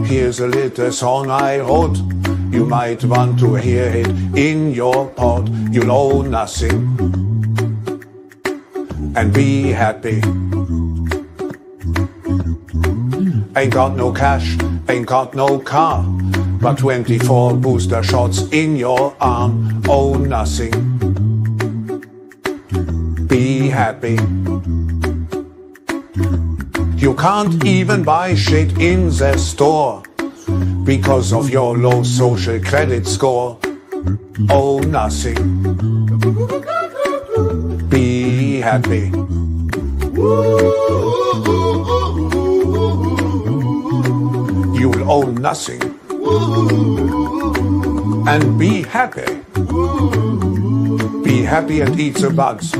Here's a little song I wrote. You might want to hear it in your pod. You'll owe nothing and be happy. Ain't got no cash, ain't got no car, but 24 booster shots in your arm. Oh, nothing. Be happy. You can't even buy shit in the store because of your low social credit score. Oh, nothing. Be happy. You'll owe nothing and be happy. Be happy and eat the bugs.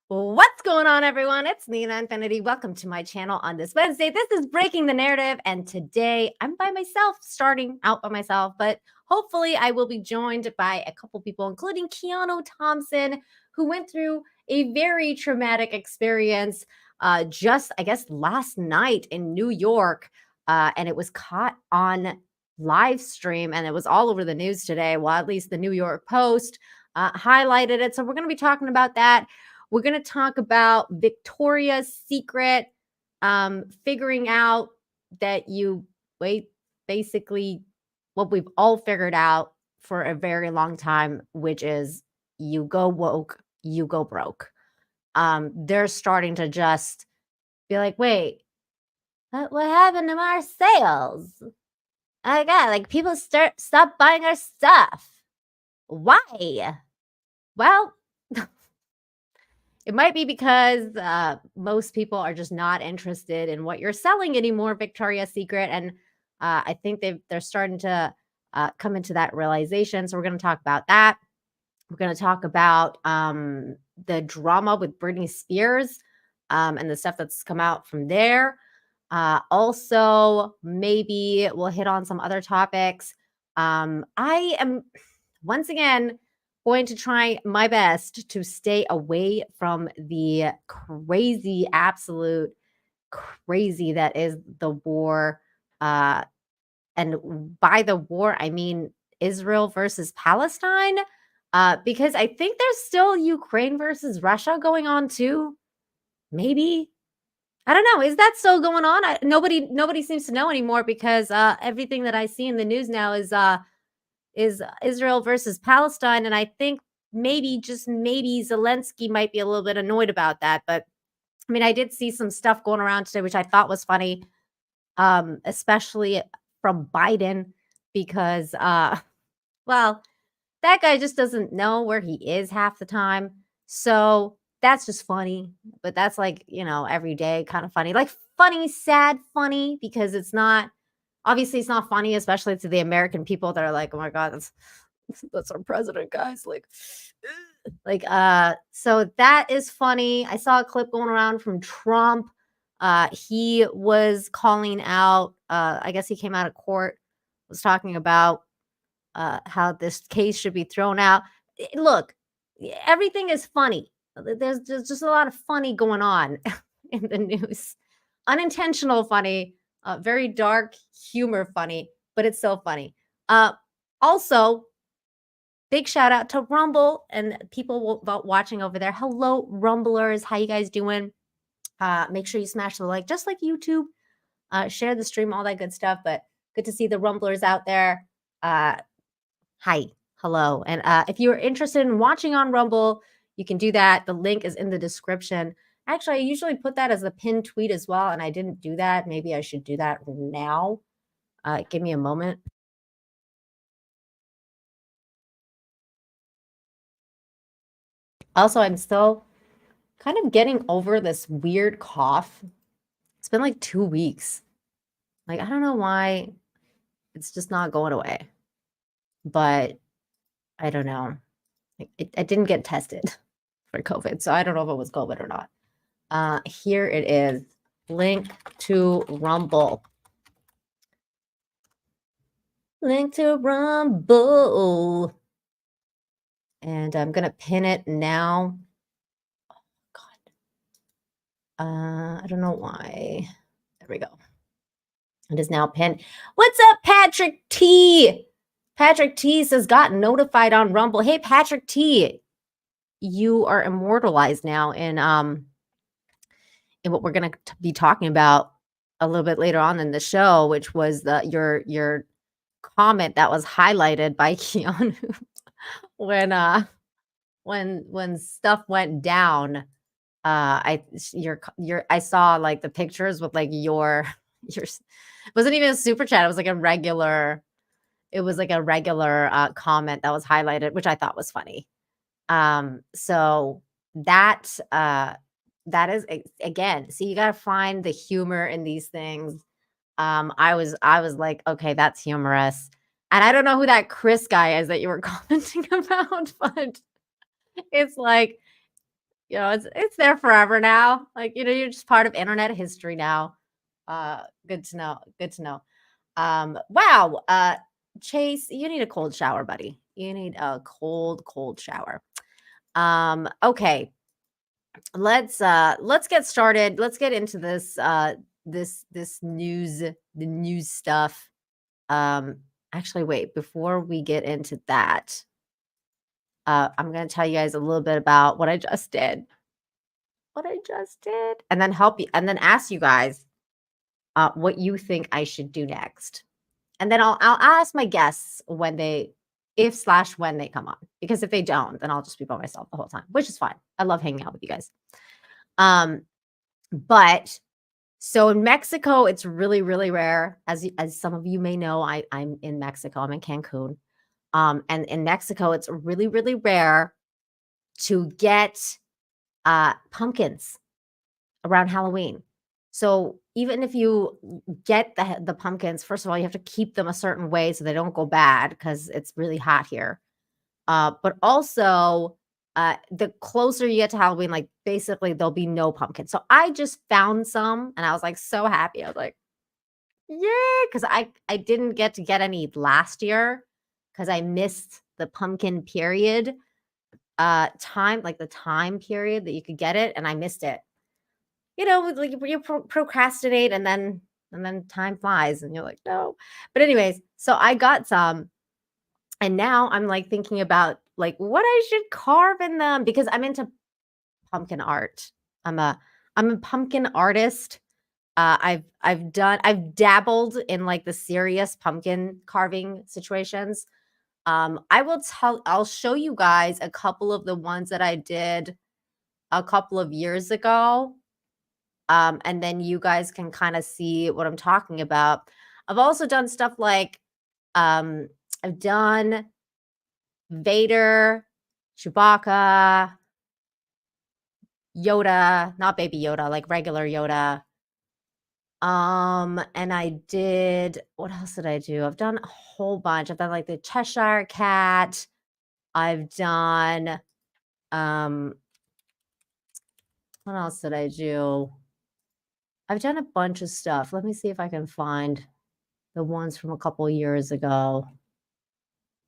What's going on, everyone? It's Nina Infinity. Welcome to my channel on this Wednesday. This is Breaking the Narrative, and today I'm by myself, starting out by myself, but hopefully I will be joined by a couple people, including Keanu Thompson, who went through a very traumatic experience just, I guess, last night in New York, and it was caught on live stream, and it was all over the news today. Well, at least the New York Post highlighted it, so we're going to be talking about that. We're going to talk about Victoria's Secret, figuring out that basically what we've all figured out for a very long time, which is you go woke, you go broke. They're starting to just be like, wait, what happened to our sales? Oh my God, like people stop buying our stuff. Why? Well, it might be because most people are just not interested in what you're selling anymore, Victoria's Secret. And I think they're starting to come into that realization. So we're going to talk about that. We're going to talk about the drama with Britney Spears and the stuff that's come out from there. Also, maybe we'll hit on some other topics. I am, once again, going to try my best to stay away from the crazy, absolute crazy that is the war. And by the war, I mean Israel versus Palestine, because I think there's still Ukraine versus Russia going on too. Maybe. I don't know. Is that still going on? Nobody seems to know anymore because everything that I see in the news now is Israel versus Palestine. And I think maybe, just maybe, Zelensky might be a little bit annoyed about that. But I mean, I did see some stuff going around today, which I thought was funny, especially from Biden, because, well, that guy just doesn't know where he is half the time. So that's just funny. But that's like, every day kind of funny, like funny, sad, funny, because it's not. Obviously, it's not funny, especially to the American people that are like, "Oh my God, that's our president, guys!" So that is funny. I saw a clip going around from Trump. He was calling out. I guess he came out of court, was talking about how this case should be thrown out. Look, everything is funny. There's just a lot of funny going on in the news. Unintentional funny. Very dark humor funny, but it's so funny. Also, big shout out to Rumble and people watching over there. Hello, Rumblers. How you guys doing? Make sure you smash the like, just like YouTube. Share the stream, all that good stuff. But good to see the Rumblers out there. Hi, hello. And if you're interested in watching on Rumble, you can do that. The link is in the description. Actually, I usually put that as a pinned tweet as well, and I didn't do that. Maybe I should do that now. Give me a moment. Also, I'm still kind of getting over this weird cough It's been like 2 weeks. Like, I don't know why it's just not going away, but I don't know. I didn't get tested for COVID, so I don't know if it was COVID or not. Here it is. Link to Rumble. Link to Rumble. And I'm going to pin it now. Oh, God. I don't know why. There we go. It is now pinned. What's up, Patrick T? Patrick T says, got notified on Rumble. Hey, Patrick T, you are immortalized now in what we're going to be talking about a little bit later on in the show, which was your comment that was highlighted by Keanu when stuff went down. I saw like the pictures with like your it wasn't even a super chat. It was like a regular comment that was highlighted, which I thought was funny. So that is again, see, you got to find the humor in these things. I was like, okay, that's humorous. And I don't know who that Chris guy is that you were commenting about, but it's like, it's there forever now. Like, you're just part of internet history now. Good to know. Good to know. Wow. Chase, you need a cold shower, buddy. You need a cold shower. Okay. Let's get started. Let's get into this this news, the news stuff. Actually, wait, before we get into that, I'm going to tell you guys a little bit about what I just did. And then help you, and then ask you guys what you think I should do next. And then I'll ask my guests when they come on. Because if they don't, then I'll just be by myself the whole time, which is fine. I love hanging out with you guys. But so in Mexico, it's really, really rare. As some of you may know, I'm in Mexico. I'm in Cancun. And in Mexico, it's really, really rare to get pumpkins around Halloween. So even if you get the pumpkins, first of all, you have to keep them a certain way so they don't go bad because it's really hot here. But also, the closer you get to Halloween, like basically there'll be no pumpkins. So I just found some and I was like so happy. I was like, yeah, because I didn't get any last year because I missed the pumpkin period time, like the time period that you could get it, and I missed it. Like you procrastinate and then time flies and you're like, no. But anyways, so I got some, and now I'm like thinking about like what I should carve in them because I'm into pumpkin art. I'm a pumpkin artist. I've dabbled in like the serious pumpkin carving situations. I'll show you guys a couple of the ones that I did a couple of years ago. And then you guys can kind of see what I'm talking about. I've also done stuff like I've done Vader, Chewbacca, Yoda, not baby Yoda, like regular Yoda. And I did, what else did I do? I've done a whole bunch. I've done like the Cheshire Cat. I've done what else did I do? I've done a bunch of stuff. Let me see if I can find the ones from a couple years ago.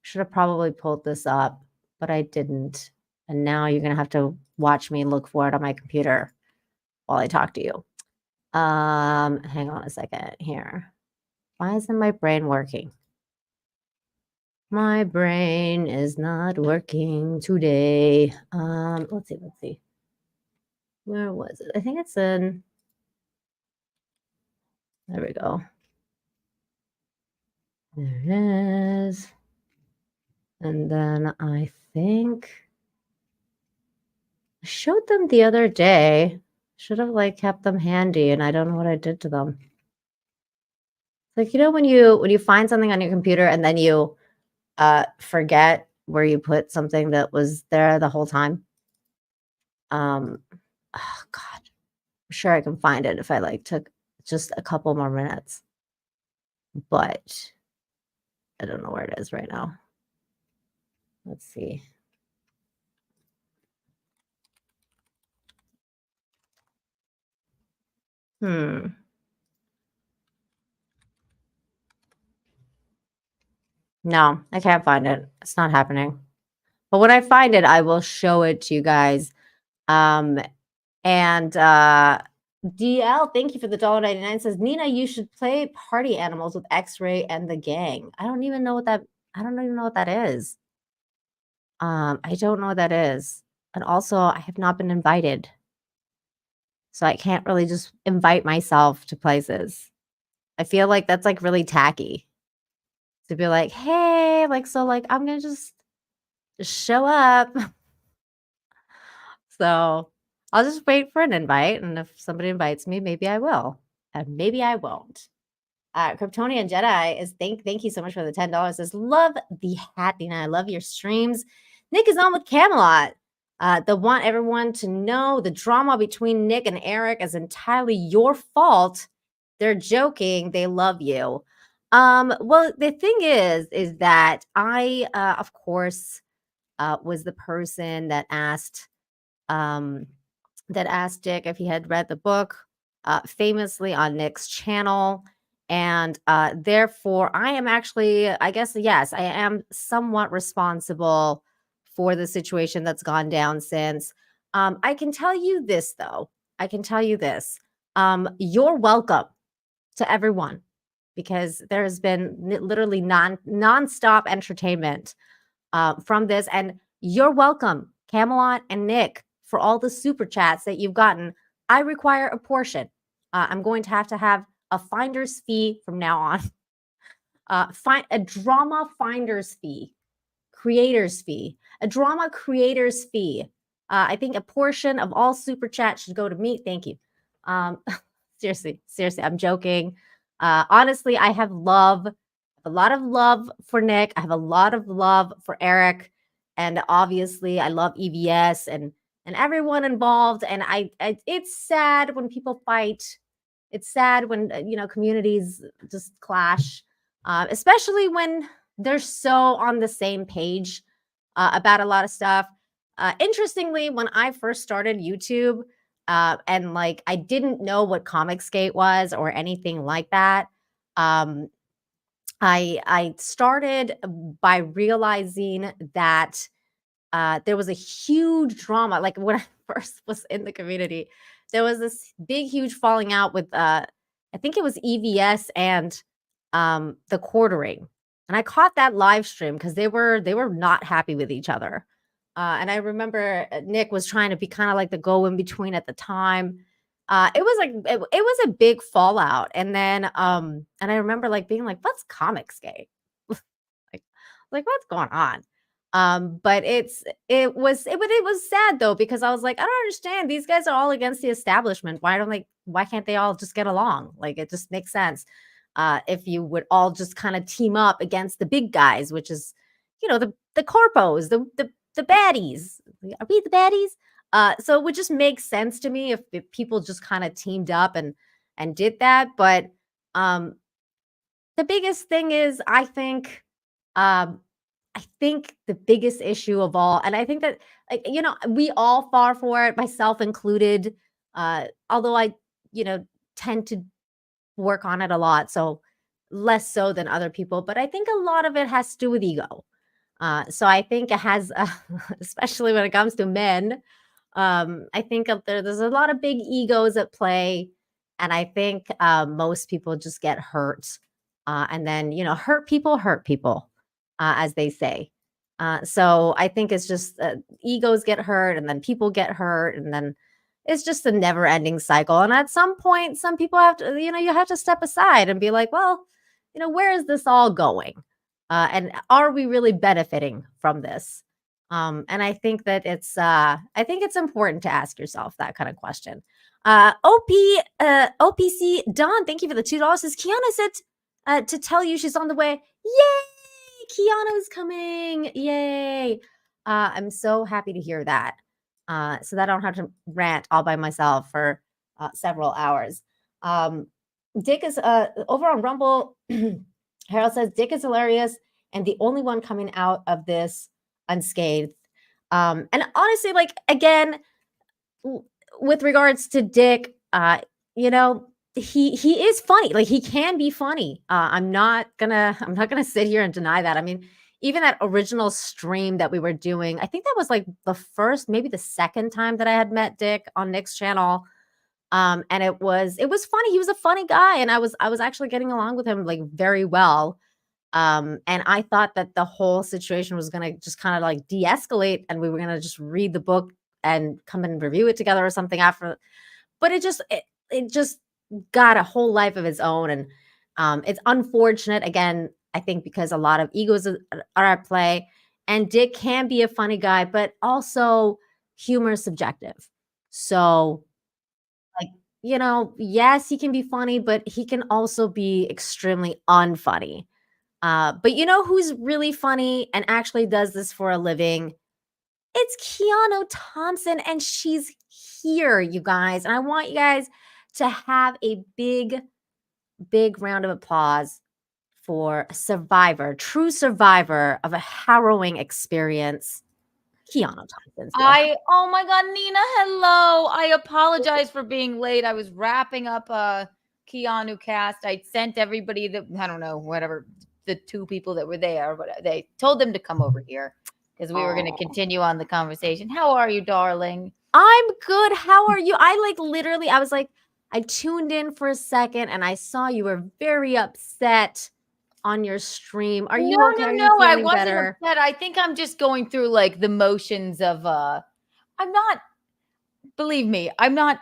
Should have probably pulled this up, but I didn't. And now you're going to have to watch me look for it on my computer while I talk to you. Hang on a second here. Why isn't my brain working? My brain is not working today. Let's see. Where was it? I think it's in. There we go. There it is. And then I think I showed them the other day. Should have like kept them handy, and I don't know what I did to them. Like, when you find something on your computer and then you forget where you put something that was there the whole time. Oh God, I'm sure I can find it if I like took just a couple more minutes, but I don't know where it is right now. Let's see. Hmm. No, I can't find it. It's not happening. But when I find it, I will show it to you guys. Um, and DL, thank you for the $1.99. Says Nina, you should play Party Animals with X-Ray and the gang. I don't even know what that. I don't even know what that is. I don't know what that is. And also, I have not been invited, so I can't really just invite myself to places. I feel like that's like really tacky to be like, hey, like so, like I'm gonna just show up. So I'll just wait for an invite, and if somebody invites me, maybe I will, and maybe I won't. Kryptonian Jedi is thank you so much for the $10. Says love the hat, Dina. I love your streams. Nick is on with Camelot. They want everyone to know the drama between Nick and Eric is entirely your fault. They're joking. They love you. Well, the thing is that I, of course, was the person um, that asked Dick if he had read the book, famously on Nick's channel. And therefore, I am actually, I guess, yes, I am somewhat responsible for the situation that's gone down since. I can tell you this, though. I can tell you this. You're welcome to everyone because there has been literally nonstop entertainment from this. And you're welcome, Camelot and Nick, for all the super chats that you've gotten. I require a portion. I'm going to have a finder's fee from now on. Find a drama finder's fee, creator's fee, a drama creator's fee. I think a portion of all super chat should go to me. Thank you. Seriously, I'm joking. Honestly, I have a lot of love for Nick. I have a lot of love for Eric, and obviously, I love EVS and everyone involved. And it's sad when people fight. It's sad when communities just clash, especially when they're so on the same page about a lot of stuff. Interestingly, when I first started YouTube, and like I didn't know what Comicsgate was or anything like that. Um, I started by realizing that there was a huge drama. Like when I first was in the community, there was this big, huge falling out with I think it was EVS and the quartering. And I caught that live stream because they were not happy with each other. And I remember Nick was trying to be kind of like the go in between at the time. It was like it was a big fallout, and then and I remember like being like, "What's Comicsgate? like, like what's going on?" But it was sad though because I was like, I don't understand. These guys are all against the establishment. Why can't they all just get along? Like it just makes sense. If you would all just kind of team up against the big guys, which is, the corpos, the baddies. Are we the baddies? So it would just make sense to me if people just kind of teamed up and did that. But um, the biggest thing is, um, I think the biggest issue of all, and I think that, like, we all far for it, myself included. Although I, tend to work on it a lot, so less so than other people. But I think a lot of it has to do with ego. So I think it has, especially when it comes to men. I think there's a lot of big egos at play, and I think most people just get hurt, and then hurt people, as they say. So I think it's just egos get hurt, and then people get hurt, and then it's just a never-ending cycle. And at some point, some people have to, you have to step aside and be like, well, where is this all going? And are we really benefiting from this? And I think that I think it's important to ask yourself that kind of question. OPC Don, thank you for the $2. Says Kiana said to tell you she's on the way. Yay! Keanu's coming. Yay! I'm so happy to hear that. So that I don't have to rant all by myself for several hours. Dick is over on Rumble. Harold says Dick is hilarious and the only one coming out of this unscathed. And honestly, like again, with regards to Dick, you know, he is funny. Like he can be funny. I'm not gonna sit here and deny that. I mean, even that original stream that we were doing, I think that was like the first, maybe the second time that I had met Dick on Nick's channel. And it was funny. He was a funny guy, and I was actually getting along with him like very well. And I thought that the whole situation was gonna just kind of like de-escalate, and we were gonna just read the book and come and review it together or something after. But it just got a whole life of its own, and it's unfortunate. Again, I think because a lot of egos are at play, and Dick can be a funny guy, but also humor is subjective. So like, yes, he can be funny, but he can also be extremely unfunny. But you know who's really funny and actually does this for a living? It's Keanu Thompson, and she's here, you guys. And I want you guys to have a big, big round of applause for a survivor, true survivor of a harrowing experience. Keanu Thompson's here. Oh my God, Nina, hello. I apologize for being late. I was wrapping up a Keanu cast. I sent everybody I don't know, whatever, the two people that were there, but they told them to come over here because we were going to continue on the conversation. How are you, darling? I'm good. How are you? I tuned in for a second and I saw you were very upset on your stream. Are you okay? Are you No, I feeling wasn't better? upset. I think I'm just going through like the motions of I'm not, believe me, I'm not,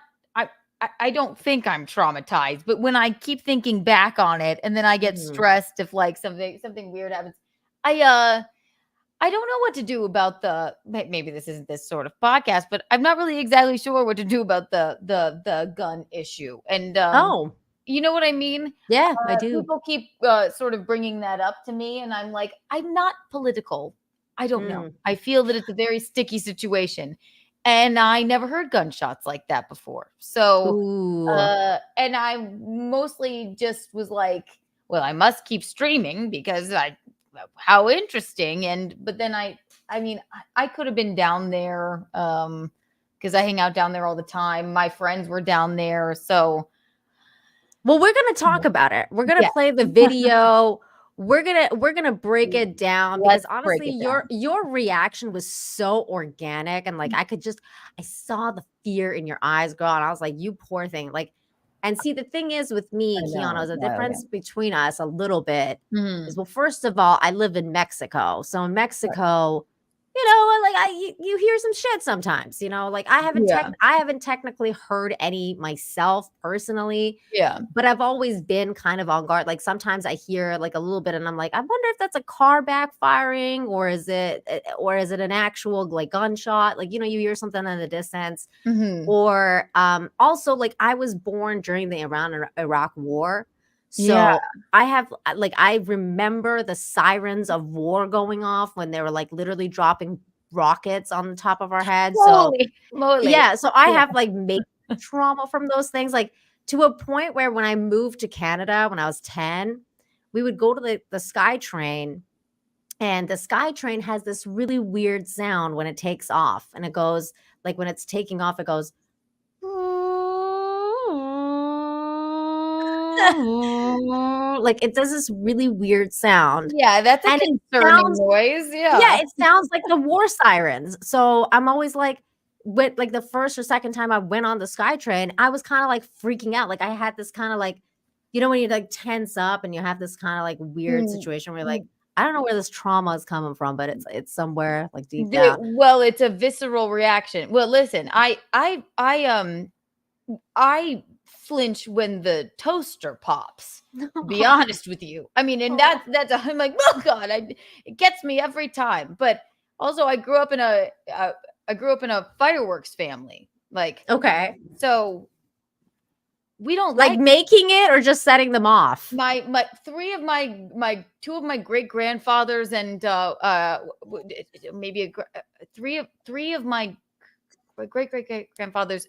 I don't think I'm traumatized, but when I keep thinking back on it and then I get stressed if like something weird happens, I don't know what to do about maybe this isn't this sort of podcast, but I'm not really exactly sure what to do about the gun issue. And you know what I mean? Yeah, I do. People keep sort of bringing that up to me, and I'm like, I'm not political. I don't know. I feel that it's a very sticky situation, and I never heard gunshots like that before. So, and I mostly just was like, well, I must keep streaming because how interesting. But then I mean, I could have been down there because I hang out down there all the time. My friends were down there, so. Well, we're gonna talk about it. We're gonna play the video. We're gonna break it down because honestly, your reaction was so organic, and like I saw the fear in your eyes, girl, and I was like, you poor thing. Like, and see, the thing is with me, Keanu, the difference between us a little bit is, well, first of all, I live in Mexico, so in Mexico. Like you hear some shit sometimes, like I haven't technically heard any myself personally. Yeah. But I've always been kind of on guard. Like sometimes I hear like a little bit and I'm like, I wonder if that's a car backfiring or is it an actual like gunshot? Like, you hear something in the distance. Or also like I was born during the Iran-Iraq war. So I remember the sirens of war going off when they were like literally dropping rockets on the top of our heads. So I have like major trauma from those things, like to a point where when I moved to Canada when I was 10, we would go to the SkyTrain, and the SkyTrain has this really weird sound when it takes off, and it goes like when it's taking off, it goes like it does this really weird sound. Yeah, that's a concerning noise. Yeah, it sounds like the war sirens. So I'm always like, with like the first or second time I went on the SkyTrain, I was kind of like freaking out. Like I had this kind of like, when you like tense up and you have this kind of like weird situation where you're like, I don't know where this trauma is coming from, but it's somewhere like deep down. Well, it's a visceral reaction. Well, listen, I flinch when the toaster pops. To be honest with you, I mean, and I'm like, oh God, it gets me every time. But also, I grew up in a fireworks family. Like, okay, so we don't like making it or just setting them off. Two of my great grandfathers and maybe three of my great grandfathers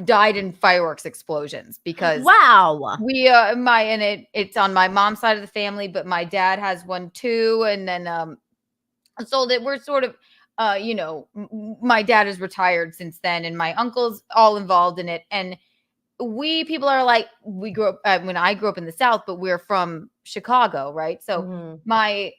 died in fireworks explosions because Wow. we it's on my mom's side of the family, but my dad has one too, and then so that we're sort of my dad is retired since then, and my uncle's all involved in it, and people are like, we grew up when I grew up in the South, but we're from Chicago, right? So my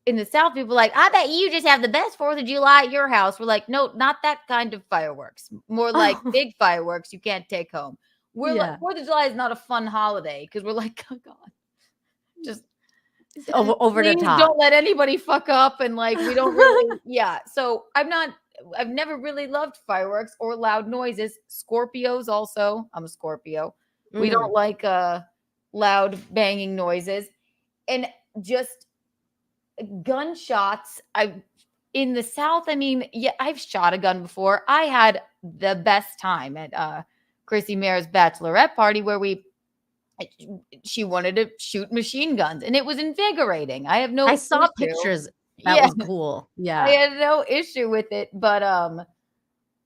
in the South, people are like, I bet you just have the best 4th of July at your house. We're like, no, not that kind of fireworks. More like big fireworks you can't take home. We're like, 4th of July is not a fun holiday because we're like, oh God, just over the please top. don't let anybody fuck up, and like we don't really so I've never really loved fireworks or loud noises. Scorpios also, I'm a Scorpio. We don't like loud banging noises, and just gunshots. In the South, I mean, I've shot a gun before. I had the best time at Chrissy Mayr's bachelorette party where she wanted to shoot machine guns, and it was invigorating. I saw issue. pictures. That was cool. Yeah. I had no issue with it, but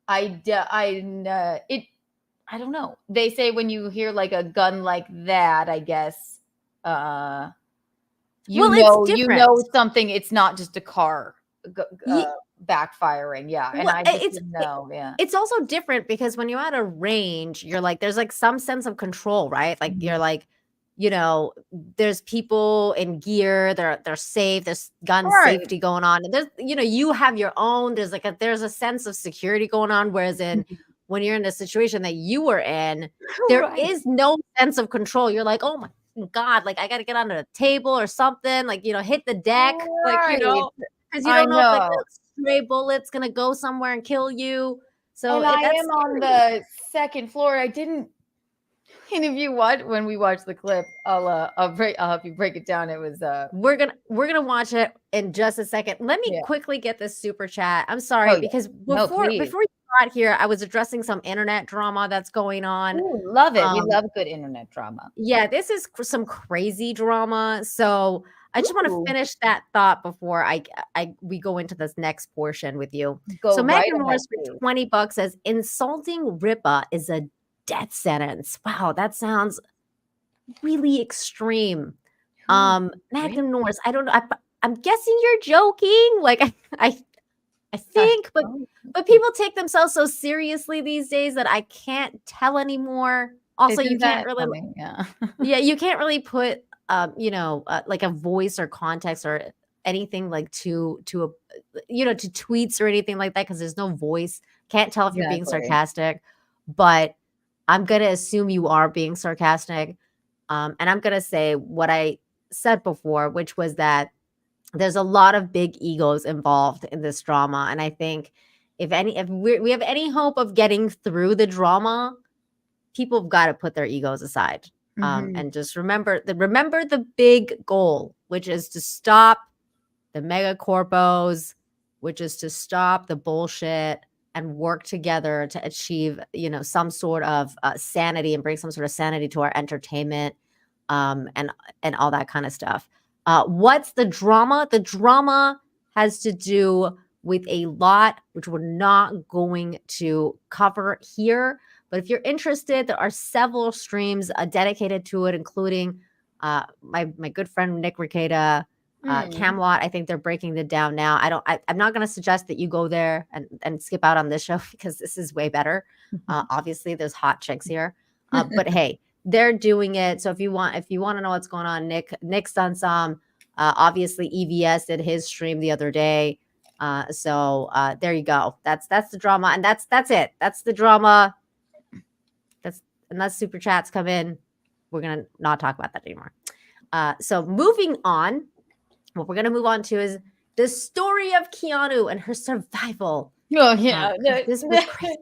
I don't know. They say when you hear like a gun like that, I guess it's different. something. It's not just a car backfiring. Yeah, and I just didn't know. It's also different because when you're at a range, you're like, there's like some sense of control, right? Like you're like, there's people in gear, they're safe, there's gun safety going on. There's, you have your own, there's a sense of security going on. Whereas when you're in a situation that you were in, there is no sense of control. You're like, oh my God, like I got to get under the table or something, like, hit the deck, like, because you don't know if like the stray bullet's going to go somewhere and kill you. So I am on the 2nd floor. I didn't. And if you when we watch the clip, I'll help you break it down. It was we're gonna watch it in just a second. Let me quickly get this super chat. I'm sorry because before you got here, I was addressing some internet drama that's going on. Ooh, love it. We love good internet drama. Yeah, this is some crazy drama. So I just want to finish that thought before we go into this next portion with you. So Megan Morris for $20 says insulting Ripa is a death sentence. Wow, that sounds really extreme. Magnum Norris, I don't know. I'm guessing you're joking. Like I think, but people take themselves so seriously these days that I can't tell anymore. Also, you can't really, you can't really put, like a voice or context or anything like to tweets or anything like that because there's no voice. Can't tell if you're being sarcastic, but I'm going to assume you are being sarcastic. And I'm going to say what I said before, which was that there's a lot of big egos involved in this drama. And I think if we have any hope of getting through the drama, people have got to put their egos aside. And just remember the big goal, which is to stop the mega corpos, which is to stop the bullshit and work together to achieve, some sort of sanity and bring some sort of sanity to our entertainment, and all that kind of stuff. What's the drama? The drama has to do with a lot, which we're not going to cover here. But if you're interested, there are several streams dedicated to it, including my good friend Nick Ricada, Camelot. I think they're breaking it down now. I'm not going to suggest that you go there and skip out on this show because this is way better. Obviously there's hot chicks here, but hey, they're doing it. So if you want to know what's going on, Nick's done some. Obviously EVS did his stream the other day. So there you go. That's the drama, and that's it. That's the drama. Unless super chats come in, we're gonna not talk about that anymore. So moving on. What we're going to move on to is the story of Keanu and her survival. Oh, yeah. This was crazy.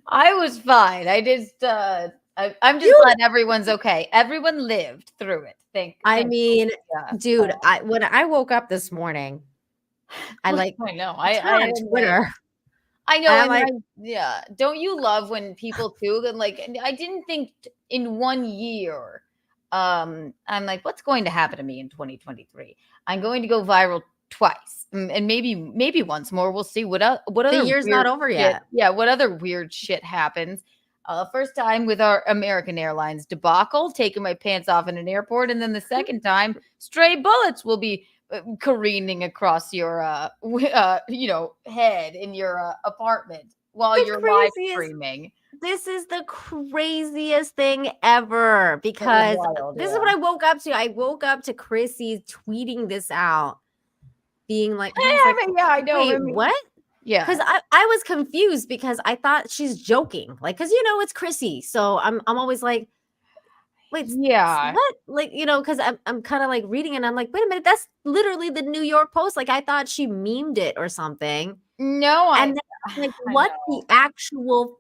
I was fine. I just, I'm just glad everyone's okay. Everyone lived through it. I mean, dude, when I woke up this morning, I know. I on Twitter. I know. Don't you love when people too? And like, I didn't think in 1 year, I'm like, what's going to happen to me in 2023? I'm going to go viral twice, and maybe once more. We'll see what The other year's weird not over shit- yet. Yeah, what other weird shit happens? First time with our American Airlines debacle, taking my pants off in an airport, and then the second time, stray bullets will be careening across your head in your apartment while The you're live craziest- streaming. This is the craziest thing ever because wild, this is yeah. what I woke up to. I woke up to Chrissy tweeting this out, being like, and I was like, Yeah, I know. wait, I mean, what? Yeah, Because I was confused because I thought she's joking, like, because it's Chrissy, so I'm always like, wait, yeah. what? Like, because I'm kind of like reading it and I'm like, wait a minute, that's literally the New York Post. Like, I thought she memed it or something. No, And then, like, what the actual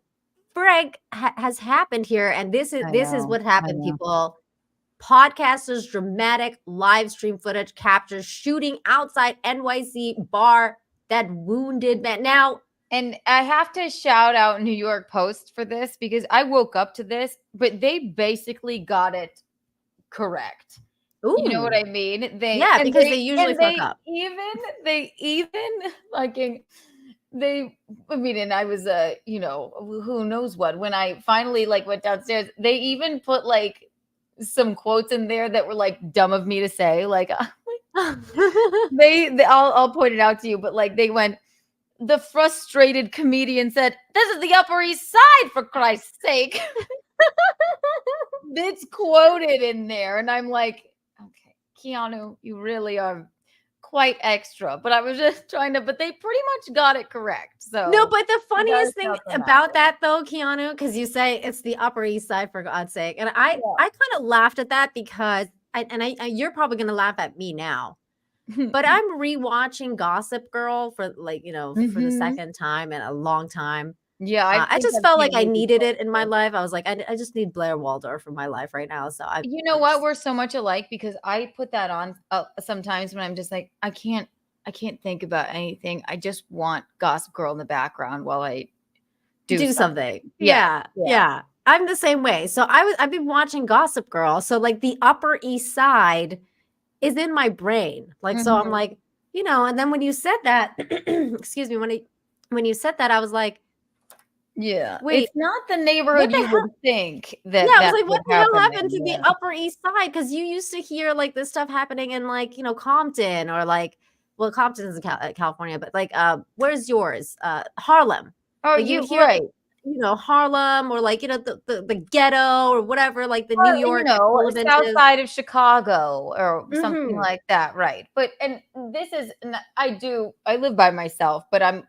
frig has happened here? And this is what happened, people. Podcasters' dramatic live stream footage captures shooting outside NYC bar that wounded man. Now, and I have to shout out New York Post for this because I woke up to this, but they basically got it correct. ooh, You know what I mean? because they usually fuck up. They even fucking I mean, and I was who knows what, when I finally like went downstairs, they even put like some quotes in there that were like dumb of me to say, like I'll point it out to you, but like they went, the frustrated comedian said, "This is the Upper East Side, for Christ's sake." It's quoted in there, and I'm like, okay, Keanu, you really are quite extra. But I was just trying to, but they pretty much got it correct. So No, but the funniest thing shout them about out. that though, Keanu, because you say it's the Upper East Side, for God's sake, and I kind of laughed at that because you're probably gonna laugh at me now, but I'm rewatching Gossip Girl for like for the second time in a long time. Yeah, I just felt like I needed it in my life. I was like, I just need Blair Waldorf for my life right now. So you know what? We're so much alike because I put that on sometimes when I'm just like, I can't think about anything. I just want Gossip Girl in the background while I do something. Yeah. Yeah. I'm the same way. So I've been watching Gossip Girl. So like the Upper East Side is in my brain. Like, so I'm like, and then when you said that, excuse me, when you said that, I was like, yeah, wait, it's not the neighborhood you would think that. Yeah, I was like, what the hell happened to the Upper East Side? Because you used to hear like this stuff happening in like Compton or like, well, Compton is in California, but like where's yours? Harlem. Oh, like, you hear, right. Harlem or like the ghetto or whatever, like the New York South side of Chicago or something like that, right? But and this is, I live by myself, but I'm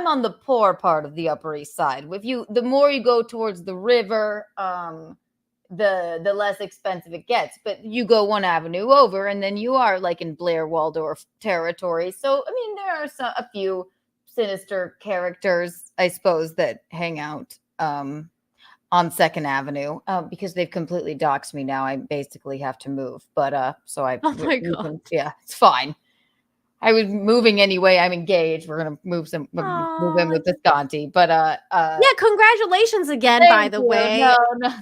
on the poor part of the Upper East Side. The more you go towards the river, the less expensive it gets. But you go one avenue over, and then you are like in Blair Waldorf territory. So I mean, there are a few sinister characters, I suppose, that hang out on Second Avenue because they've completely doxed me now. I basically have to move, but so I. Oh my God. Yeah, it's fine. I was moving anyway. I'm engaged. We're gonna move in with Visconti, but yeah, congratulations again, by the way. No,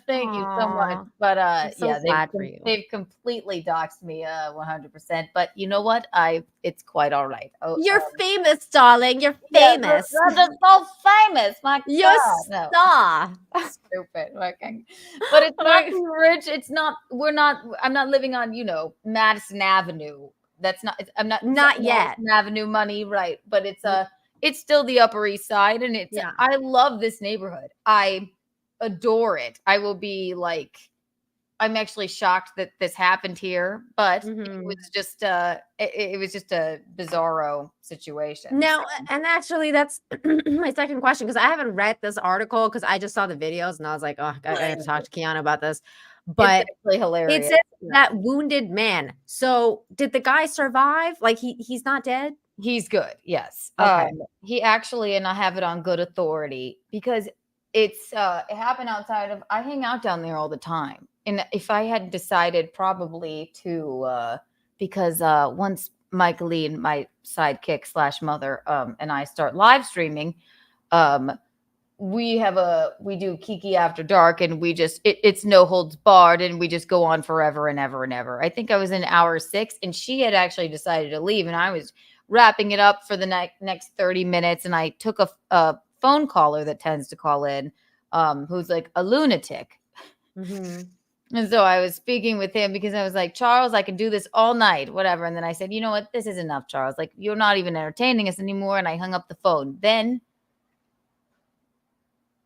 thank you so much. But I'm so glad for you. They've completely doxed me 100%. But you know what? It's quite all right. You're famous, darling. You're famous. You're so famous. My You're God. star. Stupid. Okay. But it's not rich. It's not. I'm not living on Madison Avenue. That's not. I'm not yet. Avenue money, right? But it's still the Upper East Side, and I love this neighborhood. I adore it. I will be like, I'm actually shocked that this happened here, but it was just it was just a bizarro situation. Now, and actually, that's my second question because I haven't read this article because I just saw the videos and I was like, oh, I got to talk to Keanu about this. But it's actually hilarious. It says that wounded man. So did the guy survive? Like he's not dead? He's good. Yes. Okay. He actually, and I have it on good authority because it happened outside of, I hang out down there all the time. And if I had decided probably to, because once Mike Lee and my sidekick / mother and I start live streaming, we do Kiki After Dark, and we just it's no holds barred, and we just go on forever and ever and ever. I think I was in hour 6, and she had actually decided to leave, and I was wrapping it up for the next 30 minutes. And I took a phone caller that tends to call in, who's like a lunatic. Mm-hmm. And so I was speaking with him because I was like, Charles, I can do this all night, whatever. And then I said, you know what? This is enough, Charles. Like, you're not even entertaining us anymore. And I hung up the phone. Then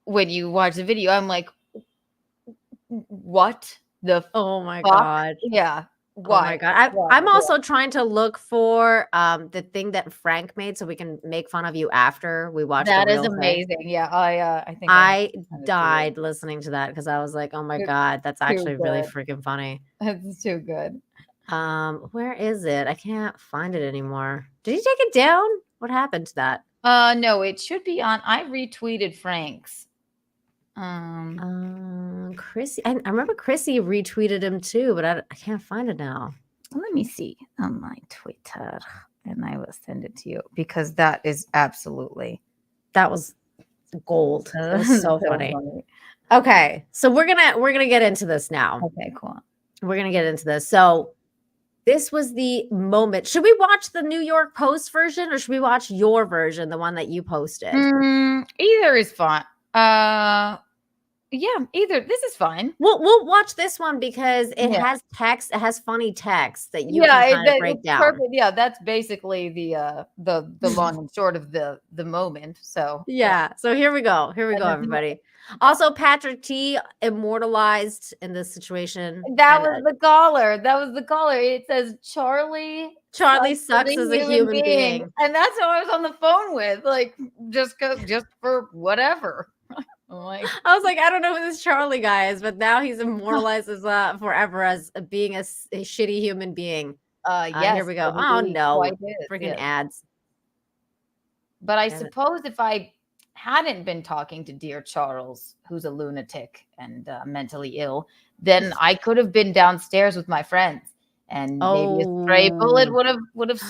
when you watch the video, I'm like, what the Oh my fuck? God. Yeah. Why? Oh my God. I'm also trying to look for the thing that Frank made so we can make fun of you after we watch that the is real amazing. thing. Yeah. I think I died listening to that because I was like, oh my God, that's actually really freaking funny. That's too good. Where is it? I can't find it anymore. Did he take it down? What happened to that? No, it should be on. I retweeted Frank's. Chrissy, I remember Chrissy retweeted him too, but I can't find it now. Let me see on my Twitter, and I will send it to you because that is absolutely, that was gold. That was so funny. Okay, so we're gonna get into this now. Okay, cool. We're gonna get into this. So this was the moment. Should we watch the New York Post version or should we watch your version, the one that you posted? Either is fine. Yeah, either. This is fine. We'll watch this one because it has text. It has funny text that you can kind of break down. Perfect. Yeah, that's basically the long and short of the moment. So yeah. So here we go. Here we go, everybody. Also, Patrick T immortalized in this situation. That was the caller. That was the caller. It says Charlie sucks as a human being. And that's who I was on the phone with. Like, just for whatever. I was like, I don't know who this Charlie guy is, but now he's immortalized as forever as being a shitty human being. Yes. Here we go. Oh no, freaking ads. But I suppose if I hadn't been talking to dear Charles, who's a lunatic and mentally ill, then I could have been downstairs with my friends, and maybe a stray bullet would have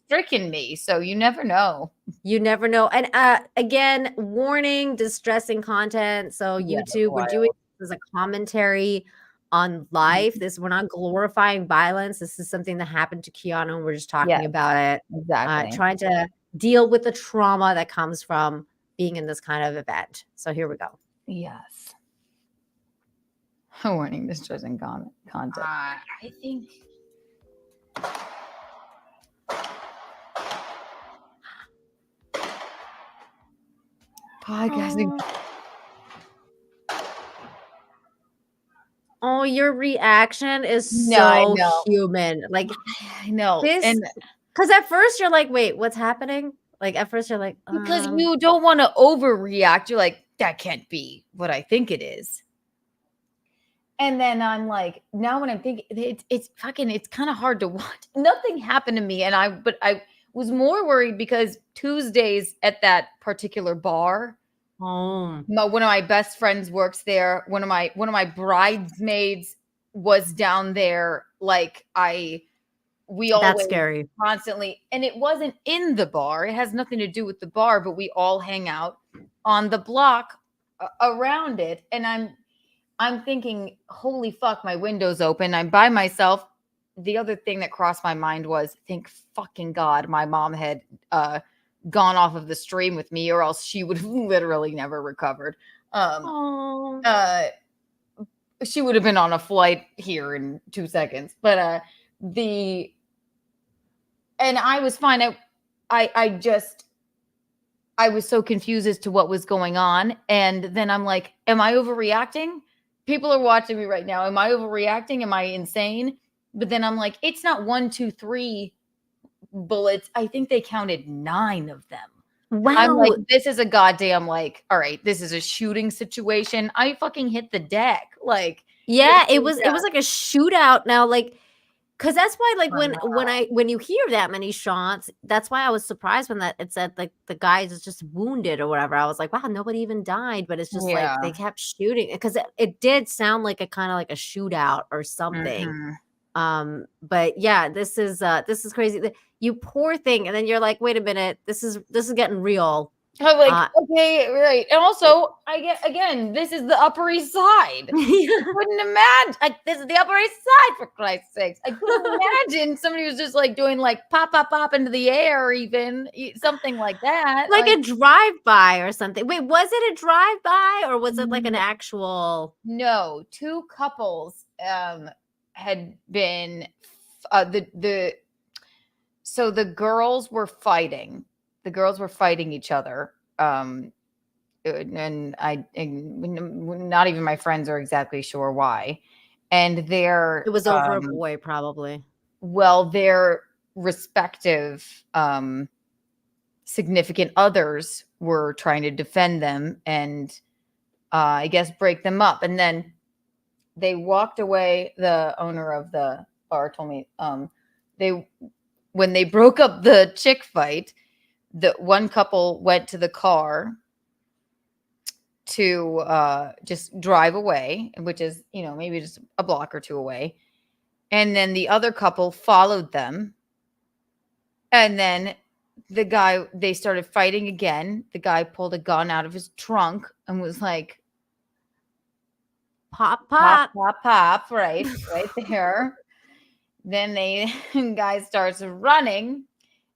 stricken me. So you never know. You never know. And again, warning: distressing content. So YouTube, we're doing this as a commentary on life. We're not glorifying violence. This is something that happened to Keanu, and we're just talking about it. Exactly. Trying to deal with the trauma that comes from being in this kind of event. So here we go. Yes. Warning: distressing content. I think. Podcasting. Oh, your reaction is so human. Like, I know. Because at first you're like, wait, what's happening? Like, at first you're like, because you don't want to overreact. You're like, that can't be what I think it is. And then I'm like, now when I'm thinking, it's kind of hard to watch. Nothing happened to me. But I was more worried because Tuesdays at that particular bar, one of my best friends works there. One of my bridesmaids was down there. Like we always scary. Constantly, and it wasn't in the bar. It has nothing to do with the bar, but we all hang out on the block around it. And I'm thinking, holy fuck, my window's open. I'm by myself. The other thing that crossed my mind was, thank fucking God my mom had gone off of the stream with me, or else she would have literally never recovered. She would have been on a flight here in 2 seconds. But and I was fine. I was so confused as to what was going on. And then I'm like, am I overreacting? People are watching me right now. Am I overreacting? Am I insane? But then I'm like, it's not 1, 2, 3 bullets. I think they counted 9 of them. Wow. I'm like, this is a goddamn, like, all right, this is a shooting situation. I fucking hit the deck. Like, yeah, it was like a shootout now. Like, because that's why, like, when you hear that many shots, that's why I was surprised when it said like the guy is just wounded or whatever. I was like, wow, nobody even died, but it's just like they kept shooting because it did sound like a kind of like a shootout or something. But yeah, this is crazy. You poor thing, and then you're like, wait a minute, this is getting real. I'm like, okay, right. And also, I get again, this is the Upper East Side. I couldn't imagine. This is the Upper East Side, for Christ's sakes. I couldn't imagine somebody was just like doing like pop, pop, pop into the air, or even something like that. Like a drive-by or something. Wait, was it a drive-by or was it like an actual? No, two couples had been so the girls were fighting. The girls were fighting each other. And not even my friends are exactly sure why. And It was over a boy, probably. Well, their respective significant others were trying to defend them and I guess break them up. And then they walked away. The owner of the bar told me when they broke up the chick fight, the one couple went to the car to just drive away, which is, maybe just a block or two away. And then the other couple followed them. And then they started fighting again. The guy pulled a gun out of his trunk and was like, pop, pop, pop, pop, right there. Then the guy starts running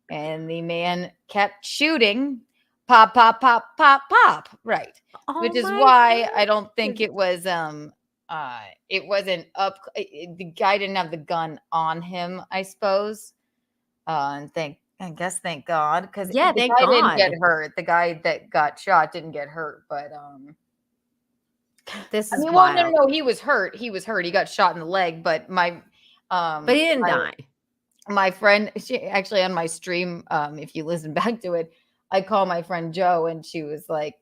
and the man kept shooting. Pop, pop, pop, pop, pop. Right. Which is why God. I don't think it was, it wasn't up. The guy didn't have the gun on him, I suppose. And thank God. Because the guy didn't get hurt. The guy that got shot didn't get hurt. But, this is wild. No, he was hurt. He got shot in the leg, but but he didn't die. My friend, she actually on my stream, if you listen back to it, I call my friend Jo, and she was like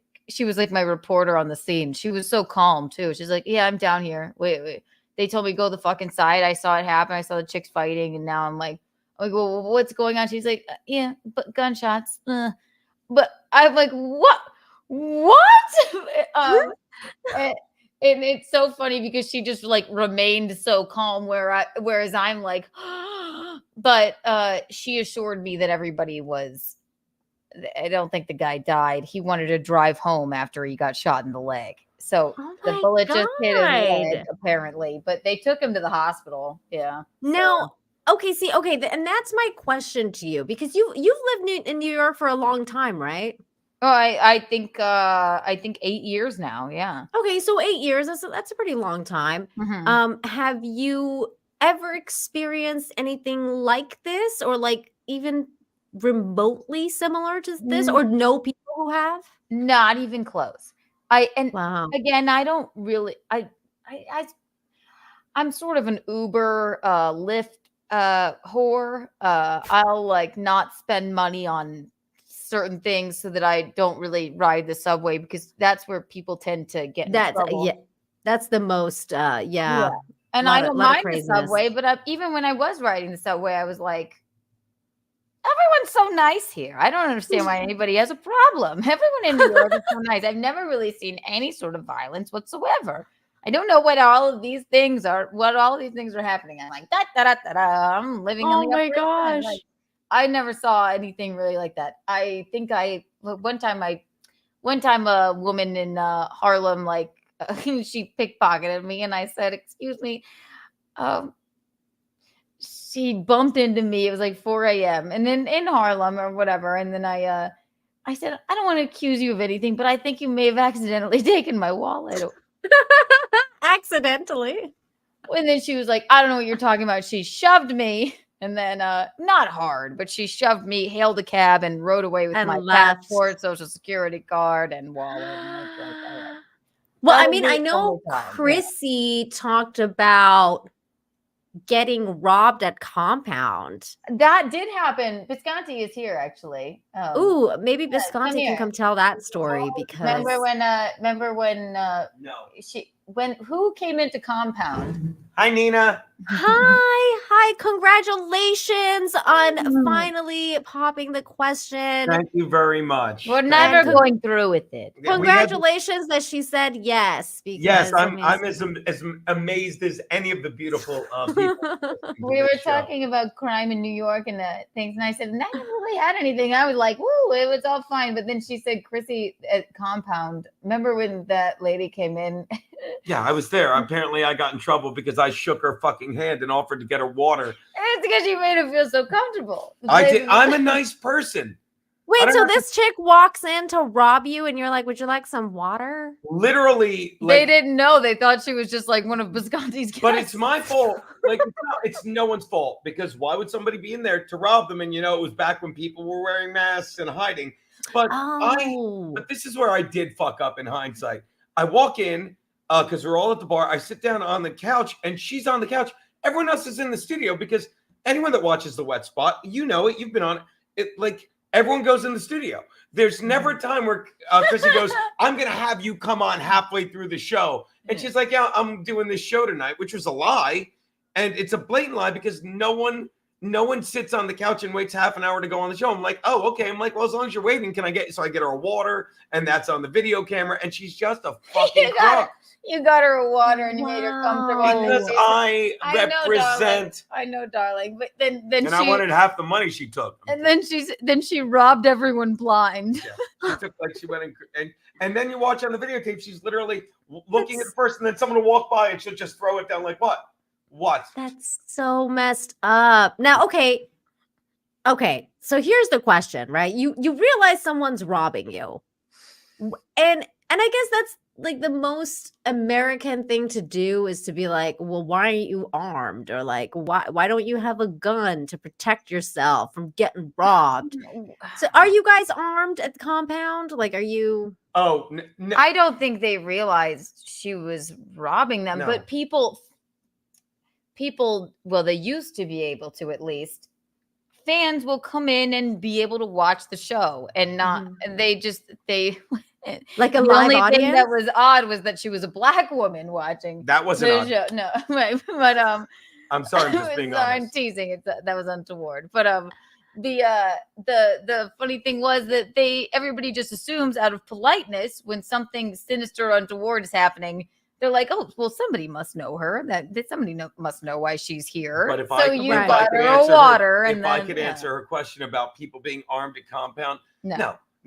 my reporter on the scene. She was so calm too. She's like, yeah, I'm down here. Wait. They told me go the fuck inside. I saw it happen. I saw the chicks fighting, and now I'm like, well, what's going on? She's like, yeah, but gunshots. But I'm like, what? And it's so funny because she just like remained so calm whereas I'm like, but she assured me that everybody was, I don't think the guy died. He wanted to drive home after he got shot in the leg. So the bullet just hit his leg, apparently, but they took him to the hospital. Yeah. Now, okay, and that's my question to you, because you've lived in New York for a long time, right? Oh, I think 8 years now. Yeah. Okay, so 8 years, that's a pretty long time. Mm-hmm. Have you ever experienced anything like this, or like even remotely similar to this, or know people who have? Not even close. Again, I don't really I'm sort of an Uber Lyft whore. I'll like not spend money on certain things so that I don't really ride the subway, because that's where people tend to get in trouble. Yeah, that's the most yeah. And I don't mind the subway, but even when I was riding the subway, I was like, everyone's so nice here. I don't understand why anybody has a problem. Everyone in New York is so nice. I've never really seen any sort of violence whatsoever. I don't know what all of these things are happening. I'm like, I'm living in the my gosh. Like, I never saw anything really like that. I think one time a woman in Harlem, like she pickpocketed me, and I said, excuse me, she bumped into me. It was like 4 a.m. and then in Harlem or whatever. And then I said, I don't want to accuse you of anything, but I think you may have accidentally taken my wallet. Accidentally. And then she was like, I don't know what you're talking about. She shoved me. And then, not hard, but she shoved me, hailed a cab, and rode away with my passport, social security card, and wallet. And well, I mean, I know Chrissy talked about getting robbed at Compound. That did happen. Bisconti is here, actually. Maybe Bisconti can come tell that story, because remember when who came into Compound? Hi, Nina. Hi, congratulations on finally popping the question. Thank you very much. We're Thank never you. going through with it. Yeah, Congratulations that she said yes. Because yes, I I'm mean, as amazed as any of the beautiful people. We were talking about crime in New York and things, and I said, I never really had anything. I was like, woo, it was all fine. But then she said, Chrissy at Compound, remember when that lady came in? Yeah, I was there. Apparently, I got in trouble because I shook her fucking hand and offered to get her water. It's because you made her feel so comfortable. I did. I'm a nice person. wait, so this chick walks in to rob you, and you're like, "Would you like some water?" Literally, like, They didn't know. They thought she was just like one of Bisconti's guests. but it's my fault. Like, it's no one's fault, because why would somebody be in there to rob them? And it was back when people were wearing masks and hiding. But but this is where I did fuck up in hindsight. I walk in because we're all at the bar. I sit down on the couch, and she's on the couch. Everyone else is in the studio, because anyone that watches The Wet Spot, you know it. You've been on it. Like, everyone goes in the studio. There's never a time where Chrissy goes, I'm going to have you come on halfway through the show. And she's like, yeah, I'm doing this show tonight, which was a lie. And it's a blatant lie, because no one sits on the couch and waits half an hour to go on the show. I'm like, oh, okay. I'm like, well, as long as you're waiting, I get her a water, and that's on the video camera. And she's just a fucking crook. You got her a water and you made her comfortable. Because I represent. I know, darling. But then and I wanted half the money she took. And then she robbed everyone blind. Yeah. She took, like, she went and then you watch on the videotape, she's literally looking at the person, and then someone will walk by and she'll just throw it down like, what? What? That's so messed up. Now, okay. So here's the question, right? You realize someone's robbing you, and I guess that's like the most American thing to do, is to be like, well, why aren't you armed? Or like, why don't you have a gun to protect yourself from getting robbed? So are you guys armed at the compound? Like, are you? Oh, no. I don't think they realized she was robbing them, No. but people, well, they used to be able to, at least. Fans will come in and be able to watch the show, and not, they Like a the live only audience? thing that was odd was that she was a black woman watching. That wasn't the odd. show. No, right, but I'm sorry, I'm just being sorry, I'm honest. teasing. That was untoward. But the funny thing was that everybody just assumes, out of politeness, when something sinister or untoward is happening, they're like, oh, well, somebody must know her. That somebody must know why she's here. But if so I you could got her a water, if and I then, could answer her question about people being armed at compound,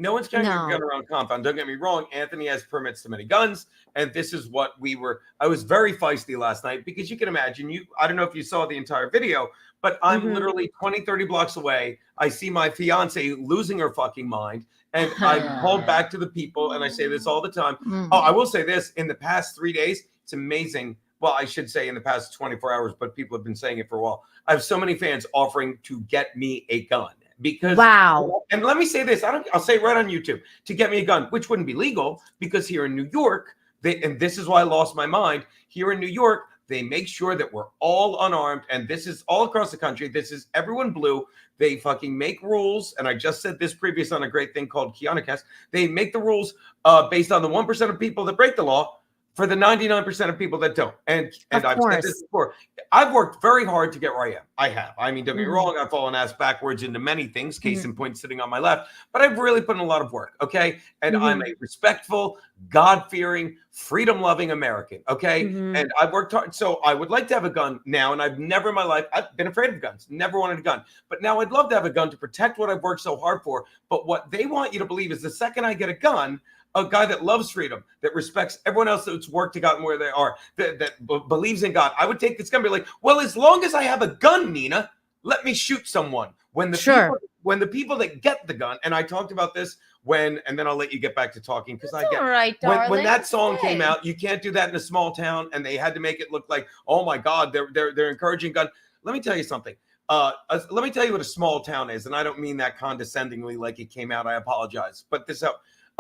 no one's carrying No. a gun around compound. Don't get me wrong. Anthony has permits to many guns, and this is what I was very feisty last night, because you can imagine, I don't know if you saw the entire video, but I'm literally 20, 30 blocks away. I see my fiance losing her fucking mind, and I called back to the people, and I say this all the time. Oh, I will say this, in the past 3 days, it's amazing. Well, I should say in the past 24 hours, but people have been saying it for a while. I have so many fans offering to get me a gun. Because wow. And let me say this, I'll say it right on YouTube, to get me a gun, which wouldn't be legal, because here in New York, and this is why I lost my mind, here in New York, they make sure that we're all unarmed, and this is all across the country. This is everyone blue. They fucking make rules, and I just said this previous on a great thing called Keanu. They make the rules based on the 1% of people that break the law, for the 99% of people that don't. And I've said this before. I've worked very hard to get where I am. I have. I mean, don't get me wrong. I've fallen ass backwards into many things, case in point sitting on my left. But I've really put in a lot of work, okay? And I'm a respectful, God-fearing, freedom-loving American, okay? And I've worked hard. So I would like to have a gun now, and I've never in my life, I've been afraid of guns, never wanted a gun. But now I'd love to have a gun to protect what I've worked so hard for. But what they want you to believe is the second I get a gun, a guy that loves freedom, that respects everyone else that's worked to gotten where they are, that believes in God, I would take this gun and be like, well, as long as I have a gun, Nina, let me shoot someone. When the people that get the gun, and I talked about this and then I'll let you get back to talking, because I get all right, darling. When that song came out, you can't do that in a small town, and they had to make it look like, oh my God, they're encouraging gun. Let me tell you something. Let me tell you what a small town is, and I don't mean that condescendingly like it came out. I apologize, but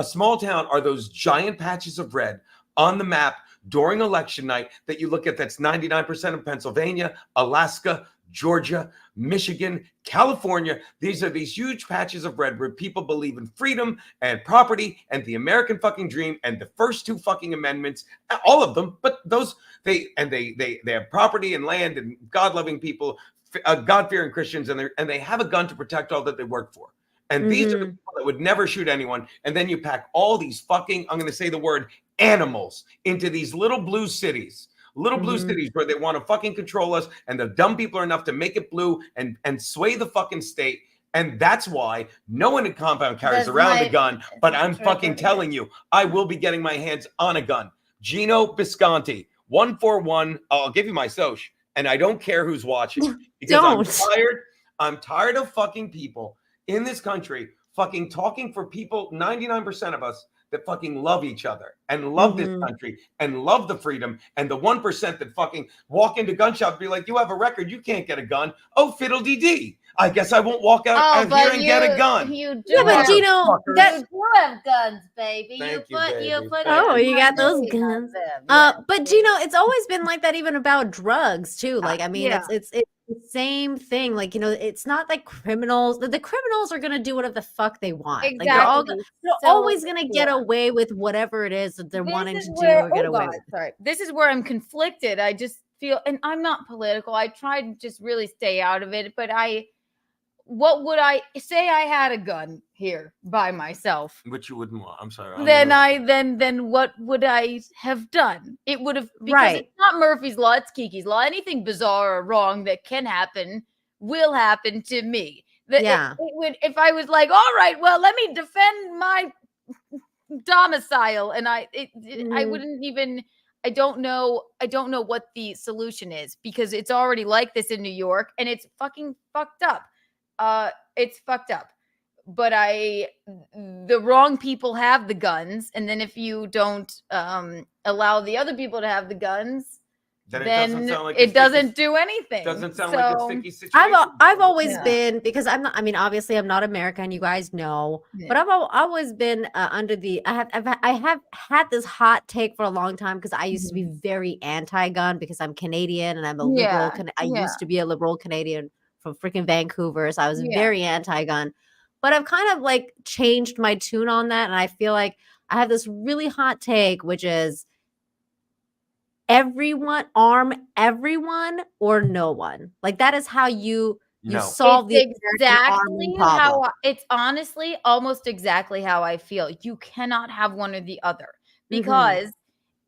a small town are those giant patches of red on the map during election night that you look at. That's 99% of Pennsylvania, Alaska, Georgia, Michigan, California. These are these huge patches of red where people believe in freedom and property and the American fucking dream and the first 2 fucking amendments, all of them. But those they have property and land and God-loving people, God-fearing Christians, and they have a gun to protect all that they work for. And these are the people that would never shoot anyone. And then you pack all these fucking, I'm going to say the word, animals into these little blue cities. Blue cities where they want to fucking control us, and the dumb people are enough to make it blue and sway the fucking state. And that's why no one in compound carries around a gun. But I'm fucking telling you, I will be getting my hands on a gun. Gino Bisconti, 141. I'll give you my soch, and I don't care who's watching because I'm tired of fucking people in this country fucking talking for people, 99% of us, that fucking love each other and love this country and love the freedom, and the 1% that fucking walk into gun shop and be like, you have a record, you can't get a gun. Oh, fiddle-dee-dee. I guess I won't walk out here and get a gun. You do. Yeah, but Gino, you do have guns, baby. Thank you, baby. You got those guns. But Gino, it's always been like that, even about drugs too. Like, I mean, it's the same thing. Like, you know, it's not like criminals. The criminals are gonna do whatever the fuck they want. Exactly. Like, they're always gonna get away with whatever it is that they're wanting to do or get away with. Sorry, this is where I'm conflicted. I just feel, and I'm not political. I try to just really stay out of it. But what would I say? I had a gun here by myself, which you wouldn't want. I'm sorry. Then what would I have done? It would have, because it's not Murphy's Law, it's Kiki's Law. Anything bizarre or wrong that can happen will happen to me. It would, if I was like, all right, well, let me defend my domicile, and I wouldn't even. I don't know what the solution is, because it's already like this in New York, and it's fucking fucked up. It's fucked up. But the wrong people have the guns, and then if you don't allow the other people to have the guns, then it doesn't do anything. Doesn't sound like a sticky situation. I've always been, because I'm not, I mean, obviously I'm not American, you guys know, but I've always been under the, I have had this hot take for a long time, because I used to be very anti-gun, because I'm Canadian and I'm a liberal. I used to be a liberal Canadian from freaking Vancouver, so I was very anti-gun. But I've kind of like changed my tune on that, and I feel like I have this really hot take, which is arm everyone or no one. Like, that is how you solve the exactly how it's honestly almost exactly how I feel. You cannot have one or the other, because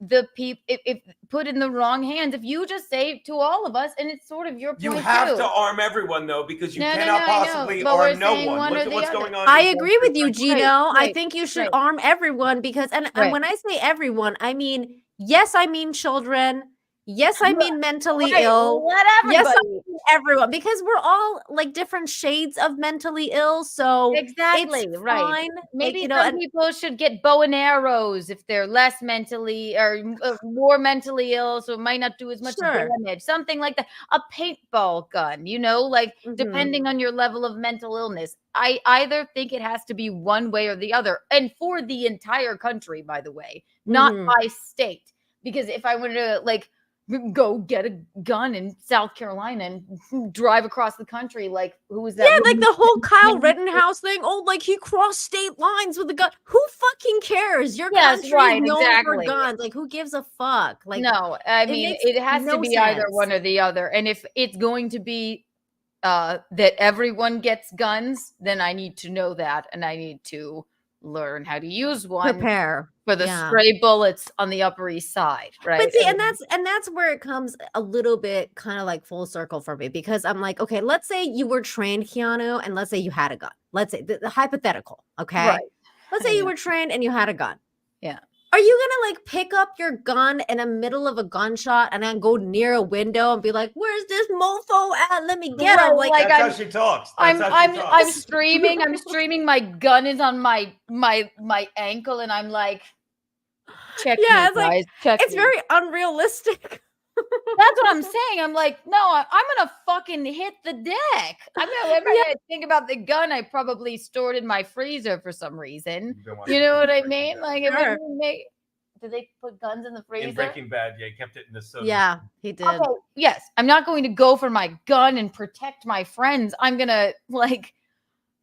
the people, if put in the wrong hands, if you just say to all of us, and it's sort of your point, you have to arm everyone, though, because you cannot possibly arm no one. Look at what's going on. I agree with you, Gino. I think you should arm everyone, because, and when I say everyone, I mean, yes, I mean children. Yes, I mean mentally ill. Yes, I mean everyone, because we're all like different shades of mentally ill. So exactly, it's fine. Maybe some people should get bow and arrows if they're less mentally or more mentally ill, so it might not do as much damage. Something like that. A paintball gun, like depending on your level of mental illness. I either think it has to be one way or the other, and for the entire country, by the way, not by state. Because if I wanted to go get a gun in South Carolina and drive across the country, like, who was that? Yeah, like the whole Kyle Rittenhouse thing. Oh, like he crossed state lines with a gun. Who fucking cares? Your country is known for guns. Like, who gives a fuck? Like, no, I mean, it has to be either one or the other. And if it's going to be that everyone gets guns, then I need to know that, and I need to learn how to use one. Prepare for the stray bullets on the Upper East Side, right? But see, and that's where it comes a little bit kind of like full circle for me, because I'm like, okay, let's say you were trained, Keanu, and let's say you had a gun. Let's say the hypothetical, okay? Right. Let's say you were trained and you had a gun. Yeah. Are you gonna like pick up your gun in the middle of a gunshot and then go near a window and be like, "Where's this mofo at? Let me get him!" Like that's how she talks. I'm streaming. I'm streaming. My gun is on my ankle, and I'm like, check me, it's guys. like, check it's me. very unrealistic. That's what I'm saying. I'm like, no, I'm gonna fucking hit the deck. I'm gonna every day I think about the gun I probably stored in my freezer for some reason. You know what I mean? Like, it wouldn't make Did they put guns in the freezer? In Breaking Bad, yeah, he kept it in the soda. Yeah, he did. Okay, yes, I'm not going to go for my gun and protect my friends. I'm gonna like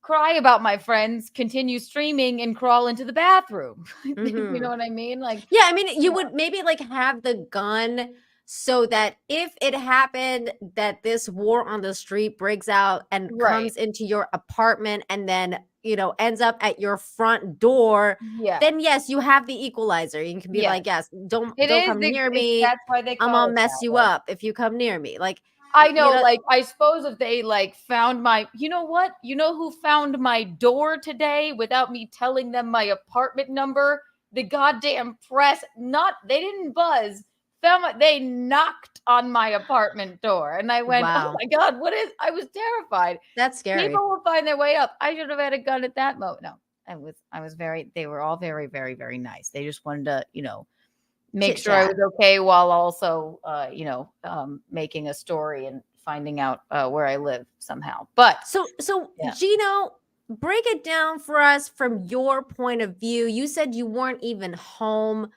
cry about my friends, continue streaming, and crawl into the bathroom. You know what I mean? Like, yeah, I mean, you would maybe like have the gun so that if it happened that this war on the street breaks out and comes into your apartment and then, you know, ends up at your front door, then yes, you have the equalizer. You can be like, yes, don't come near me. That's why they I'm call gonna it mess that you way. up if you come near me. Like, I know, like, I suppose if they like found my, you know what? You know who found my door today without me telling them my apartment number? The goddamn press. They didn't buzz. They knocked on my apartment door. And I went, oh my God, I was terrified. That's scary. People will find their way up. I should have had a gun at that moment. No, they were all very, very, very nice. They just wanted to, you know, make sure I was okay while also, you know, making a story and finding out where I live somehow. But so Gino, break it down for us from your point of view. You said you weren't even home.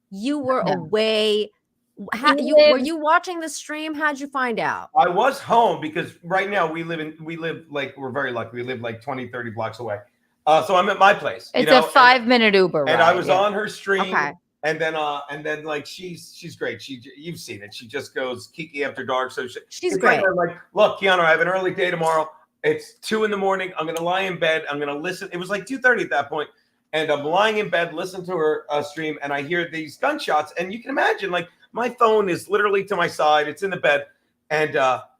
You were away. Were you watching the stream? How'd you find out? I was home because right now we live like, we're very lucky. We live like 20, 30 blocks away. So I'm at my place. It's a 5-minute Uber ride. And I was on her stream. Okay. And then like she's great. You've seen it. She just goes Kiki after dark. So she's great. Like, look, Keanu, I have an early day tomorrow. It's 2 a.m. I'm gonna lie in bed. I'm gonna listen. It was like 2:30 at that point, and I'm lying in bed, listen to her stream, and I hear these gunshots. And you can imagine, like, my phone is literally to my side. It's in the bed, and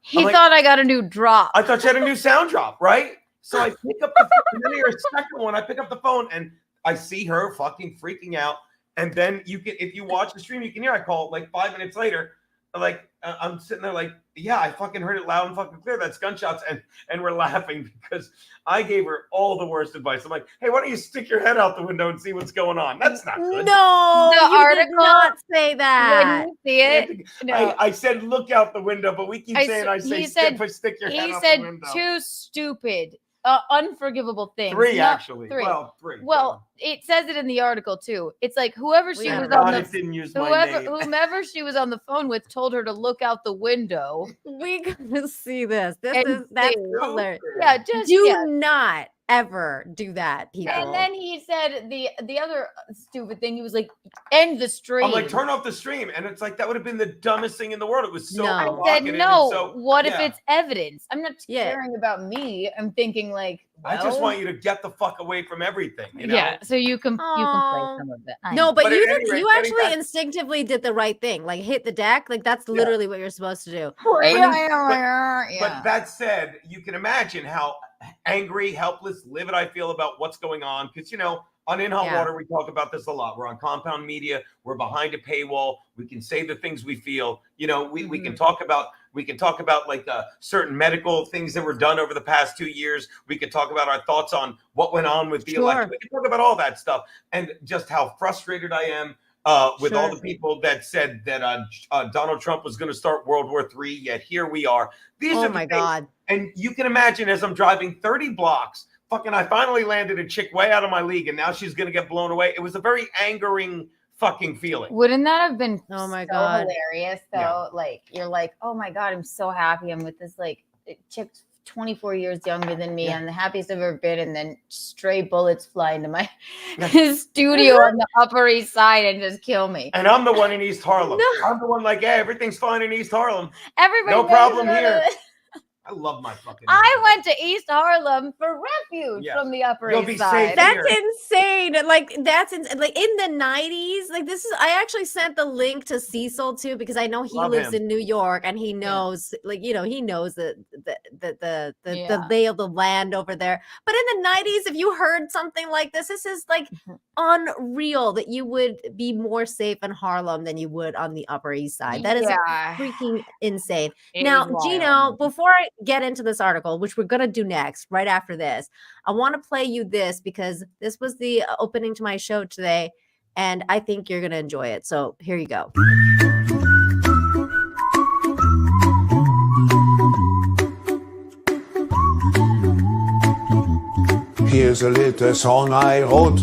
he thought I got a new drop. I thought she had a new sound drop, right? So I pick up the phone, and then I hear a second one. I pick up the phone, and I see her fucking freaking out. And then if you watch the stream, you can hear I call like 5 minutes later. Like I'm sitting there like, yeah, I fucking heard it loud and fucking clear. That's gunshots. And we're laughing because I gave her all the worst advice. I'm like, hey, why don't you stick your head out the window and see what's going on? That's not good. No, the article did not say that. Didn't see it. No. I said look out the window, but we keep saying stick your head out the window. He said too stupid. Unforgivable things. 3 actually. 3. Well, 3. Well, it says it in the article too. It's like whoever she was whomever she was on the phone with told her to look out the window. We gotta see this. That's hilarious. Yeah, do not ever do that, people. And then he said the other stupid thing. He was like, end the stream. I'm like, turn off the stream, and it's like that would have been the dumbest thing in the world. It was so. I said no. So, what if it's evidence? I'm not caring about me. I'm thinking like, I just want you to get the fuck away from everything. You know? Yeah, so you can play some of it. No, but you actually instinctively did the right thing. Like hit the deck. Like that's literally what you're supposed to do. But that said, you can imagine how angry, helpless, livid I feel about what's going on. Because, you know, on In Hot Water, we talk about this a lot. We're on compound media. We're behind a paywall. We can say the things we feel. You know, we can talk about like certain medical things that were done over the past 2 years. We could talk about our thoughts on what went on with the election. We can talk about all that stuff and just how frustrated I am with all the people that said that Donald Trump was going to start World War III. Yet here we are. These are the things. And you can imagine as I'm driving 30 blocks, I finally landed a chick way out of my league, and now she's going to get blown away. It was a very angering fucking feeling. Wouldn't that have been God, hilarious though? Yeah. Like you're like, oh my God, I'm so happy I'm with this like chick 24 years younger than me. I'm the happiest I've ever been, and then stray bullets fly into my studio on the Upper East Side and just kill me. And I'm the one in East Harlem. I'm the one like, yeah, everything's fine in East Harlem. Everybody, no problem here. I love my fucking. I went to East Harlem for refuge from the Upper East Side. That's insane. Like that's like in the 90s. Like this is. I actually sent the link to Cecil too because I know he lives in New York and he knows, like he knows the lay of the land over there. But in the 90s, if you heard something like this is like unreal that you would be more safe in Harlem than you would on the Upper East Side. That is freaking insane. Now, Gino, before I get into this article, which we're going to do next, right after this, I want to play you this because this was the opening to my show today, and I think you're going to enjoy it. So here you go. Here's a little song I wrote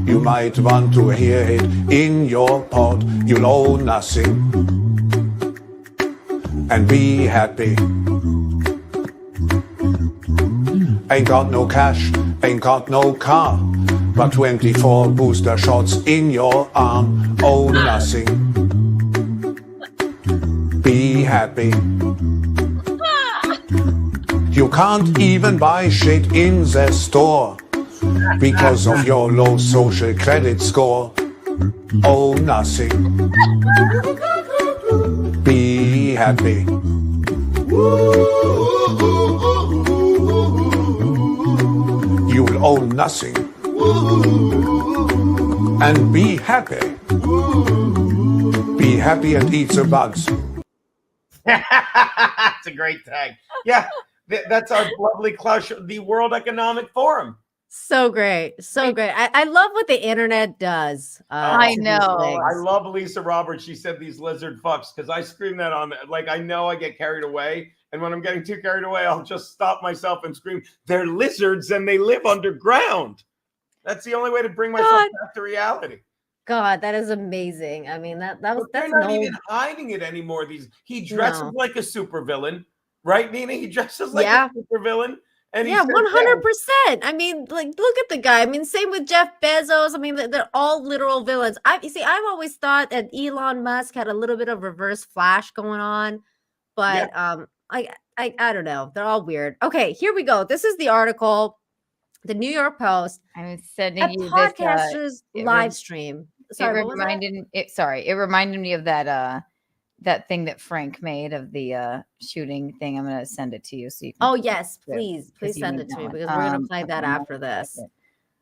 You might want to hear it in your pod. You'll owe nothing and be happy. Ain't got no cash, ain't got no car, but 24 booster shots in your arm. Oh, nothing. Be happy. You can't even buy shit in the store because of your low social credit score. Oh, nothing. Be happy. You'll owe nothing and be happy. Be happy and eat the bugs. That's a great tag. Yeah, that's our lovely Klaus, the World Economic Forum. So great. So great. I love what the internet does. I to these know. things. I love Lisa Roberts. She said these lizard fucks because I scream that on, like, I know I get carried away. And when I'm getting too carried away, I'll just stop myself and scream, they're lizards and they live underground. That's the only way to bring myself back to reality. God, that is amazing. I mean, that's They're not even hiding it anymore. He dresses like a supervillain, right, Nina? He dresses like a supervillain. And yeah, 100%. I mean, like, look at the guy. I mean, same with Jeff Bezos. I mean, they're all literal villains. I've always thought that Elon Musk had a little bit of Reverse Flash going on, but I don't know. They're all weird. Okay, here we go. This is the article, the New York Post. I'm sending you this podcaster's live stream. Sorry, it reminded me of that thing that Frank made of the shooting thing. I'm gonna send it to you so you can. Oh yes, please send it to me because we're gonna play that after this.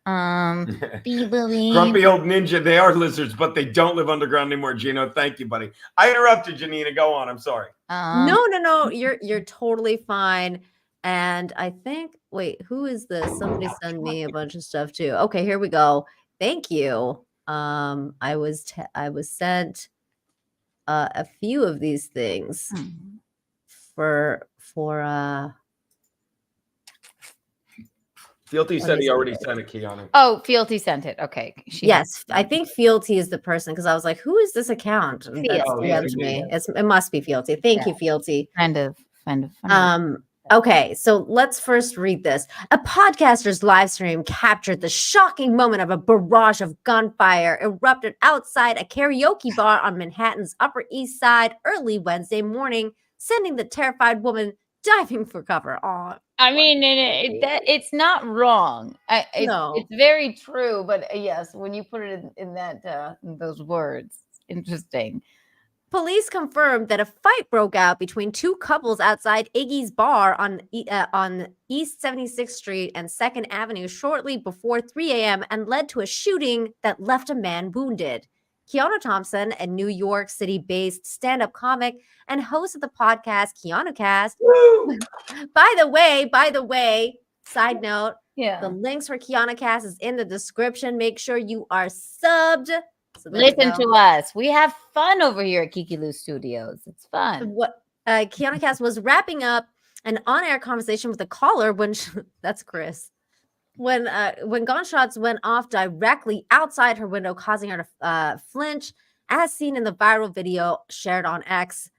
Grumpy old ninja. They are lizards, but they don't live underground anymore. Gino, thank you, buddy. I interrupted, Janina. Go on. I'm sorry. No. You're totally fine. And I think, wait, who is this? Somebody sent me a bunch of stuff too. Okay, here we go. Thank you. I was sent a few of these things for Fealty said he already sent a Keanu. Oh, Fealty sent it. Okay. Yes, I think Fealty is the person because I was like, who is this account? That's me. It must be Fealty. Thank you, Fealty. Kind of. Okay, so let's first read this. A podcaster's live stream captured the shocking moment of a barrage of gunfire erupted outside a karaoke bar on Manhattan's Upper East Side early Wednesday morning, sending the terrified woman diving for cover. I mean, it's not wrong. It's very true. But yes, when you put it in those words, it's interesting. Police confirmed that a fight broke out between two couples outside Iggy's bar on East 76th Street and 2nd Avenue shortly before 3 a.m. and led to a shooting that left a man wounded. Keanu Thompson, a New York City-based stand-up comic and host of the podcast Keanu Cast. By the way, side note, the links for Keanu Cast is in the description. Make sure you are subbed. So listen to us. We have fun over here at Kiki Lou Studios. It's fun. What Keanu Cast was wrapping up an on-air conversation with a caller when that's Chris. When gunshots went off directly outside her window, causing her to flinch, as seen in the viral video shared on X,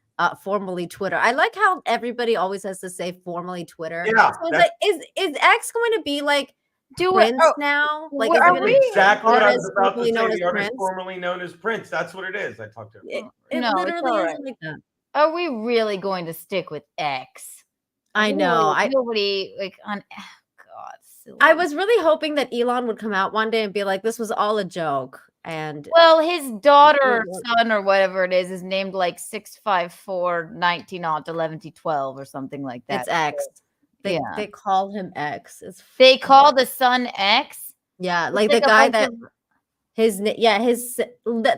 formerly Twitter. I like how everybody always has to say formerly Twitter. Yeah. So is X going to be like Prince now? Like, is we exactly what I was about to say. The artist Prince? Formerly known as Prince. That's what it is. I talked to him. It literally is like that. Are we really going to stick with X? I know. Nobody on. God. Silly. I was really hoping that Elon would come out one day and be like, "This was all a joke." And his daughter or son or whatever it is named like 654-19-11-12 or something like that. It's X. They call him X. They call the son X. Yeah, like the guy that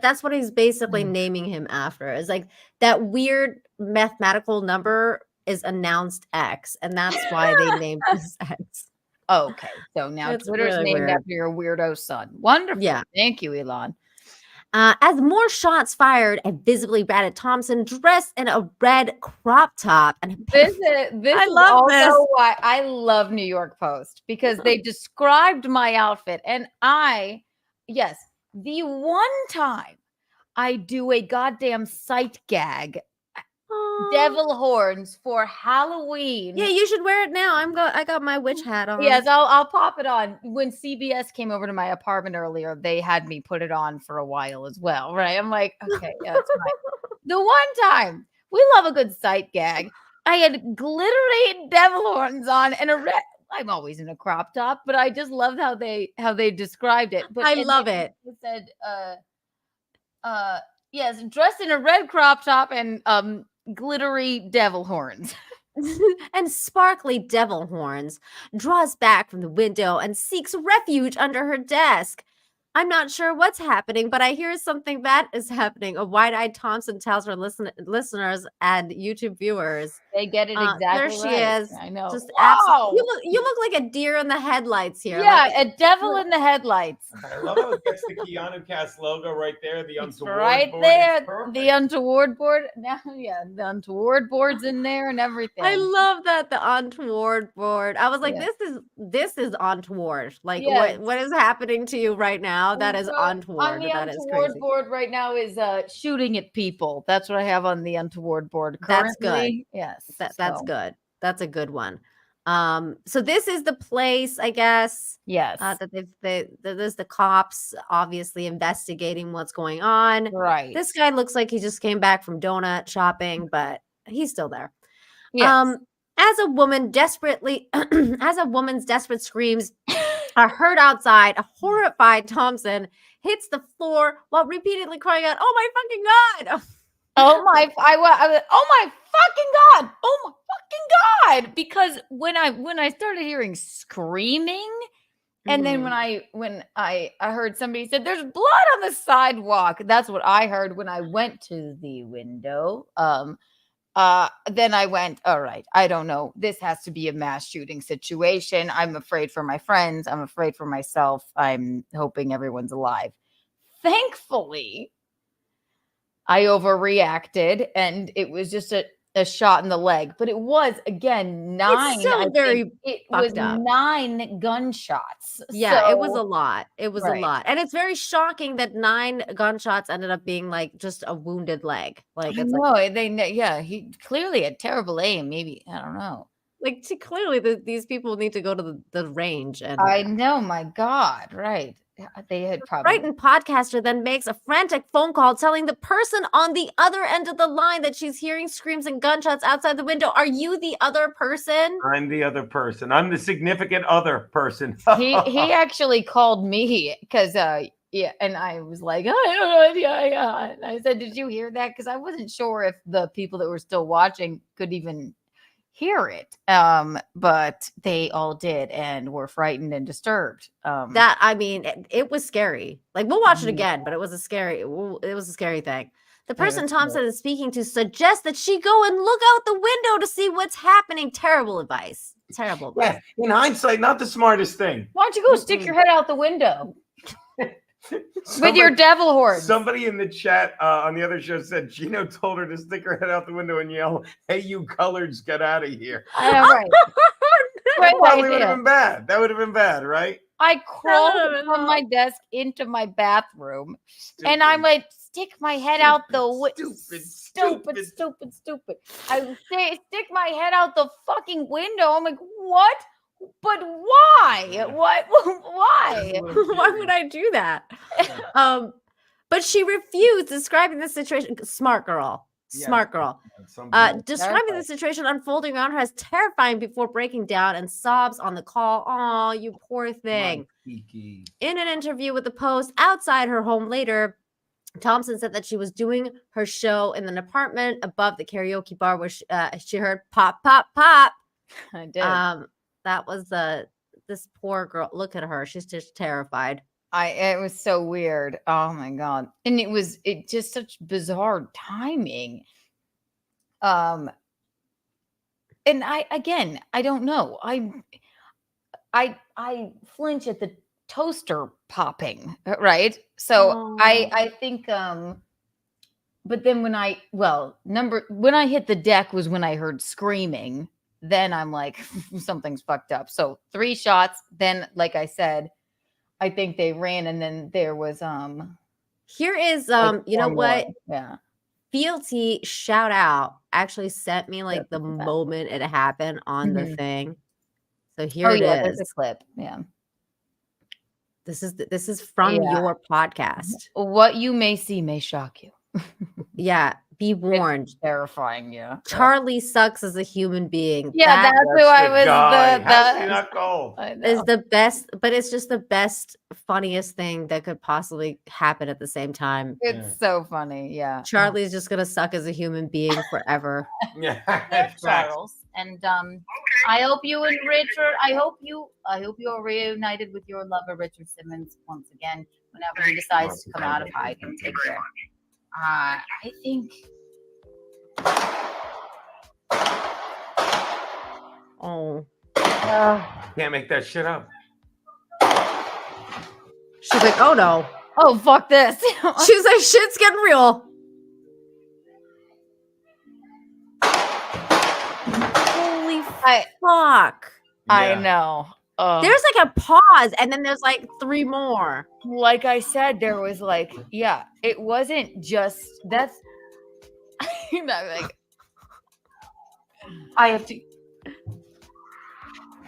that's what he's basically naming him after. It's like that weird mathematical number is announced X, and that's why they named this X. Okay, so now Twitter's really named after your weirdo son. Wonderful. Yeah, thank you, Elon. As more shots fired, a visibly ratted Thompson dressed in a red crop top. And this is also why I love New York Post, because they described my outfit, and I Yes. The one time I do a goddamn sight gag, devil horns for Halloween. Yeah, you should wear it now. I got my witch hat on. Yes, I'll pop it on. When CBS came over to my apartment earlier, they had me put it on for a while as well, right? I'm like, okay, yeah, that's fine. The one time we love a good sight gag, I had glittery devil horns on and a red. I'm always in a crop top, but I just loved how they described it. But I and love they it. said, yes, dressed in a red crop top and glittery devil horns. And sparkly devil horns, draws back from the window and seeks refuge under her desk. I'm not sure what's happening, but I hear something bad is happening. A wide-eyed Thompson tells her listeners and YouTube viewers. They get it exactly There she right. is. I know. Just Wow. you look like a deer in the headlights here. Yeah, Like, a devil in the headlights. I love how it gets the Keanu Cast logo right there. The It's untoward right board. there. It's perfect. The untoward board. Now, yeah, the untoward board's in there and everything. I love that, the untoward board. I was like, Yeah. this is untoward. Like, Yes. what is happening to you right now? That is So, untoward. On the That is untoward crazy. board right now is shooting at people. That's what I have on the untoward board That's currently. Yes, That's so, good. That's a good one. So this is the place, I guess, Yes, that there's the cops obviously investigating what's going on. right. This guy looks like he just came back from donut shopping, but he's still there. Yes. As a woman desperately, as a woman's desperate screams are heard outside, a horrified Thompson hits the floor while repeatedly crying out, "Oh my fucking God!" Oh my! Oh my fucking God! Oh my fucking God! Because when I started hearing screaming, and then when I heard somebody said there's blood on the sidewalk. That's what I heard when I went to the window. Then I went, all right, I don't know. This has to be a mass shooting situation. I'm afraid for my friends. I'm afraid for myself. I'm hoping everyone's alive. Thankfully, I overreacted and it was just a shot in the leg. But it was, again, 9. still I very think it was fucked up. 9 gunshots. Yeah, it was a So, lot. It was a right. lot. And it's very shocking that 9 gunshots ended up being like just a wounded leg. Like, I it's know, he clearly had terrible aim. Maybe, I don't know. like clearly these people need to go to the range. And I know, my God, right. They had probably. frightened podcaster then makes a frantic phone call telling the person on the other end of the line that she's hearing screams and gunshots outside the window. Are you the other person? I'm the other person. I'm the significant other person. He actually called me because yeah, and I was like, oh, yeah. And I said, did you hear that? Because I wasn't sure if the people that were still watching could even hear it. But they all did and were frightened and disturbed. That, I mean, it was scary. Like, we'll watch it again, but it was a scary thing. The person Thompson is speaking to suggests that she go and look out the window to see what's happening. Terrible advice. Terrible advice. Yeah, in hindsight, not the smartest thing. Why don't you go stick your head out the window with your devil horns? Somebody in the chat on the other show said Gino told her to stick her head out the window and yell, "Hey, you coloreds, get out of here." I know, right. Great Probably would idea. have been bad. That would have been bad, right? I crawled No. from my desk into my bathroom, Stupid. and I'm like, stick my head out the window. Stupid. Stupid. I stick my head out the fucking window. I'm like, what? But why? What? Why? Why would I do that? But she refused, describing the situation. Smart girl. Smart girl. Describing the situation unfolding around her as terrifying before breaking down and sobs on the call. Oh, you poor thing. In an interview with the Post outside her home later, Thompson said that she was doing her show in an apartment above the karaoke bar where she heard pop, pop, pop. I did. That was this poor girl. Look at her. She's just terrified. It was so weird. Oh my God. And it just such bizarre timing. And I don't know. I flinch at the toaster popping, right? So I think but then when I hit the deck was when I heard screaming. Then I'm like, something's fucked up. So 3 shots. Then, like I said, I think they ran, and then there was Here is like you know four what? more. Yeah. Fealty shout out actually sent me like the Look at that. moment it happened on the Mhm. thing. So here Oh it yeah, there's a is. clip. Yeah. This is from Yeah. your podcast. What you may see may shock you. Yeah, be It's warned. terrifying. Yeah. Charlie sucks as a human being. Yeah, That that's who I the was. guy. How did he The not go? I is know. the best, but it's just the best, funniest thing that could possibly happen at the same time. It's so funny. Yeah. Charlie's just gonna suck as a human being forever. Yeah, Yeah, that's facts. Charles. And I hope you and Richard. I hope you are reunited with your lover, Richard Simmons, once again. Whenever he decides to come out of hiding, take care. I think. Oh, Can't make that shit up. she's like, oh no. Oh fuck this! She's like, shit's getting real. Holy fuck. I Yeah. know. There's like a pause, and then there's like 3 more. Like I said, there was like, yeah, it wasn't just that's. I'm like, I have to.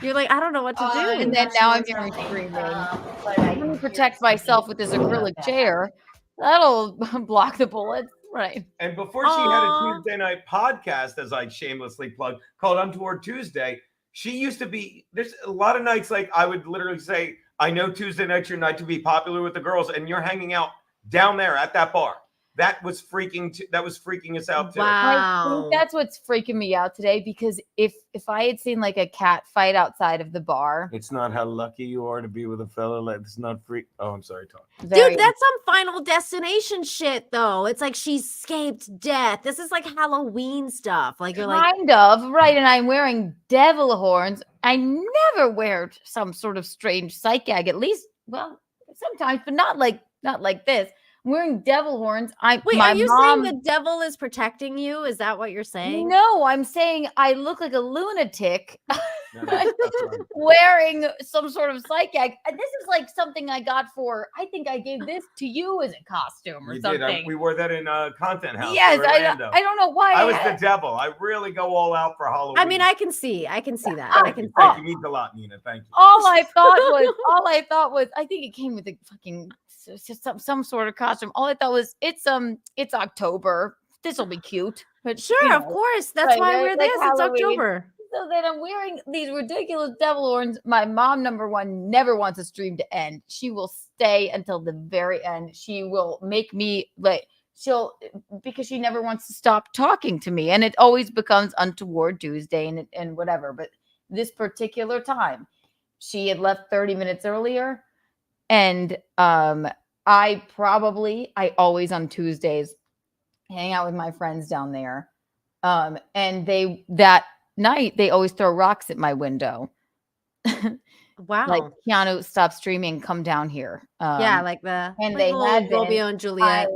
You're like, I don't know what to do. And then now I'm hearing screaming. Let me protect myself with this acrylic chair. That'll block the bullets. Right. And before she had a Tuesday night podcast, as I shamelessly plug, called Untoward Tuesday, she used to be, there's a lot of nights like I would literally say, I know Tuesday night's your night to be popular with the girls, and you're hanging out down there at that bar. That was freaking us out too. Wow. I think that's what's freaking me out today, because if I had seen like a cat fight outside of the bar, It's not how lucky you are to be with a fella like it's not free. Oh, I'm sorry, Tom. Dude, that's some Final Destination shit, though. It's like she escaped death. This is like Halloween stuff. Like you're like, kind of right. And I'm wearing devil horns. I never wear some sort of strange sight gag. At least, well, sometimes, but not like this. I'm wearing devil horns. wait, my are you mom, saying the devil is protecting you? Is that what you're saying? No, I'm saying I look like a lunatic No, that's right. wearing some sort of sight gag. And this is like something I got for, I think I gave this to you as a costume or You something. did. We wore that in Content House. Yes, in Orlando. I don't know why. I was the devil. I really go all out for Halloween. I mean, I can see that. Thank you. Thank you. Means a lot, Nina. Thank you. All I thought was, I think it came with a fucking some sort of costume. All I thought was, it's October. This will be cute. But Sure, of course. That's right, why right, we're like this. It's Halloween. October. So then I'm wearing these ridiculous devil horns. My mom, number one, never wants a stream to end. She will stay until the very end. She will make me because she never wants to stop talking to me. And it always becomes Untoward Tuesday and whatever. But this particular time, she had left 30 minutes earlier. And I always on Tuesdays hang out with my friends down there. And that night they always throw rocks at my window. Wow. Like, Keanu, stop streaming, come down here. Yeah, like the and like they little had been. Romeo and Juliet.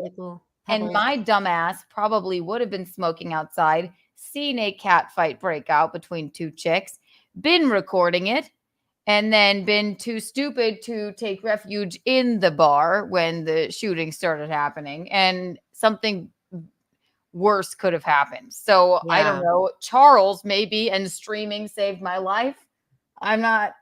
And my dumbass probably would have been smoking outside, seen a cat fight break out between 2 chicks, been recording it, and then been too stupid to take refuge in the bar when the shooting started happening, and something worse could have happened. So I don't know. Charles maybe, and streaming saved my life. I'm not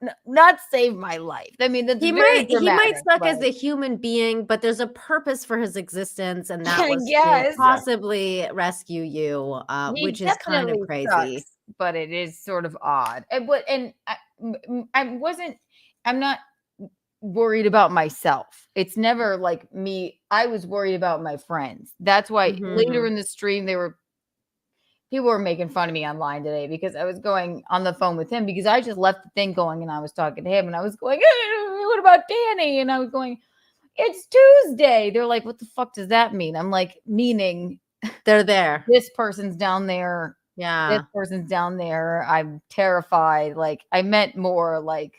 saved my life. I mean, that's he very might suck but as a human being, but there's a purpose for his existence, and that was Yes. to possibly rescue you, he which is kind of definitely crazy. sucks, but it is sort of odd. I'm not worried about myself. It's never like me. I was worried about my friends. That's why later in the stream people were making fun of me online today because I was going on the phone with him because I just left the thing going and I was talking to him and I was going, hey, what about Danny? And I was going, it's Tuesday. They're like, what the fuck does that mean? I'm like, meaning they're there. This person's down there. Yeah. This person's down there. I'm terrified. Like, I meant more like,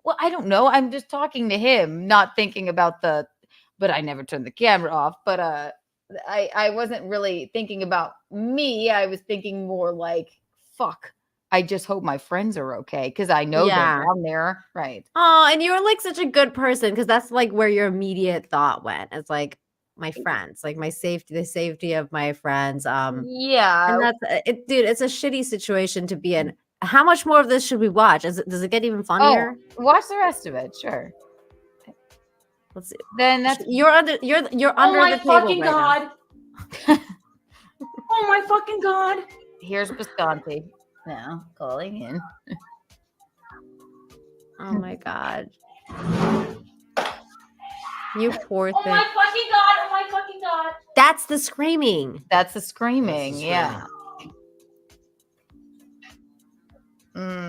well, I don't know. I'm just talking to him, not thinking about but I never turned the camera off. But I wasn't really thinking about me. I was thinking more like, fuck, I just hope my friends are okay because I know they're down there. Right. Oh, and you're like such a good person because that's like where your immediate thought went. It's like my friends, like my safety, the safety of my friends. Yeah. And that's it, dude. It's a shitty situation to be in. How much more of this should we watch? Does it get even funnier? Watch the rest of it. Sure. Let's see. Then that's you're under the table fucking right God. Oh my fucking God. Here's Bisconti now calling in. Oh my God. You poor thing. Oh my fucking God. Oh my fucking God. That's the screaming. That's the screaming. Yeah.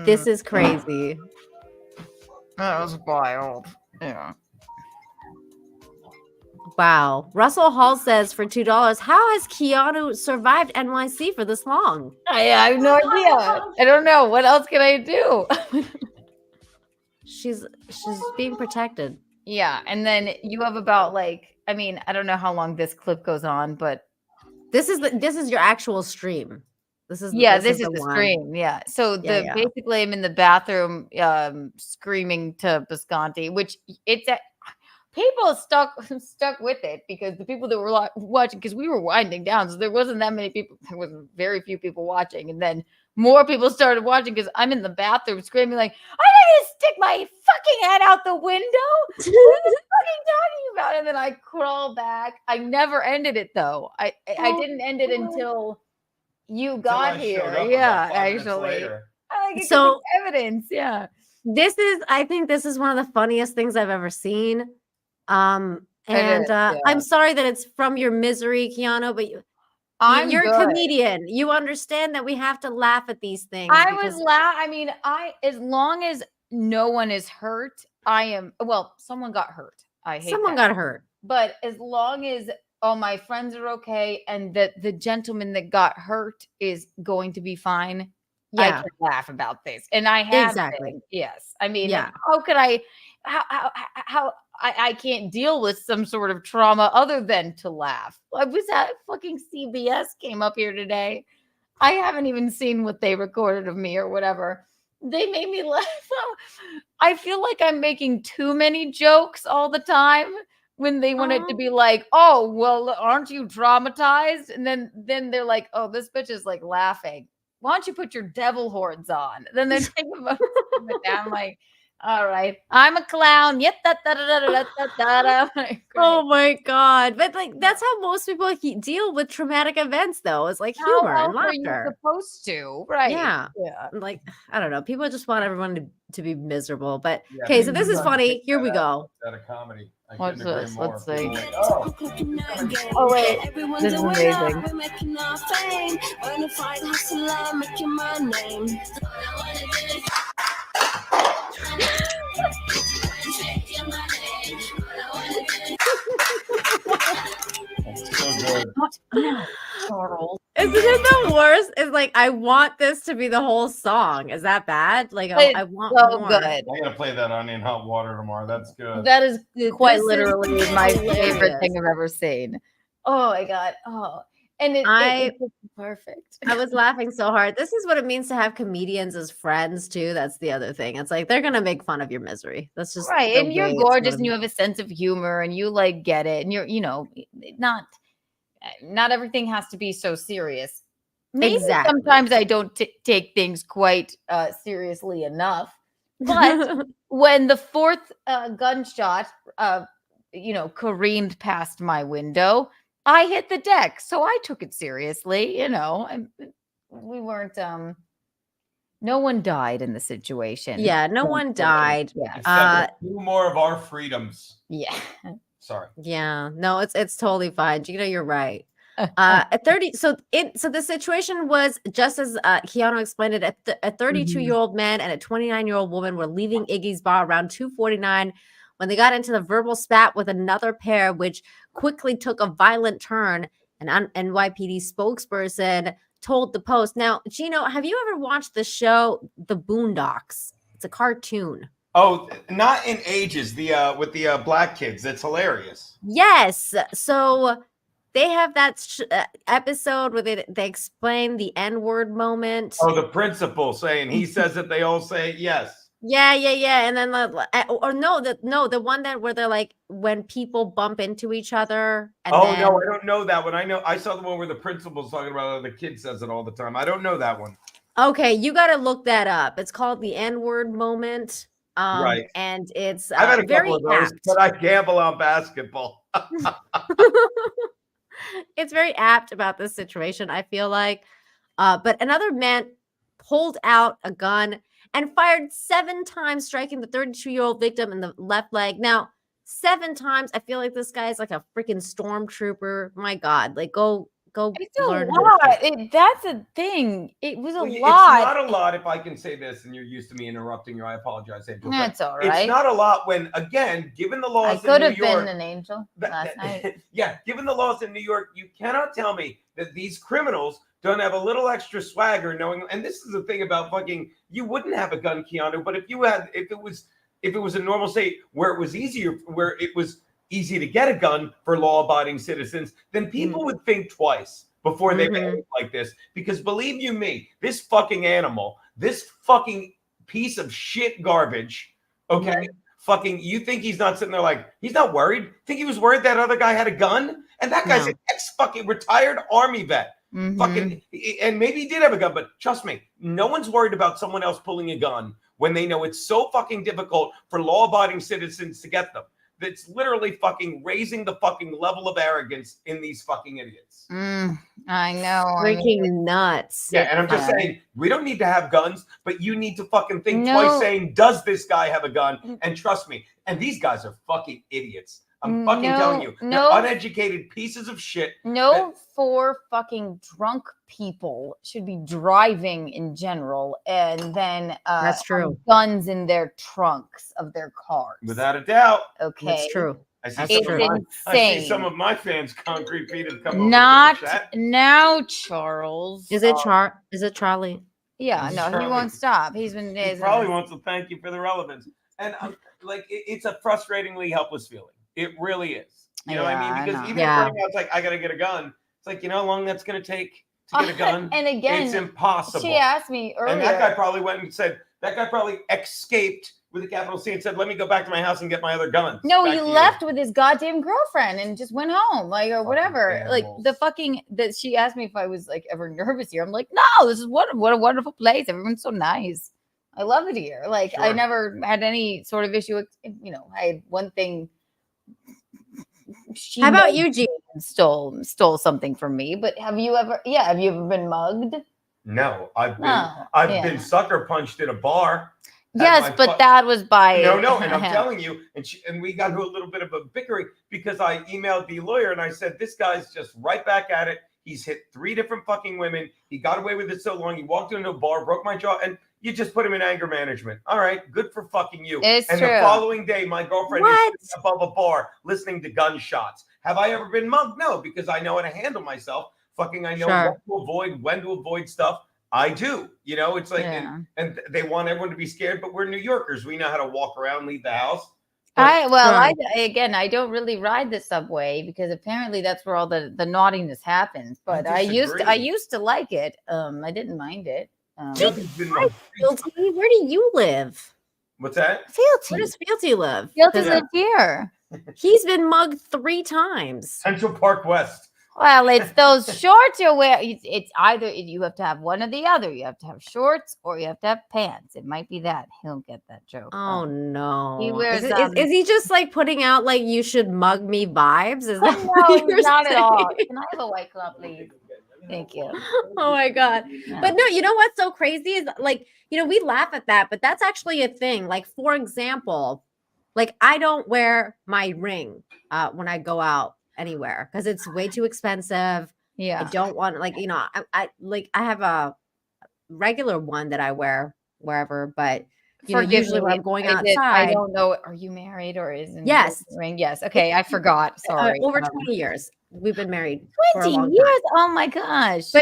This is crazy. That was wild. Yeah. Wow. Russell Hall says for $2, how has Keanu survived NYC for this long? I have no idea. I don't know. What else can I do? She's being protected. Yeah. And then you have about like, I mean, I don't know how long this clip goes on, but this is your actual stream. This is the stream. Yeah. So basically I'm in the bathroom screaming to Bisconti, which people stuck with it because the people that were watching, because we were winding down, so there wasn't that many people. There was very few people watching, and then more people started watching because I'm in the bathroom screaming like, "I'm gonna stick my fucking head out the window! What are you fucking talking about?" And then I crawl back. I never ended it though. I didn't end it until you got here. Yeah, actually. So evidence. Yeah. I think this is one of the funniest things I've ever seen. I'm sorry that it's from your misery, Keanu, but you're a comedian. You understand that we have to laugh at these things. I mean, as long as no one is hurt, someone got hurt. Someone got hurt. But as long as all my friends are okay and that the gentleman that got hurt is going to be fine, I can laugh about this. And I have been. Yes. I mean, how could how I can't deal with some sort of trauma other than to laugh. I was at fucking CBS came up here today. I haven't even seen what they recorded of me or whatever. They made me laugh. I feel like I'm making too many jokes all the time when they want it to be like, oh, well, aren't you traumatized? And then they're like, oh, this bitch is like laughing. Why don't you put your devil horns on? Then they're taking about it down like, all right, I'm a clown. Yep. Oh my God. But like, that's how most people deal with traumatic events though. It's like humor and laughter. You're supposed to, right? Yeah. Like, I don't know. People just want everyone to be miserable. But okay, so this is funny. Here we go. At a comedy. What's this? Let's see. Oh wait, this is amazing. So good. Isn't it the worst? It's like, I want this to be the whole song. Is that bad? Like, I want more. Good. I'm gonna play that Onion Hot Water tomorrow. That's good. That is quite literally my favorite thing I've ever seen. Oh my God. Oh, and it's perfect. I was laughing so hard. This is what it means to have comedians as friends too. That's the other thing. It's like they're gonna make fun of your misery. That's just right. And you're gorgeous, and you have a sense of humor, and you like get it, and you're not everything has to be so serious. Maybe sometimes I don't take things quite seriously enough. But when the fourth gunshot, careened past my window, I hit the deck. So I took it seriously. We weren't. No one died in the situation. Yeah, no one died. Yeah. Two more of our freedoms. Yeah. Sorry. Yeah, no, it's totally fine. You're right. At 30, so the situation was just as Keanu explained it. A 32-year-old man and a 29-year-old woman were leaving Iggy's bar around 2:49 when they got into the verbal spat with another pair, which quickly took a violent turn. An NYPD spokesperson told the Post. Now, Gino, have you ever watched the show The Boondocks? It's a cartoon. Oh, not in ages. With the black kids. It's hilarious. Yes. So they have that episode where they explain the N-word moment. Oh, the principal saying he says it, they all say yes. Yeah. And then the one that where they're like when people bump into each other. And No, then, I don't know that one. I saw the one where the principal's talking about the kid says it all the time. I don't know that one. Okay, you got to look that up. It's called the N-word moment. Right. And it's I've had a very couple of those, apt. but I gamble on basketball. It's very apt about this situation, I feel like. But another man pulled out a gun and fired 7 times, striking the 32-year-old victim in the left leg. Now, 7 times, I feel like this guy is like a freaking stormtrooper. My God, like go It's a learn. lot. That's a thing. It was a It's lot. not a lot, if I can say this, and you're used to me interrupting you. I apologize, Angel. That's all right. It's not a lot when, again, given the I laws could in have New York, been an angel last night. yeah, given the laws in New York, you cannot tell me that these criminals don't have a little extra swagger, knowing. And this is the thing about fucking. You wouldn't have a gun, Keanu, but if it was a normal state where it was easy to get a gun for law-abiding citizens, then people would think twice before they behave like this. Because believe you me, this fucking animal, this fucking piece of shit garbage, okay? Fucking, you think he's not sitting there like, he's not worried? Think he was worried that other guy had a gun? And that guy's an ex-fucking retired army vet. Fucking, and maybe he did have a gun, but trust me, no one's worried about someone else pulling a gun when they know it's so fucking difficult for law-abiding citizens to get them. That's literally fucking raising the fucking level of arrogance in these fucking idiots. I know. Freaking nuts. Yeah, and I'm just saying, we don't need to have guns, but you need to fucking think twice saying, does this guy have a gun? And trust me, and these guys are fucking idiots. I'm fucking telling you. They're uneducated pieces of shit. No 4 fucking drunk people should be driving in general and then that's true. Guns in their trunks of their cars. Without a doubt. Okay. That's true. I see some of my fans concrete feet have come Not over to the chat. now, Charles. Is it Charlie? Yeah, no, Charlie. he won't stop. He probably wants to thank you for the relevance. And it's a frustratingly helpless feeling. It really is. You know what I mean? Because even right now, it's like, I got to get a gun. It's like, you know how long that's going to take to get a gun? And again, it's impossible. She asked me earlier. And that guy probably went and said, that guy probably escaped with a capital C and said, let me go back to my house and get my other guns. No, he left with his goddamn girlfriend and just went home, like, or whatever. Animals. Like, she asked me if I was, like, ever nervous here. I'm like, no, this is what a wonderful place. Everyone's so nice. I love it here. Like, I never had any sort of issue. You know, I had one thing. How about you, G? Stole something from me, but have you ever been mugged? No, I've been sucker punched in a bar. Yes, but that was by no, and I'm telling you, and we got into a little bit of a bickering because I emailed the lawyer and I said, this guy's just right back at it. He's hit 3 different fucking women. He got away with it so long. He walked into a bar, broke my jaw, and you just put him in anger management. All right, good for fucking you. It's and true. The following day, my girlfriend is sitting above a bar listening to gunshots. Have I ever been mugged? No, because I know how to handle myself. Fucking, I know when to avoid stuff. I do. You know, it's like, and they want everyone to be scared, but we're New Yorkers. We know how to walk around, leave the house. I don't really ride the subway because apparently that's where all the naughtiness happens. But I used to like it. I didn't mind it. Fealty, where do you live? What's that? Fealty. Where does Fealty live? Fealty lives here. He's been mugged 3 times. Central Park West. Well, it's those shorts you wear. It's either you have to have one or the other. You have to have shorts or you have to have pants. It might be that. He'll get that joke. Oh no! He wears. Is he just like putting out like you should mug me vibes? Is that no, not at all. Can I have a White Claw, please? Thank you. Oh my God. Yeah. But no, you know what's so crazy is like, you know, we laugh at that, but that's actually a thing. Like, for example, like I don't wear my ring when I go out anywhere because it's way too expensive. Yeah. I don't want like, you know, I have a regular one that I wear wherever, but you know, usually when I'm going outside. I don't know. Are you married or is it yes. ring? Yes. Okay. I forgot. Sorry. Over 20 years. We've been married 20 years. Oh my gosh.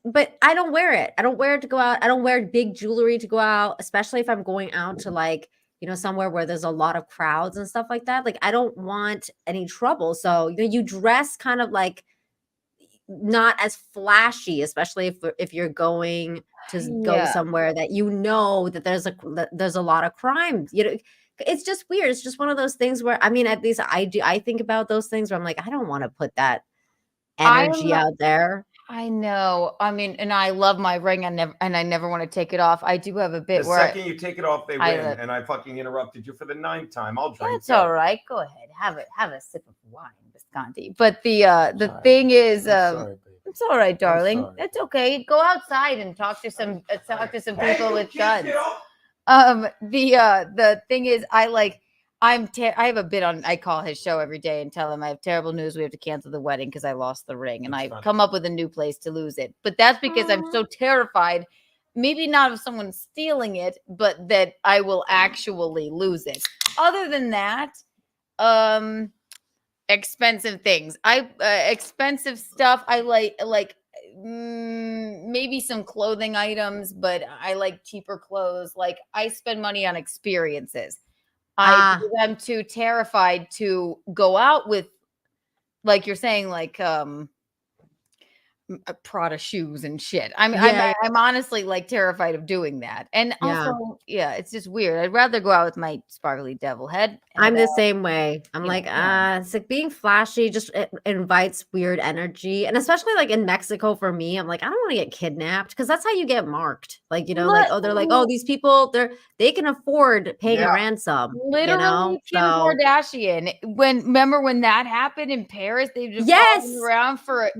But I don't wear it. I don't wear it to go out. I don't wear big jewelry to go out, especially if I'm going out to like, you know, somewhere where there's a lot of crowds and stuff like that. Like I don't want any trouble. So, you know, you dress kind of like not as flashy, especially if you're going to go somewhere that you know that there's a lot of crime. You know, it's just weird. It's just one of those things where, I mean, at least I think about those things where I'm like, I don't want to put that energy out there. I know. I mean, and I love my ring. I never want to take it off. I do have a bit The where second you take it off, they win. And I fucking interrupted you for the 9th time. I'll drink. That's all right. Go ahead. Have a sip of wine, Visconti. But the thing is, it's all right, darling. It's okay. Go outside and talk to some people with guns. The thing is, I have a bit on, I call his show every day and tell him I have terrible news. We have to cancel the wedding because I lost the ring, and I've come up with a new place to lose it. But that's because I'm so terrified, maybe not of someone stealing it, but that I will actually lose it. Other than that, expensive things. Expensive stuff. I like maybe some clothing items, but I like cheaper clothes. Like, I spend money on experiences. I'm too terrified to go out with, like you're saying, like Prada shoes and shit. I'm honestly like terrified of doing that. And also, it's just weird. I'd rather go out with my sparkly devil head. I'm the same way. I'm like, it's like being flashy just it invites weird energy. And especially like in Mexico for me, I'm like, I don't want to get kidnapped because that's how you get marked. Like, you know, like, oh, they're like, oh, these people, they can afford paying a ransom. Literally, Kim Kardashian. Remember when that happened in Paris? They've just been around for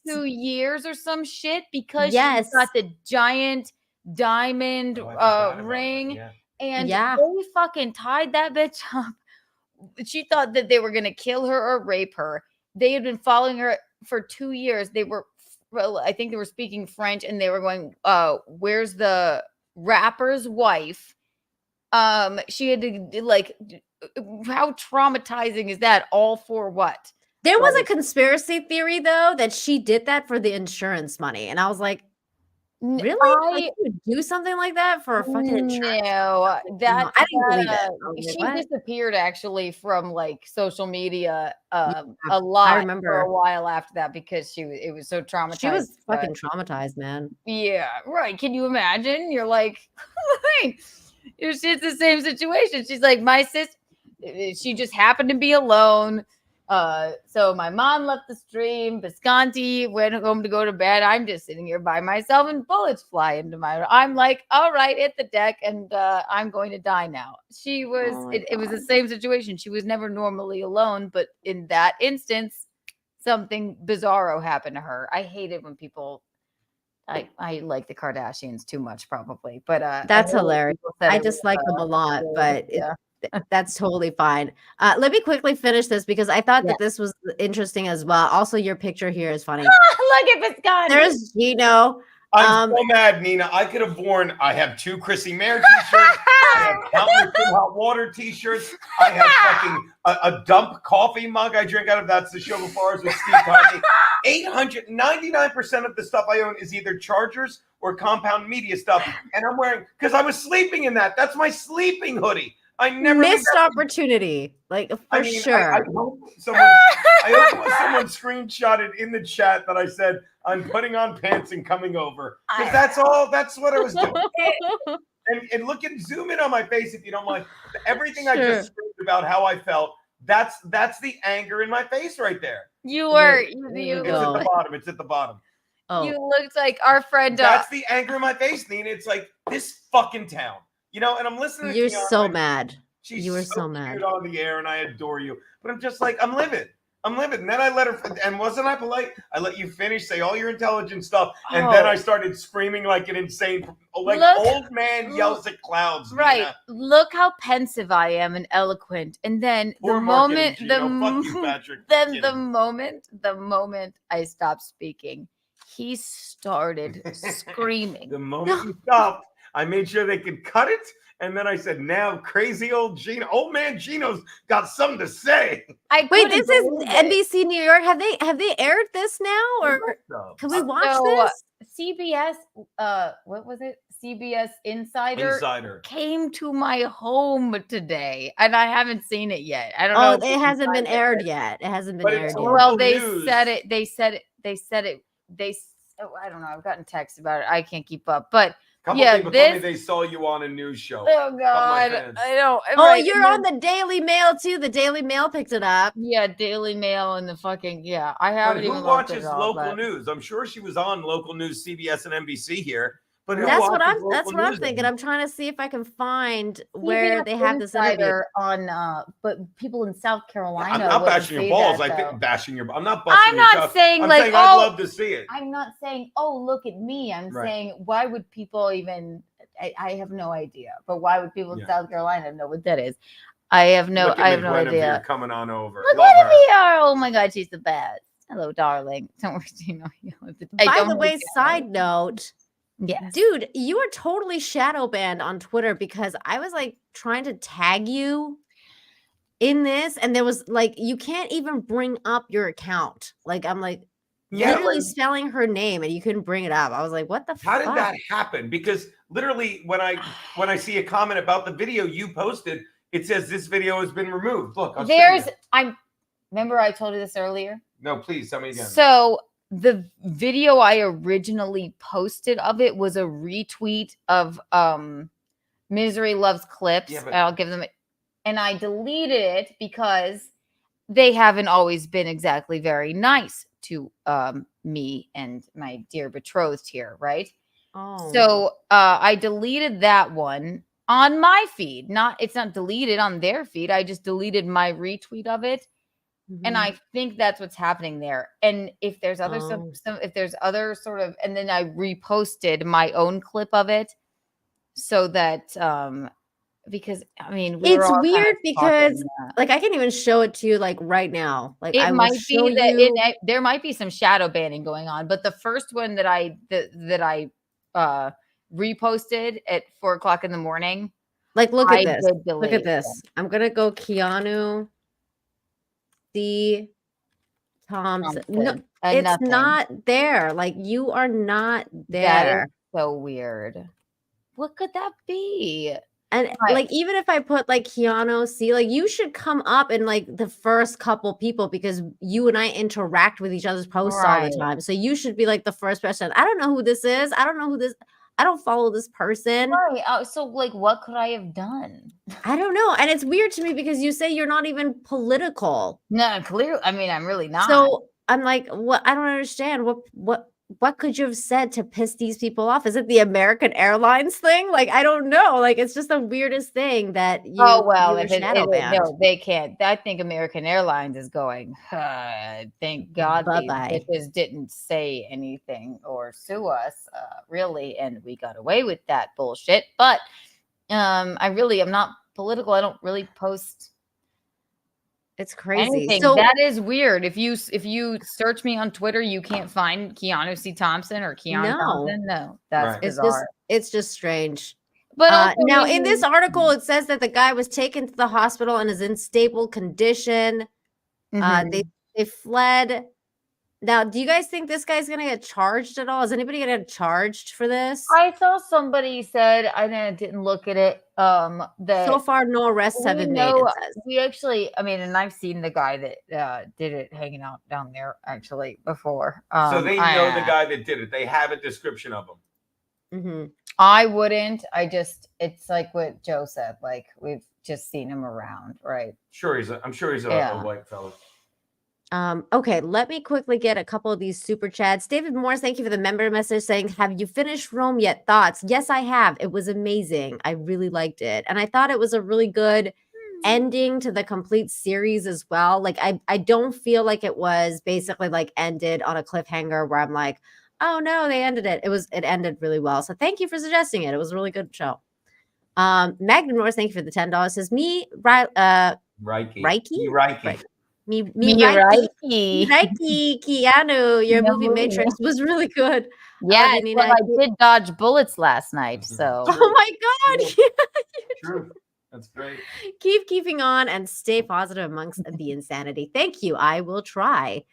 2 years or some shit because she got the giant diamond ring. And they fucking tied that bitch up. She thought that they were going to kill her or rape her. They had been following her for 2 years. I think they were speaking French, and they were going, where's the rapper's wife? She had to, like, how traumatizing is that? All for what? There was a conspiracy theory, though, that she did that for the insurance money. And I was like, really? Like, you would do something like that for a fucking insurance? No, I didn't believe it. She disappeared actually from like social media a lot. I remember for a while after that because it was so traumatized. She was fucking traumatized, man. Yeah, right. Can you imagine? You're like, it's the same situation. She's like, my sister, she just happened to be alone. So my mom left the stream. Visconti went home to go to bed. I'm just sitting here by myself, and bullets fly into my. I'm like, all right, hit the deck, and I'm going to die now. She was. It was the same situation. She was never normally alone, but in that instance, something bizarro happened to her. I hate it when people. I like the Kardashians too much, probably, but that's hilarious. I dislike them a lot, but that's totally fine. Let me quickly finish this because I thought that this was interesting as well. Also, your picture here is funny. Look at Visconti. There's Gino. I'm so mad, Nina. I could have worn. I have 2 Chrissy Mayer t-shirts. I have countless hot water t-shirts. I have fucking a dump coffee mug I drink out of. That's the show before ours with Steve Harvey. 899% of the stuff I own is either Chargers or Compound Media stuff, and I'm wearing because I was sleeping in that. That's my sleeping hoodie. I never missed opportunity, like for sure. I hope someone screenshotted in the chat that I said I'm putting on pants and coming over because that's all. That's what I was doing. and zoom in on my face if you don't mind. Everything I just screamed about how I felt. That's the anger in my face right there. You were. It's at the bottom. It's at the bottom. Oh. You looked like our friend. That's the anger in my face, Nina. It's like this fucking town. You know, and I'm listening to You're Keanu, so mad. You were so mad on the air, and I adore you. But I'm just like, I'm livid. And then I let her, and wasn't I polite? I let you finish, say all your intelligent stuff, and then I started screaming like an insane, old man yells at clouds. Right. Nina. Look how pensive I am and eloquent. And then the moment I stopped speaking, he started screaming. The moment you stopped, I made sure they could cut it, and then I said, "Now, crazy old man Gino's got something to say." Wait, this is NBC New York. Have they aired this now, or can we watch this? CBS, what was it? CBS Insider came to my home today, and I haven't seen it yet. I don't know. It hasn't been aired yet. It hasn't been aired yet. Well, they said it. they said it. I don't know. I've gotten texts about it. I can't keep up, but Couple yeah, people told me this. they saw you on a news show. Oh my God, fans. I know. Oh, right, you're on the Daily Mail too. The Daily Mail picked it up. Yeah, Daily Mail and the fucking I But haven't who even looked at watches it all, local but- news? I'm sure she was on local news, CBS and NBC here. But who That's what watches I'm. local That's what I'm news thinking. then? I'm trying to see if I can find where CBS they have this interview. Insider on, but people in South Carolina. I'm not wouldn't bashing your see balls. that, I though. think bashing your. I'm not busting I'm your not chops. saying I'm like, saying I'd oh, love to see it. I'm not saying, oh, look at me. I'm Right. saying, why would people even? I have no idea. But why would people in Yeah. South Carolina know what that is? I have no. Look at I have no Guinevere idea. coming on over. Look Love at her. VR. Oh my God, she's the best. Hello, darling. Don't worry. By the way, side note, yes, dude, you are totally shadow banned on Twitter because I was like trying to tag you in this, and there was like you can't even bring up your account. Like I'm like literally spelling her name, and you couldn't bring it up. I was like, what the How fuck? did that happen? Because literally, when I see a comment about the video you posted, it says this video has been removed. Look, remember I told you this earlier. No, please tell me again. So the video I originally posted of it was a retweet of Misery Loves Clips. Yeah, but- I'll give them and I deleted it because they haven't always been exactly very nice to me and my dear betrothed here, right? Oh, So I deleted that one on my feed. It's not deleted on their feed. I just deleted my retweet of it. And I think that's what's happening there. And if there's other if there's other sort of, and then I reposted my own clip of it so that because I mean it's weird because like I can even show it to you like right now. Like it I might will show be that you. there might be some shadow banning going on, but the first one that I reposted at 4:00 in the morning. Like look at I this. did Look delete at this. I'm gonna go Keanu C. Thompson. No, it's nothing. not there. Like you are not That there. is so weird. What could that be? And like even if I put like Keanu C, like you should come up in like the first couple people because you and I interact with each other's posts all the time. So you should be like the first person. I don't know who this is. I don't know who this. I don't follow this person. Right. So like what could I have done? I don't know. And it's weird to me because you say you're not even political. No, clearly. I mean, I'm really not. So I'm like, what? I don't understand. What could you have said to piss these people off? Is it the American Airlines thing? Like, I don't know. Like, it's just the weirdest thing that you. Oh well, you shadow banned. no, they can't. I think American Airlines is going. Thank God these bitches didn't say anything or sue us, really, and we got away with that bullshit. But I really am not political. I don't really post. It's crazy. Anything. So that is weird. If you search me on Twitter, you can't find Keanu C. Thompson or Keanu Thompson. No, that's bizarre. It's just strange. But now in this article, it says that the guy was taken to the hospital and is in stable condition. They fled. Now, do you guys think this guy's gonna get charged at all? Is anybody gonna get charged for this? I saw somebody said, I didn't look at it. That so far, no arrests have been made. It says. We actually, I mean, and I've seen the guy that did it hanging out down there actually before. So they know the guy that did it. They have a description of him. I wouldn't. It's like what Joe said. Like we've just seen him around, right? I'm sure he's a white fella. Okay, let me quickly get a couple of these super chats. David Morris, thank you for the member message saying, have you finished Rome yet? Thoughts? Yes, I have. It was amazing. I really liked it. And I thought it was a really good ending to the complete series as well. Like I don't feel like it was basically like ended on a cliffhanger where I'm like, oh no, they ended it. It ended really well. So thank you for suggesting it. It was a really good show. Magna Morris, thank you for the $10. Says me, Reiki. Me Reiki, Keanu, your movie Matrix was really good. Yeah, well, I did dodge bullets last night, so. Oh my God. True. That's great. Keep keeping on and stay positive amongst the insanity. Thank you. I will try.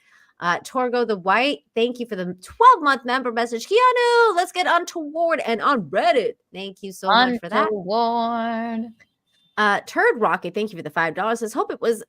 Torgo the White, thank you for the 12-month member message. Keanu, let's get untoward and on Reddit. Thank you so much for that. Turd Rocket, thank you for the $5. Says, hope it was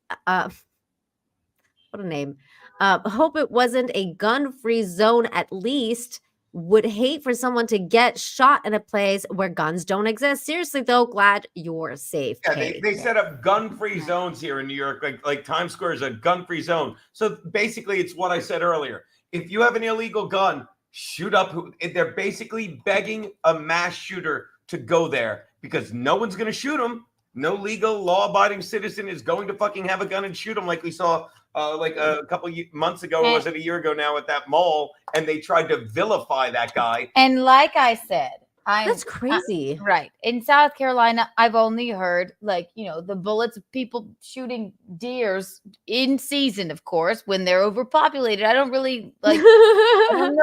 what a name. Hope it wasn't a gun-free zone at least. Would hate for someone to get shot in a place where guns don't exist. Seriously, though, glad you're safe, Yeah, Kate. they set up gun-free zones here in New York, like Times Square is a gun-free zone. So basically, it's what I said earlier. If you have an illegal gun, shoot up. They're basically begging a mass shooter to go there because no one's going to shoot them. No legal, law-abiding citizen is going to fucking have a gun and shoot them like we saw like a couple months ago, or was it a year ago now at that mall, and they tried to vilify that guy. And like I said, That's crazy. Right. In South Carolina, I've only heard the bullets of people shooting deers in season, of course, when they're overpopulated. I don't really I don't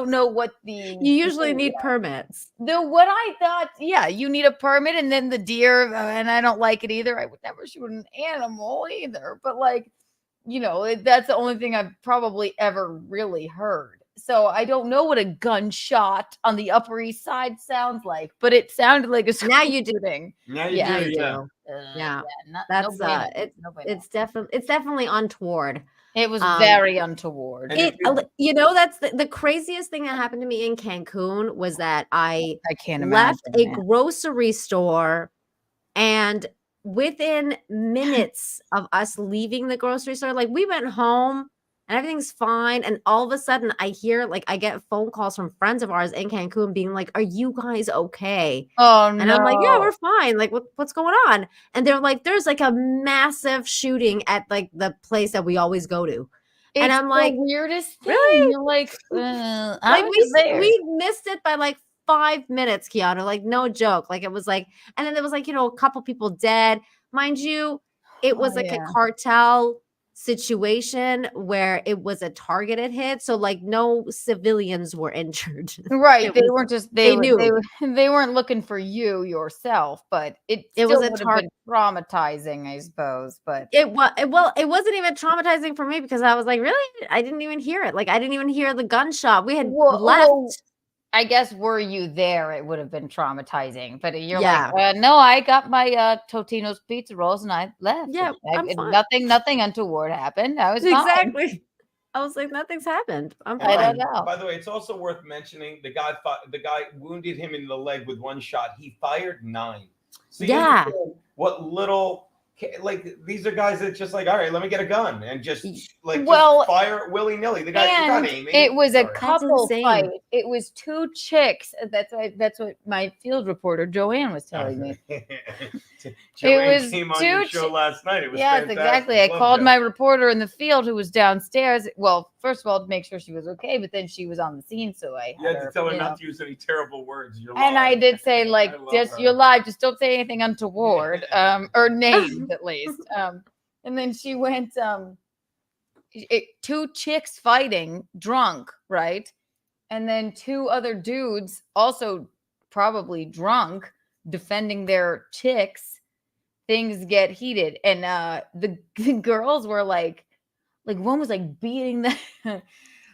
know what the You usually need permits. What I thought, you need a permit, and then the deer, and I don't like it either. I would never shoot an animal either, but that's the only thing I've probably ever really heard. So I don't know what a gunshot on the Upper East Side sounds like, but it sounded like a Now you do. shooting. Now you Yeah, do, you yeah. do. Yeah. No bueno, no bueno. It's definitely untoward. It was very untoward. That's the craziest thing that happened to me in Cancun was that I can't left imagine a grocery store, and within minutes of us leaving the grocery store, like we went home and everything's fine, and all of a sudden I hear, I get phone calls from friends of ours in Cancun being like, "Are you guys okay?" Oh no. And I'm like, "Yeah, we're fine. Like, what's going on?" And they're like, "There's a massive shooting at the place that we always go to." And I'm like, the weirdest thing. Really? You're like, I was there. we missed it by 5 minutes, Keanu. No joke. It was and then there was a couple people dead. Mind you, it was a cartel situation where it was a targeted hit, so no civilians were injured. Right. They weren't just they knew. They weren't looking for you yourself, but it was would have been traumatizing, I suppose. But it wasn't even traumatizing for me because I was like, really? I didn't even hear it. I didn't even hear the gunshot. We had left. I guess were you there, it would have been traumatizing. But you're Yeah. like, no, I got my Totino's pizza rolls and I left. Yeah, I'm fine. Nothing untoward happened. I was fine. Exactly. I was like, nothing's happened. I'm fine. I don't know. By the way, it's also worth mentioning the guy wounded him in the leg with one shot. He fired 9. So you understand what little these are guys that just all right, let me get a gun and just fire willy-nilly. The guy's not aiming. It was a couple fight. It was 2 chicks. That's what my field reporter Joanne was telling me. Joanne came on your show last night. It was fantastic. Exactly. I called my reporter in the field who was downstairs. Well, first of all, to make sure she was okay, but then she was on the scene, so I had to tell her not to use any terrible words. And I did say you're live, just don't say anything untoward, or names at least. And then she went 2 chicks fighting drunk, right? And then 2 other dudes also probably drunk defending their chicks. Things get heated, and the girls were one was beating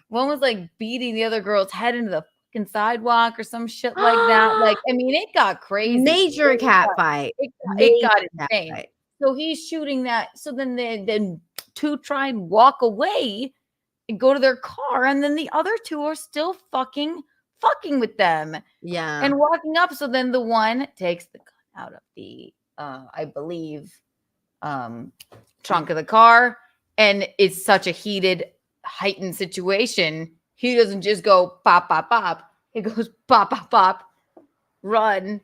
one was beating the other girl's head into the fucking sidewalk or some shit like that. It got crazy. Major cat fight. It got insane. Fight. So he's shooting that. So then 2 try and walk away and go to their car, and then the other 2 are still fucking with them. Yeah. And walking up. So then the one takes the gun out of the I believe trunk of the car, and it's such a heightened situation. He doesn't just go pop pop pop. He goes pop pop pop, run,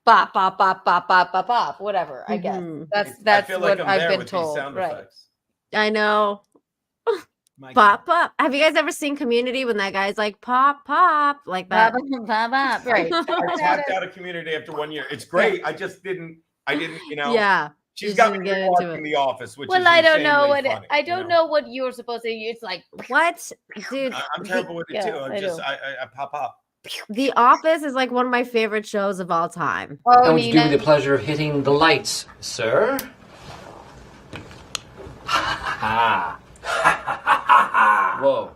pop pop pop pop pop pop pop. Whatever. I guess that's what I've been told. Right. I know. Pop pop. Have you guys ever seen Community when that guy's like pop pop like that? Pop pop. Right. I tapped out of Community after 1 year. It's great. I didn't. Yeah. She's got me watching The Office, which is I don't know funny, I don't know what you're supposed to. It's like what, dude? I'm terrible with it too. I pop. The Office is one of my favorite shows of all time. Oh, I would do me the pleasure of hitting the lights, sir. Whoa.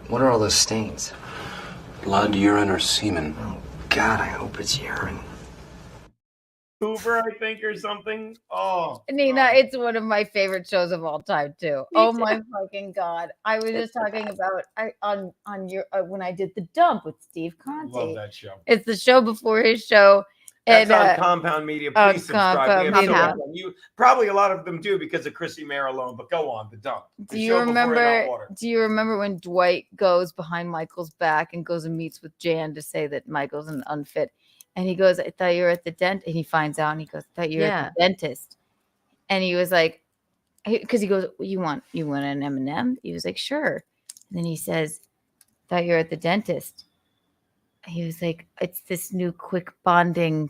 What are all those stains? Blood, urine, or semen? Oh, God, I hope it's urine. Hoover, I think, or something. Oh, Nina, God. it's one of my favorite shows of all time too. Oh my fucking god! I was just talking about on your when I did the dump with Steve Conte. Love that show. It's the show before his show. That's And, on Compound Media. Please subscribe. We have so Compound. much fun. You probably a lot of them do because of Chrissy Mayer alone. But go on, the dump. The Do you show before Hot remember? Water. Do you remember when Dwight goes behind Michael's back and goes and meets with Jan to say that Michael's an unfit? And he goes, "I thought you were at the dentist." And he finds out, and he goes, "I thought you were at the dentist." And he was like, because he goes, "You want an M&M?" He was like, "Sure." And then he says, "Thought you were at the dentist." He was like, "It's this new quick bonding."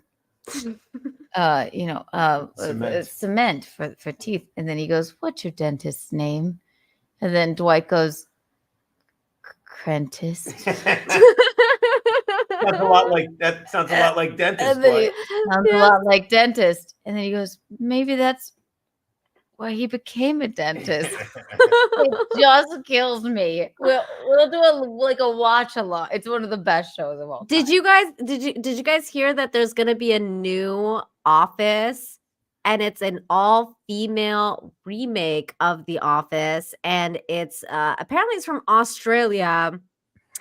Cement for teeth. And then he goes, "What's your dentist's name?" And then Dwight goes, "Crentist." Sounds a lot like that. Sounds a lot like dentist. And then Dwight. sounds a lot like dentist. And then he goes, "Maybe that's why he became a dentist." It just kills me. We'll do a watch along. It's one of the best shows of all time. Did you guys hear that there's gonna be a new Office, and it's an all-female remake of The Office, and it's apparently it's from Australia,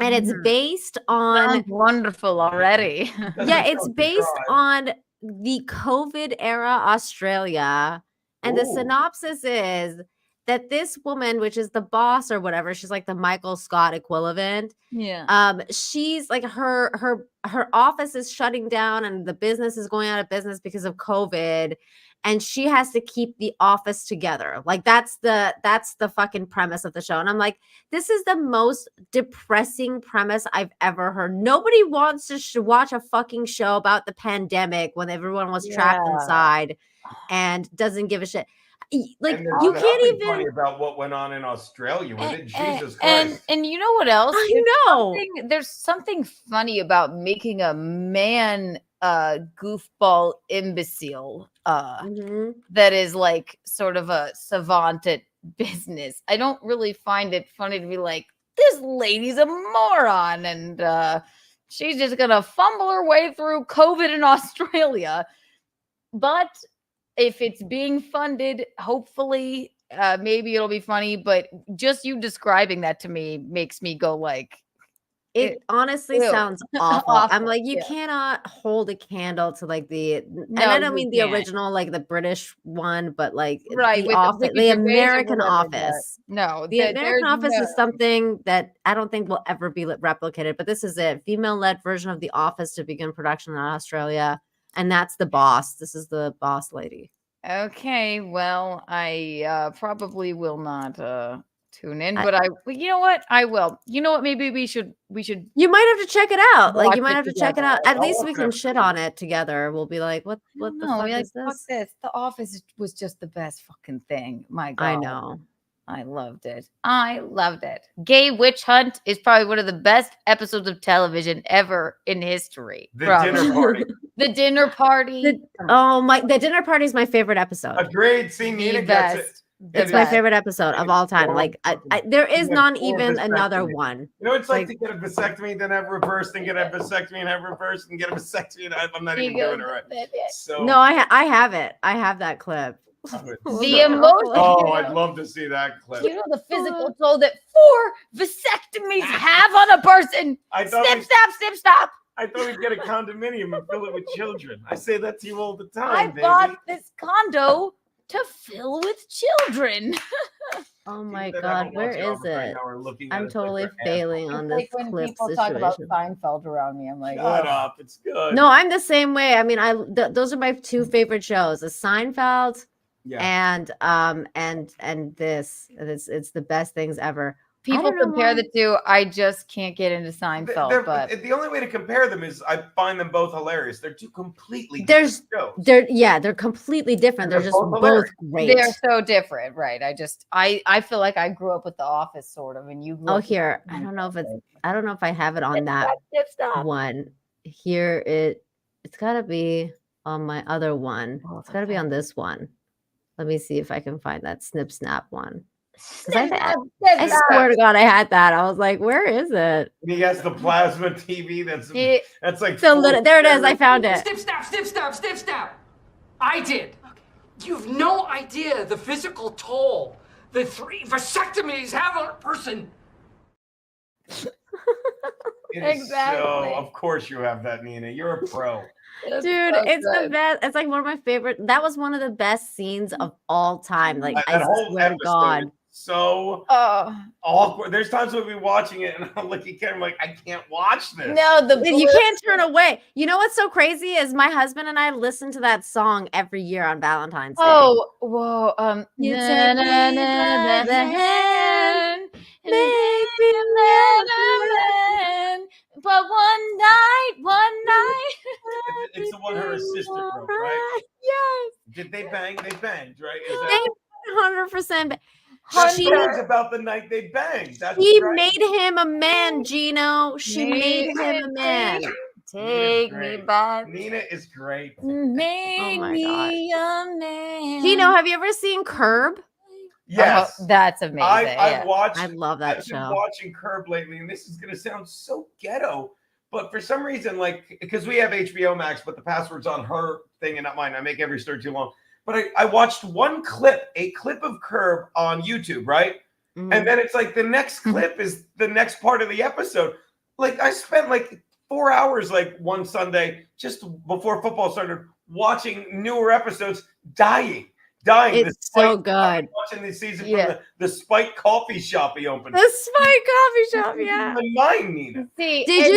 and it's based on Sounds wonderful already. yeah, it's based on the COVID era Australia. And the synopsis is that this woman, which is the boss or whatever, she's like the Michael Scott equivalent. Yeah. She's like her office is shutting down and the business is going out of business because of COVID. And she has to keep the office together. Like that's the fucking premise of the show. And I'm like, this is the most depressing premise I've ever heard. Nobody wants to watch a fucking show about the pandemic when everyone was trapped inside and doesn't give a shit. Like you can't even funny about what went on in Australia with it. Jesus Christ. And you know what else? There's something funny about making a man goofball imbecile that is like sort of a savant at business. I don't really find it funny to be like, this lady's a moron and she's just gonna fumble her way through COVID in Australia. But if it's being funded, hopefully maybe it'll be funny. But just you describing that to me makes me go like, it honestly sounds awful. I'm like, you cannot hold a candle to like and I don't mean the original, like the British one, but like the American Office. No, the American Office is something that I don't think will ever be replicated. But this is a female-led version of The Office to begin production in Australia. And that's the boss. This is the boss lady. Okay, well, I probably will not tune in, but you know what? I will. You know what? Maybe we should. You might have to check it out. Like you might have to check it out. At least we watch can it. shit on it together. We'll be like, what the fuck is fuck this? this? The Office was just the best fucking thing. My God, I know. I loved it. I loved it. Gay Witch Hunt is probably one of the best episodes of television ever in history. The dinner party. The dinner party. The dinner party is my favorite episode. Agreed. See, Nina gets it. It's my favorite episode of all time. Like there is not even another one. You know, it's like to get a vasectomy, then have reverse, then get a vasectomy and have reverse, and get a vasectomy. And I'm not even doing it right. So no, I have it. I have that clip. The emotion. Oh, I'd love to see that clip. You know the physical toll that 4 vasectomies have on a person. Snip, stop. I thought we'd get a condominium and fill it with children. I say that to you all the time. I bought this condo to fill with children. Oh my God, where is it? I'm totally failing on this when clip people situation. talk about Seinfeld around me, I'm like, shut up, it's good. No, I'm the same way. I mean, those are my two favorite shows: the Seinfeld and this. It's the best things ever. People compare the two. I just can't get into Seinfeld. But the only way to compare them is I find them both hilarious. They're two completely different shows. They're completely different. They're just both great. They're so different, right? I feel like I grew up with The Office, sort of, and you. Here, I don't know if I have it on that one. Here it's got to be on my other one. It's got to be on this one. Let me see if I can find that Snip Snap one. I swear to God, I had that. I was like, "Where is it?" He has the plasma TV. That's like there it is. I found it. Snip, snap. I did. You've no idea the physical toll the 3 vasectomies have on a person. Exactly. So, of course you have that, Nina. You're a pro. Dude, so it's the good. best. It's like one of my favorite. That was one of the best scenes of all time. Like, That I whole swear to episode God. is so Oh awkward. There's times we'll be watching it and I'll look at Ken, I'm like, I can't watch this. no, the You can't turn away. You know what's so crazy is my husband and I listen to that song every year on Valentine's Day. Oh, whoa. You Na, take na, me na, by na, the hand, make me man. But one night. It's the one her assistant wrote, right? Yes. Did they bang? They banged, right? Is that, They 100%. that She, song's about the night they banged. That's she right. made him a man, Gino. She made him a man. Take me back. Nina is great. Made my me a man. Gino, have you ever seen Curb? Yes. Oh, that's amazing. I've watched. I love that I've been show. watching Curb lately, and this is going to sound so ghetto, but for some reason, like, because we have HBO Max, but the password's on her thing and not mine. I make every story too long. But I watched a clip of Curb on YouTube, right? Mhm. And then it's like the next clip is the next part of the episode. Like, I spent like 4 hours, like one Sunday, just before football started, watching newer episodes, dying. It's so good. Watching this season from the Spike Coffee Shop he opened. The Spike Coffee Shop, yeah. My mind, Nina. See, Did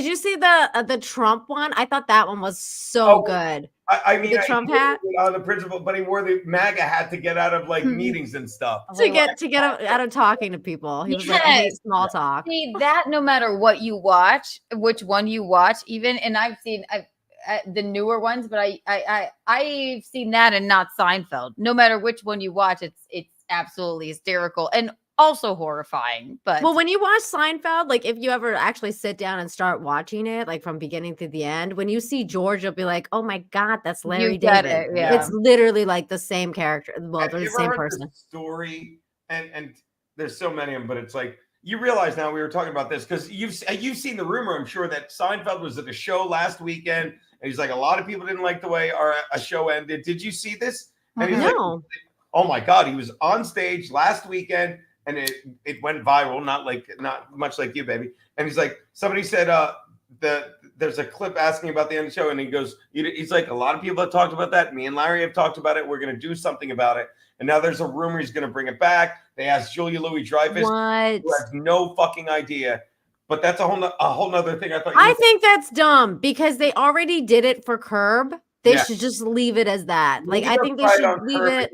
you see the Trump one? I thought that one was so good. I mean, The Trump hat? On the principal, but he wore the MAGA hat to get out of like meetings and stuff. To get out of talking to people. He was like, I hate small talk. See that no matter what you watch, which one you watch, even, and I've seen the newer ones, but I've seen that and not Seinfeld. No matter which one you watch, it's absolutely hysterical and also horrifying. But well, when you watch Seinfeld, like if you ever actually sit down and start watching it, like from beginning to the end, when you see George, you'll be like, "Oh my God, that's Larry get David." it, yeah. It's literally like the same character. Well, Have they're you the ever same heard person. this story, and there's so many of them, but it's like you realize now we were talking about this because you've seen the rumor, I'm sure, that Seinfeld was at a show last weekend, and he's like, a lot of people didn't like the way a show ended. Did you see this? And he's like, oh my God, he was on stage last weekend. And it went viral, not much like you, baby. And he's like, somebody said there's a clip asking about the end of the show, and he goes, he's like, a lot of people have talked about that. Me and Larry have talked about it. We're going to do something about it. And now there's a rumor he's going to bring it back. They asked Julia Louis-Dreyfus, who has no fucking idea. But that's a whole nother thing. I think that's dumb because they already did it for Curb. They should just leave it as that. Like, I think they should leave it.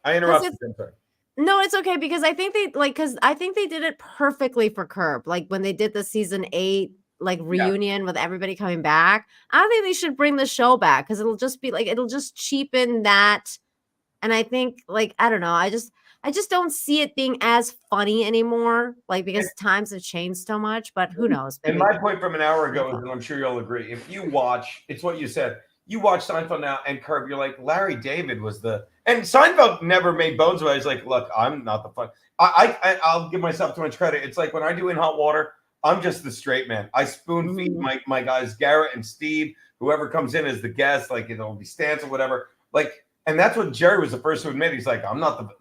I interrupted. No, it's okay because I think they did it perfectly for Curb. Like when they did the season 8 like reunion with everybody coming back. I don't think they should bring the show back because it'll just cheapen that. And I think I don't know. I just don't see it being as funny anymore. Like because times have changed so much. But who knows? And my point from an hour ago is, and I'm sure you'll agree, if you watch, it's what you said. You watch Seinfeld now and Curb, you're like, Larry David was and Seinfeld never made bones about it. He's like, look, I'm not the fun. I'll give myself too much credit. It's like when I do In Hot Water, I'm just the straight man. I spoon feed my guys, Garrett and Steve, whoever comes in as the guest, like it'll be Stance or whatever. Like, and that's what Jerry was the first to admit. He's like, I'm not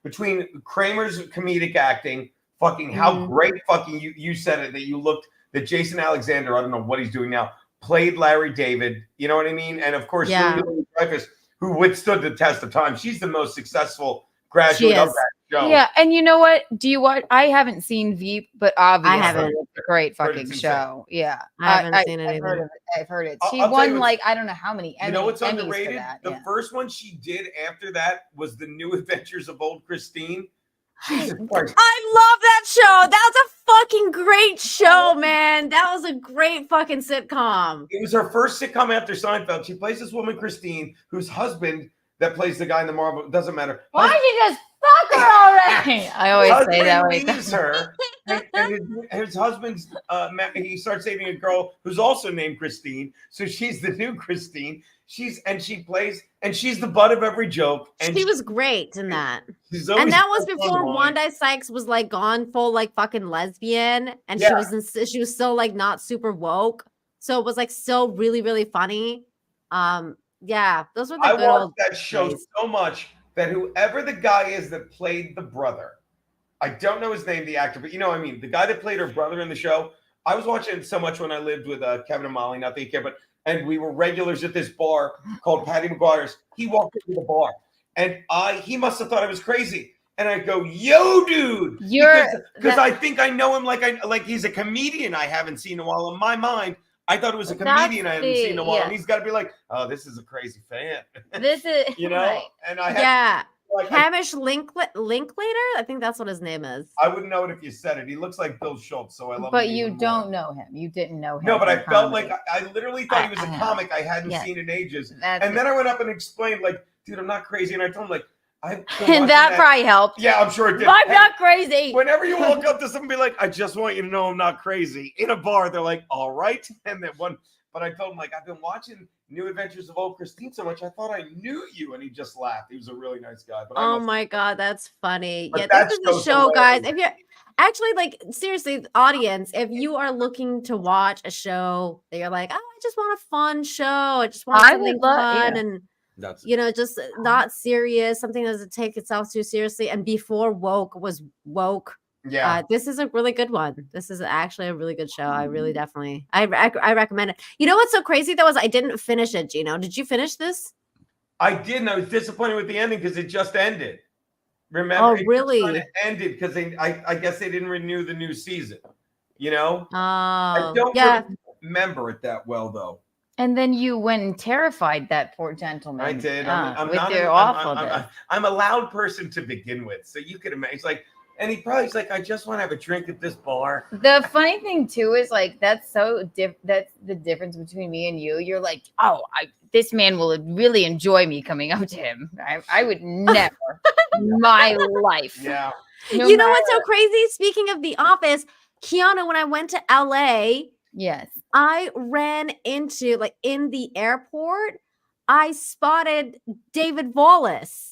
between Kramer's comedic acting, fucking how great fucking you said it that Jason Alexander, I don't know what he's doing now, played Larry David, you know what I mean? And of course, Julia Louis-Dreyfus, who withstood the test of time. She's the most successful graduate of that show. Yeah, and you know what? Do you watch? I haven't seen Veep, but obviously I haven't. It's a great fucking show. Yeah, I haven't seen it I've either. heard of it. I've heard it. She I'll won I don't know how many. You know what's Emmys underrated? For that. The first one she did after that was The New Adventures of Old Christine. Jesus Christ. I love that show. That was a fucking great show, man. That was a great fucking sitcom. It was her first sitcom after Seinfeld. She plays this woman, Christine, whose husband that plays the guy in the Marvel, doesn't matter. Why did you just fuck her already? I always say that way. Leaves her, and his husband's he starts dating a girl who's also named Christine. So she's the new Christine. She's the butt of every joke. And she was great in that. And that was before Wanda Sykes was like gone full like fucking lesbian, and she was still like not super woke. So it was like still really, really funny. Yeah, those were the I good watched old that show days. so much that whoever the guy is that played the brother, I don't know his name, the actor, but you know what I mean. The guy that played her brother in the show, I was watching it so much when I lived with Kevin and Molly, not that you care, and we were regulars at this bar called Patty McGuire's. He walked into the bar, and he must have thought I was crazy. And I go, "Yo, dude," because I think I know him like he's a comedian I haven't seen in a while. In my mind, I thought it was a comedian I haven't seen in a while, and he's got to be like, "Oh, this is a crazy fan." This is you know, right. and I like Hamish Linklater. I think that's what his name is. I wouldn't know it if you said it. He looks like Bill Schultz, so I love him. But you don't know him. You didn't know him. No, but I felt like I literally thought he was a comic I hadn't seen in ages. And then I went up and explained, like, dude, I'm not crazy. And I told him, like, and that probably helped. Yeah, I'm sure it did. I'm not crazy. Whenever you walk up to someone and be like, I just want you to know I'm not crazy. In a bar, they're like, all right. And then but I told him, like, I've been watching New Adventures of Old Christine so much, I thought I knew you. And he just laughed. He was a really nice guy. But oh my God, that's funny. But yeah, this is a show, guys. If you're actually, like, seriously, audience, if you are looking to watch a show that you're like, oh, I just want a fun show. I just want something fun and just not serious, something that doesn't take itself too seriously. And before woke was woke. Yeah, this is a really good one. This is actually a really good show. I really definitely, I recommend it. You know what's so crazy though is I didn't finish it. Gino, did you finish this? I didn't. I was disappointed with the ending because it just ended. Remember? Oh, really? It ended because I guess they didn't renew the new season. You know? I don't remember it that well though. And then you went and terrified that poor gentleman. I did. I'm a loud person to begin with, so you could imagine. It's like. And he's like, I just want to have a drink at this bar. The funny thing too is like that's that's the difference between me and you. You're like, oh, this man will really enjoy me coming up to him. I would never in my life. Yeah. You know what's so crazy? Speaking of The Office, Keanu, when I went to LA, yes, I ran into in the airport, I spotted David Wallace.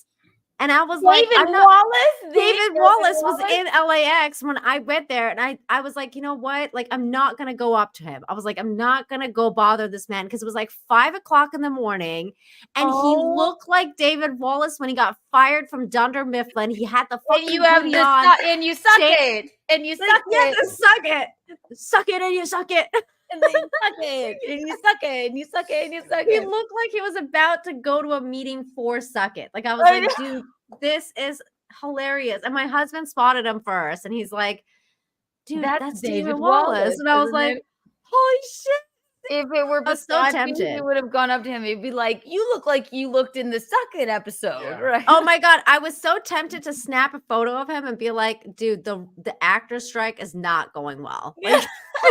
And I was David Wallace was in LAX when I went there. And I was like, you know what? Like, I'm not going to go up to him. I was like, I'm not going to go bother this man because it was like 5 o'clock in the morning. And he looked like David Wallace when he got fired from Dunder Mifflin. He had the fucking and you suck it. And you suck it. Suck it. Suck it and you suck it. And then you suck it, and you suck it, and you suck it, and you suck it. He looked like he was about to go to a meeting for Suck It. Like I was like, dude, this is hilarious. And my husband spotted him first, and he's like, dude, that's David Wallace. And I was like, holy shit. If it were beside me, he would have gone up to him. He'd be like, you look like you looked in the Suck It episode, right? Oh my God. I was so tempted to snap a photo of him and be like, dude, the actor strike is not going well. Like,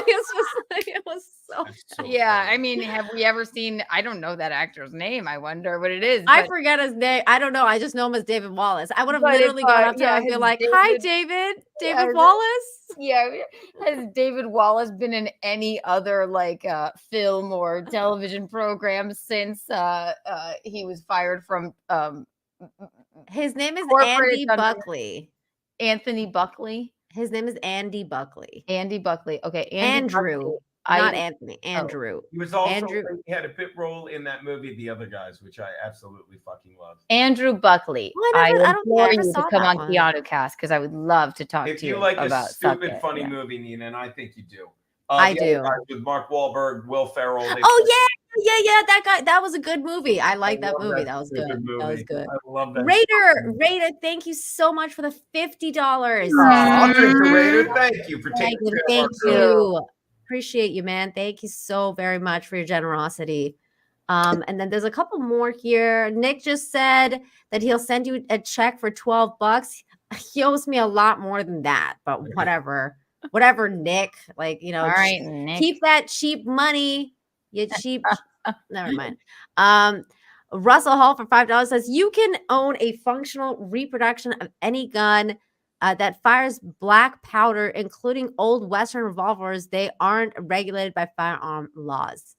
it was so yeah. I mean, have we ever seen, I don't know that actor's name. I wonder what it is. I forget his name. I don't know. I just know him as David Wallace. I would have literally gone up to him and be like, hi, David Wallace. Yeah. Has David Wallace been in any other film or television program since he was fired from his name is Andy Buckley. Anthony Buckley. His name is Andy Buckley. Andy Buckley. Okay. Andrew. Buckley. Not Anthony. Andrew. He was also he had a bit role in that movie, The Other Guys, which I absolutely fucking love. Andrew Buckley. I implore you to come on Keanu Cast because I would love to talk to you. If you like about a stupid, funny movie, Nina, and I think you do. I do. With Mark Wahlberg, Will Ferrell. Yeah. That guy. That was a good movie. I like that movie. That was good. That was good. I love that. Raider, thank you so much for the $50. Raider, thank you for taking Thank you. Appreciate you, man. Thank you so very much for your generosity. And then there's a couple more here. Nick just said that he'll send you a check for $12. He owes me a lot more than that, but whatever. Whatever, Nick. All right, Nick. Keep that cheap money. You cheap. Never mind. Russell Hall for $5 says you can own a functional reproduction of any gun that fires black powder, including old Western revolvers. They aren't regulated by firearm laws.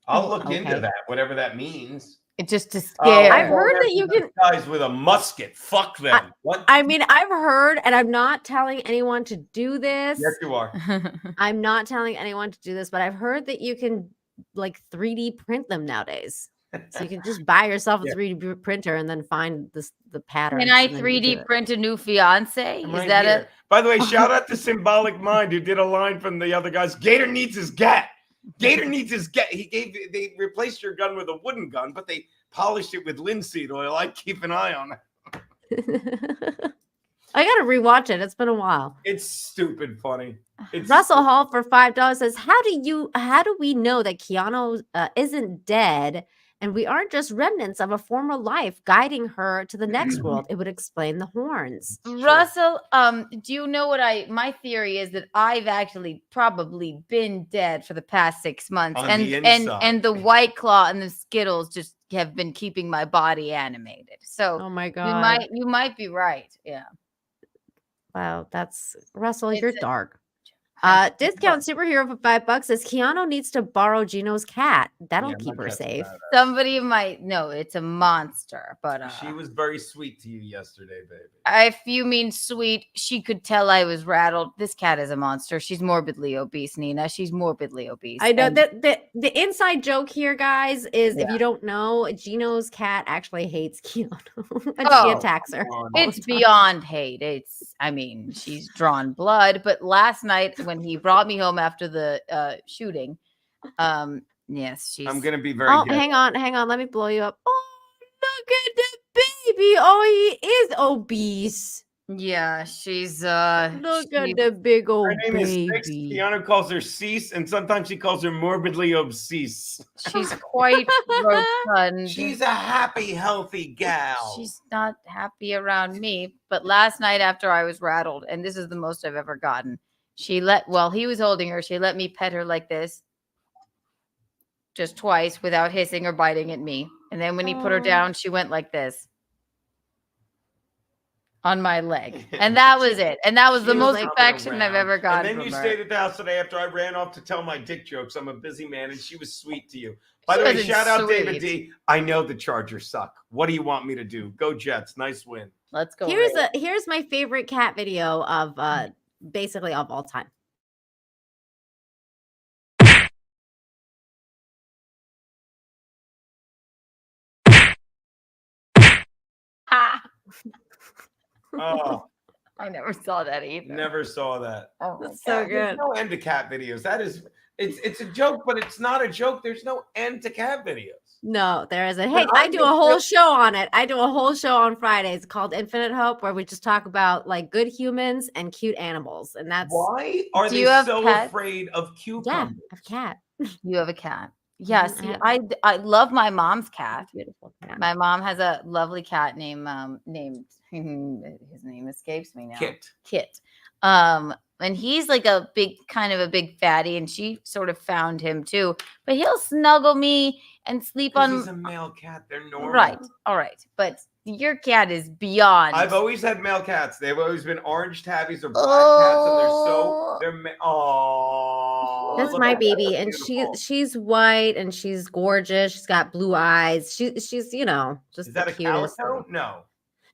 I'll look into that, whatever that means. It just to scare. I've heard that you can guys with a musket. Fuck them. What? I mean, I've heard, and I'm not telling anyone to do this. Yes, you are. I'm not telling anyone to do this, but I've heard that you can 3D print them nowadays. So you can just buy yourself a Yeah. 3D printer and then find the patterns. Can I and then you do 3D it. print a new fiance? I'm Is right that here. By the way, shout out to Symbolic Mind who did a line from the other guys. Gator needs his gat. Gator needs his gat. They replaced your gun with a wooden gun, but they polished it with linseed oil. I keep an eye on it. I gotta rewatch it. It's been a while. It's stupid funny. It's Russell Hall for $5 says, how do we know that Keanu isn't dead and we aren't just remnants of a former life guiding her to the next world? It would explain the horns. Russell, do you know what my theory is that I've actually probably been dead for the past 6 months, On and the and inside. and the White Claw and the Skittles just have been keeping my body animated. So Oh my god. you might be right. Yeah. Wow, that's Russell, It's you're a- dark. Discount superhero for $5 says Keanu needs to borrow Gino's cat. That'll Yeah, keep my her cat's safe. badass. Somebody might know it's a monster, but She was very sweet to you yesterday, baby. if you mean sweet, she could tell I was rattled. This cat is a monster. She's morbidly obese, Nina. She's morbidly obese. I know and- that the inside joke here, guys, is if Yeah. you don't know, Gino's cat actually hates Keanu and she Oh, attacks her. Come on. It's beyond hate. She's drawn blood. But last night when he brought me home after the shooting, yes, she's. I'm gonna be very. Oh, good. hang on. Let me blow you up. Oh, look at the baby. Oh, he is obese. Yeah, she's. Look she- at the big Her old name is Six. baby. Keanu calls her Cease, and sometimes he calls her morbidly obese. She's quite rotund. She's a happy, healthy gal. She's not happy around me. But last night after I was rattled, and this is the most I've ever gotten, he was holding her, she let me pet her like this. Just twice without hissing or biting at me. And then when he put her down, she went like this. On my leg. And that was it. And that was She the most jumping affection I've around. ever gotten. And then you from stayed her. at the house today after I ran off to tell my dick jokes. I'm a busy man, and she was sweet to you. By She the way, wasn't shout out David sweet. D. I know the Chargers suck. What do you want me to do? Go Jets. Nice win. Let's go. Here's my favorite cat video of basically of all time. Ha! Oh, I never saw that either. never saw that. Oh my That's so God. There's good. no end to cat videos. That is, it's a joke, but it's not a joke. There's no end to cat videos. No, there isn't. Hey, When I I do get a whole real- show on it. I do a whole show on Fridays called Infinite Hope, where we just talk about like good humans and cute animals, and that's Why are Do they you have so pets? afraid of yeah, cucumbers? a cat. You have a cat. Yeah, Mhm, I see, have I love my mom's cat. Beautiful cat. My mom has a lovely cat named his name escapes me now. Kit. And he's like a big fatty, and she sort of found him too. But he'll snuggle me and sleep 'Cause on. he's a male cat. They're normal. Right, all right. But your cat is beyond. I've always had male cats. They've always been orange tabbies or black cats, and That's look my at that. baby, That's and beautiful. she's white and she's gorgeous. She's got blue eyes. She's just Is that the a cutest. calico? No.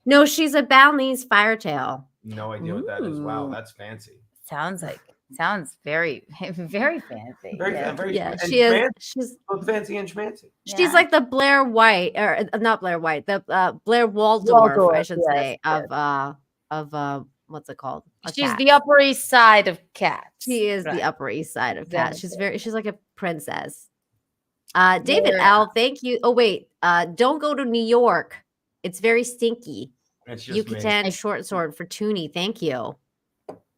No, she's a Balinese firetail. No idea what that is. Wow, Ooh. that's fancy. sounds very, very fancy. Very, Yeah. very Yeah, and she is. fancy, She's both fancy and schmancy. she's Yeah. like the Blair White, or not Blair White, the Blair Waldorf, I Waldorf, should yes, say, of what's it called? A She's cat. the Upper East Side of cats. She is Right. the Upper East Side of cats. Exactly. She's like a princess. David Yeah. L, thank you. Oh wait, don't go to New York. It's very stinky. It's just me. Yucatan short sword for Toonie. Thank you.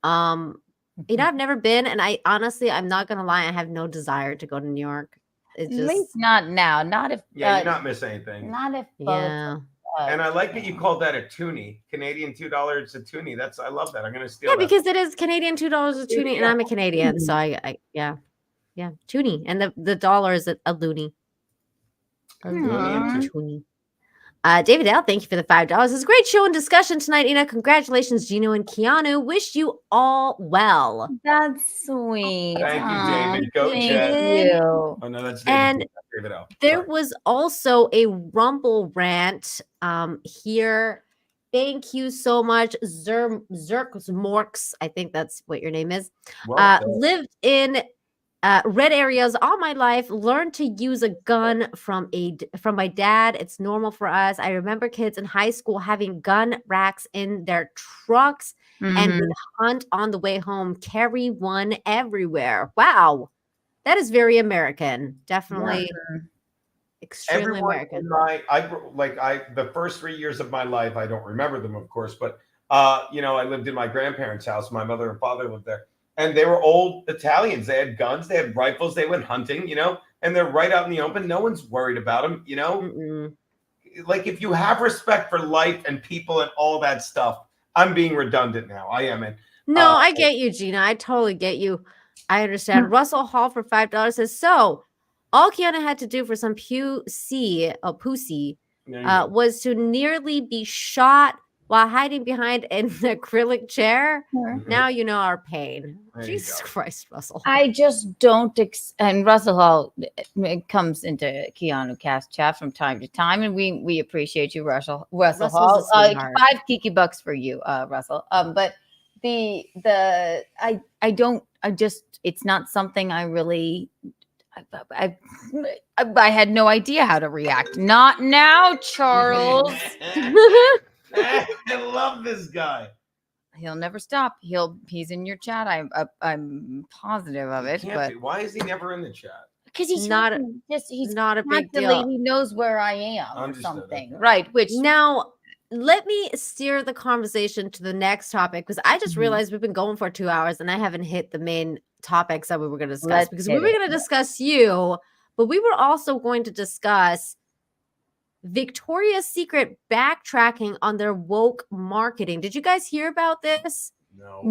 I've never been, and I'm not gonna lie, I have no desire to go to New York. It At just least not now. Not if. Yeah, you're not missing anything. Not if. yeah. And I like that you called that a toonie. Canadian $2 a toonie. I love that. I'm gonna steal Yeah, that. because it is Canadian $2 a toonie, and Yeah. I'm a Canadian, so I toonie, and the dollar is a loony. A Loony and toonie. David L, thank you for the $5. It's a great show and discussion tonight, Ina. Congratulations, Gino and Keanu. Wish you all well. That's sweet. Thank you, Aw, David. Go thank Jet. you. Oh no, that's David. And David L. there Sorry. was also a Rumble rant here. Thank you so much, Zerk Morks. I think that's what your name is. Well done. Lived in red areas all my life. Learned to use a gun from my dad. It's normal for us. I remember kids in high school having gun racks in their trucks and would hunt on the way home, carry one everywhere. Wow. That is very American. Definitely extremely Everyone American. in the first 3 years of my life, I don't remember them, of course, but I lived in my grandparents' house. My mother and father lived there, and they were old Italians. They had guns, they had rifles, they went hunting, and they're right out in the open. No one's worried about them, Like, if you have respect for life and people and all that stuff, I'm being redundant now. I am. No, I get you, Gina. I totally get you. I understand. Russell Hall for $5 says, so all Keanu had to do for some pussy was to nearly be shot while hiding behind an acrylic chair. Now you know our pain. Jesus Christ, Russell. I just don't. And Russell Hall comes into Keanu Cast chat from time to time, and we appreciate you, Russell Hall. 5 Kiki bucks for you, Russell. But it's not something I really. I had no idea how to react. Not now, Charles. I love this guy. He'll never stop. He's in your chat. I'm positive of it. But why is he never in the chat? Because he's not a big deal. He knows where I am or something, right? Which now let me steer the conversation to the next topic, because I just realized we've been going for 2 hours and I haven't hit the main topics that we were going to discuss, because we were going to discuss you, but we were also going to discuss Victoria's Secret backtracking on their woke marketing. Did you guys hear about this? No,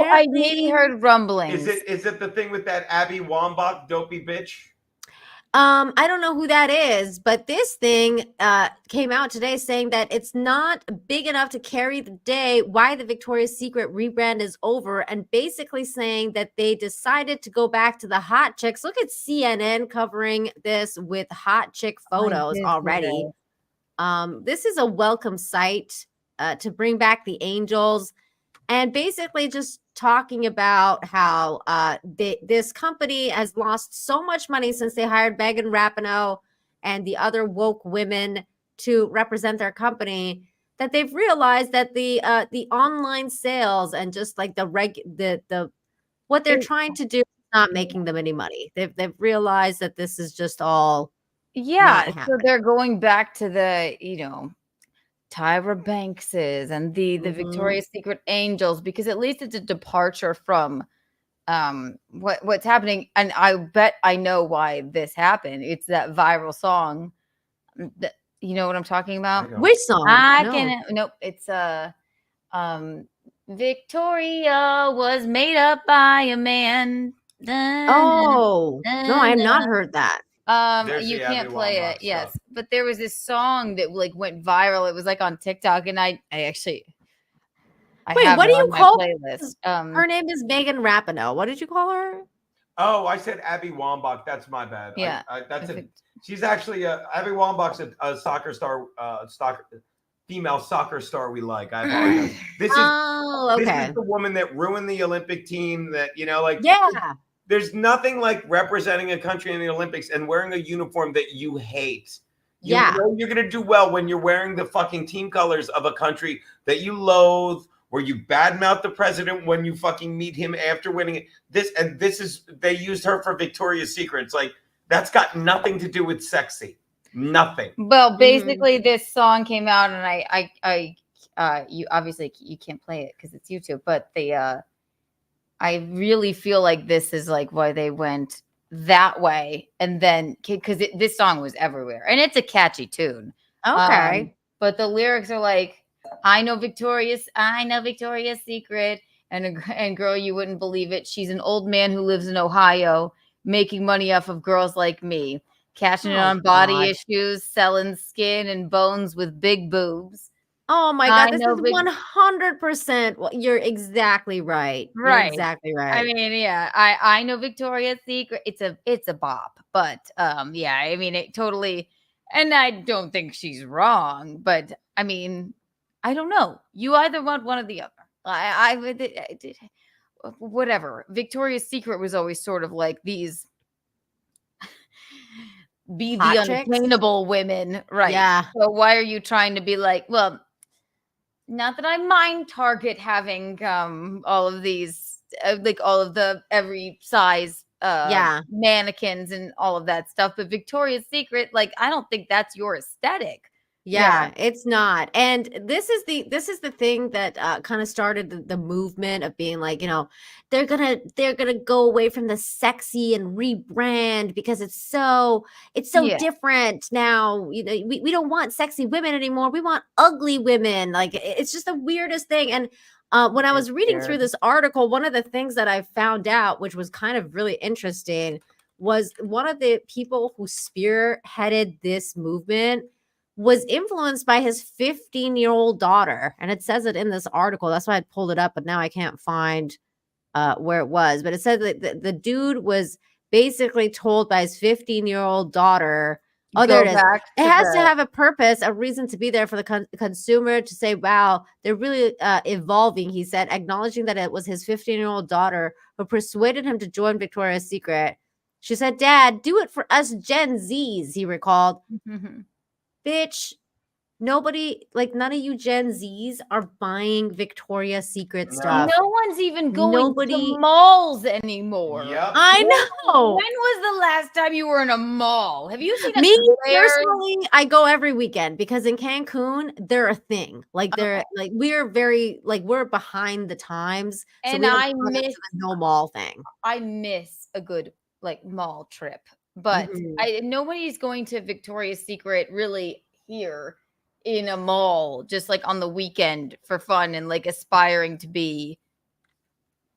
I maybe heard rumblings. Is it the thing with that Abby Wambach dopey bitch? I don't know who that is, but this thing came out today saying that it's not big enough to carry the day, why the Victoria's Secret rebrand is over, and basically saying that they decided to go back to the hot chicks. Look at CNN covering this with hot chick photos already. This is a welcome sight to bring back the angels, and basically just talking about how this company has lost so much money since they hired Megan Rapinoe and the other woke women to represent their company, that they've realized that the online sales and just like what they're trying to do is not making them any money. They've realized that this is just all so they're going back to the Tyra Bankses and the Victoria's Secret Angels, because at least it's a departure from what's happening. And I bet I know why this happened. It's that viral song. You know what I'm talking about? Which song? Nope. It's Victoria was made up by a man. No, I have not heard that. You can't play it. Yes, but there was this song that went viral. It was on TikTok, and I actually wait. What do you call playlist? Her name is Megan Rapinoe. What did you call her? Oh, I said Abby Wambach. That's my bad. Yeah, she's actually Abby Wambach's a soccer star, female soccer star we like. I apologize. This is the woman that ruined the Olympic team. That There's nothing like representing a country in the Olympics and wearing a uniform that you hate. You know you're going to do well when you're wearing the fucking team colors of a country that you loathe, where you badmouth the president when you fucking meet him after winning it. They used her for Victoria's Secret. It's like, that's got nothing to do with sexy. Nothing. Well, basically this song came out, and you obviously you can't play it because it's YouTube, but I really feel like this is why they went that way. And then because this song was everywhere and it's a catchy tune. Okay. But the lyrics are I know Victoria's Secret. And girl, you wouldn't believe it. She's an old man who lives in Ohio, making money off of girls like me, cashing in on body issues, selling skin and bones with big boobs. Oh my God, this is 100%. Well, you're exactly right. Right. You're exactly right. I mean, yeah, I know Victoria's Secret. It's a bop, but yeah, I mean, it totally, and I don't think she's wrong, but I mean, I don't know. You either want one or the other. whatever. Victoria's Secret was always sort of like these be the Hot chicks? unattainable women, right? Yeah. So why are you trying to be like, well, not that I mind Target having all of these like all of the every size Yeah. mannequins and all of that stuff, but Victoria's Secret, like I don't think that's your aesthetic. Yeah, it's not. And this is the thing that kind of started the movement of being like, they're gonna go away from the sexy and rebrand because it's so Yeah. different now. We don't want sexy women anymore. We want ugly women. Like it's just the weirdest thing. And when I was reading through this article, one of the things that I found out, which was kind of really interesting, was one of the people who spearheaded this movement was influenced by his 15-year-old daughter. And it says it in this article. That's why I pulled it up, but now I can't find where it was. But it said that the dude was basically told by his 15-year-old daughter, there it is. It has to have a purpose, a reason to be there for the consumer to say, wow, they're really evolving, he said, acknowledging that it was his 15-year-old daughter who persuaded him to join Victoria's Secret. She said, Dad, do it for us Gen Zs, he recalled. Bitch, nobody, like none of you Gen Zs are buying Victoria's Secret stuff. No one's even going to malls anymore. Yep. I know. When was the last time you were in a mall? Have you seen Me personally? I go every weekend because in Cancun they're a thing. Like they're like we're very like we're behind the times. So and we I don't miss the no mall thing. I miss a good like mall trip, but nobody's going to Victoria's Secret really here in a mall just like on the weekend for fun and like aspiring to be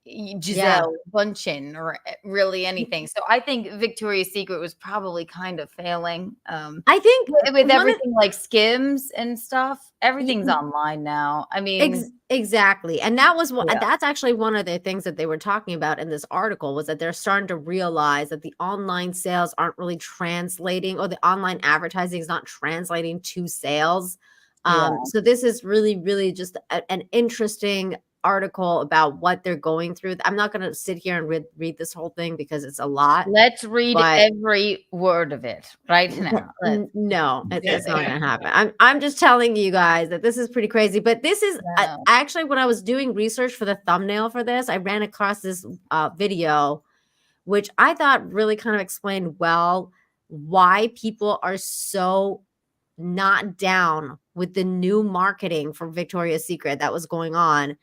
Giselle Bundchen or really anything. So I think Victoria's Secret was probably kind of failing. I think with everything like Skims and stuff, everything's online now. I mean, exactly. And that was what that's actually one of the things that they were talking about in this article was that they're starting to realize that the online sales aren't really translating, or the online advertising is not translating to sales. So this is really, really just an interesting article about what they're going through. I'm not going to sit here and read this whole thing because it's a lot. Let's read every word of it right now. No, it's not going to happen. I'm just telling you guys that this is pretty crazy. But this is actually, when I was doing research for the thumbnail for this, I ran across this video, which I thought really kind of explained well why people are so not down with the new marketing for Victoria's Secret that was going on.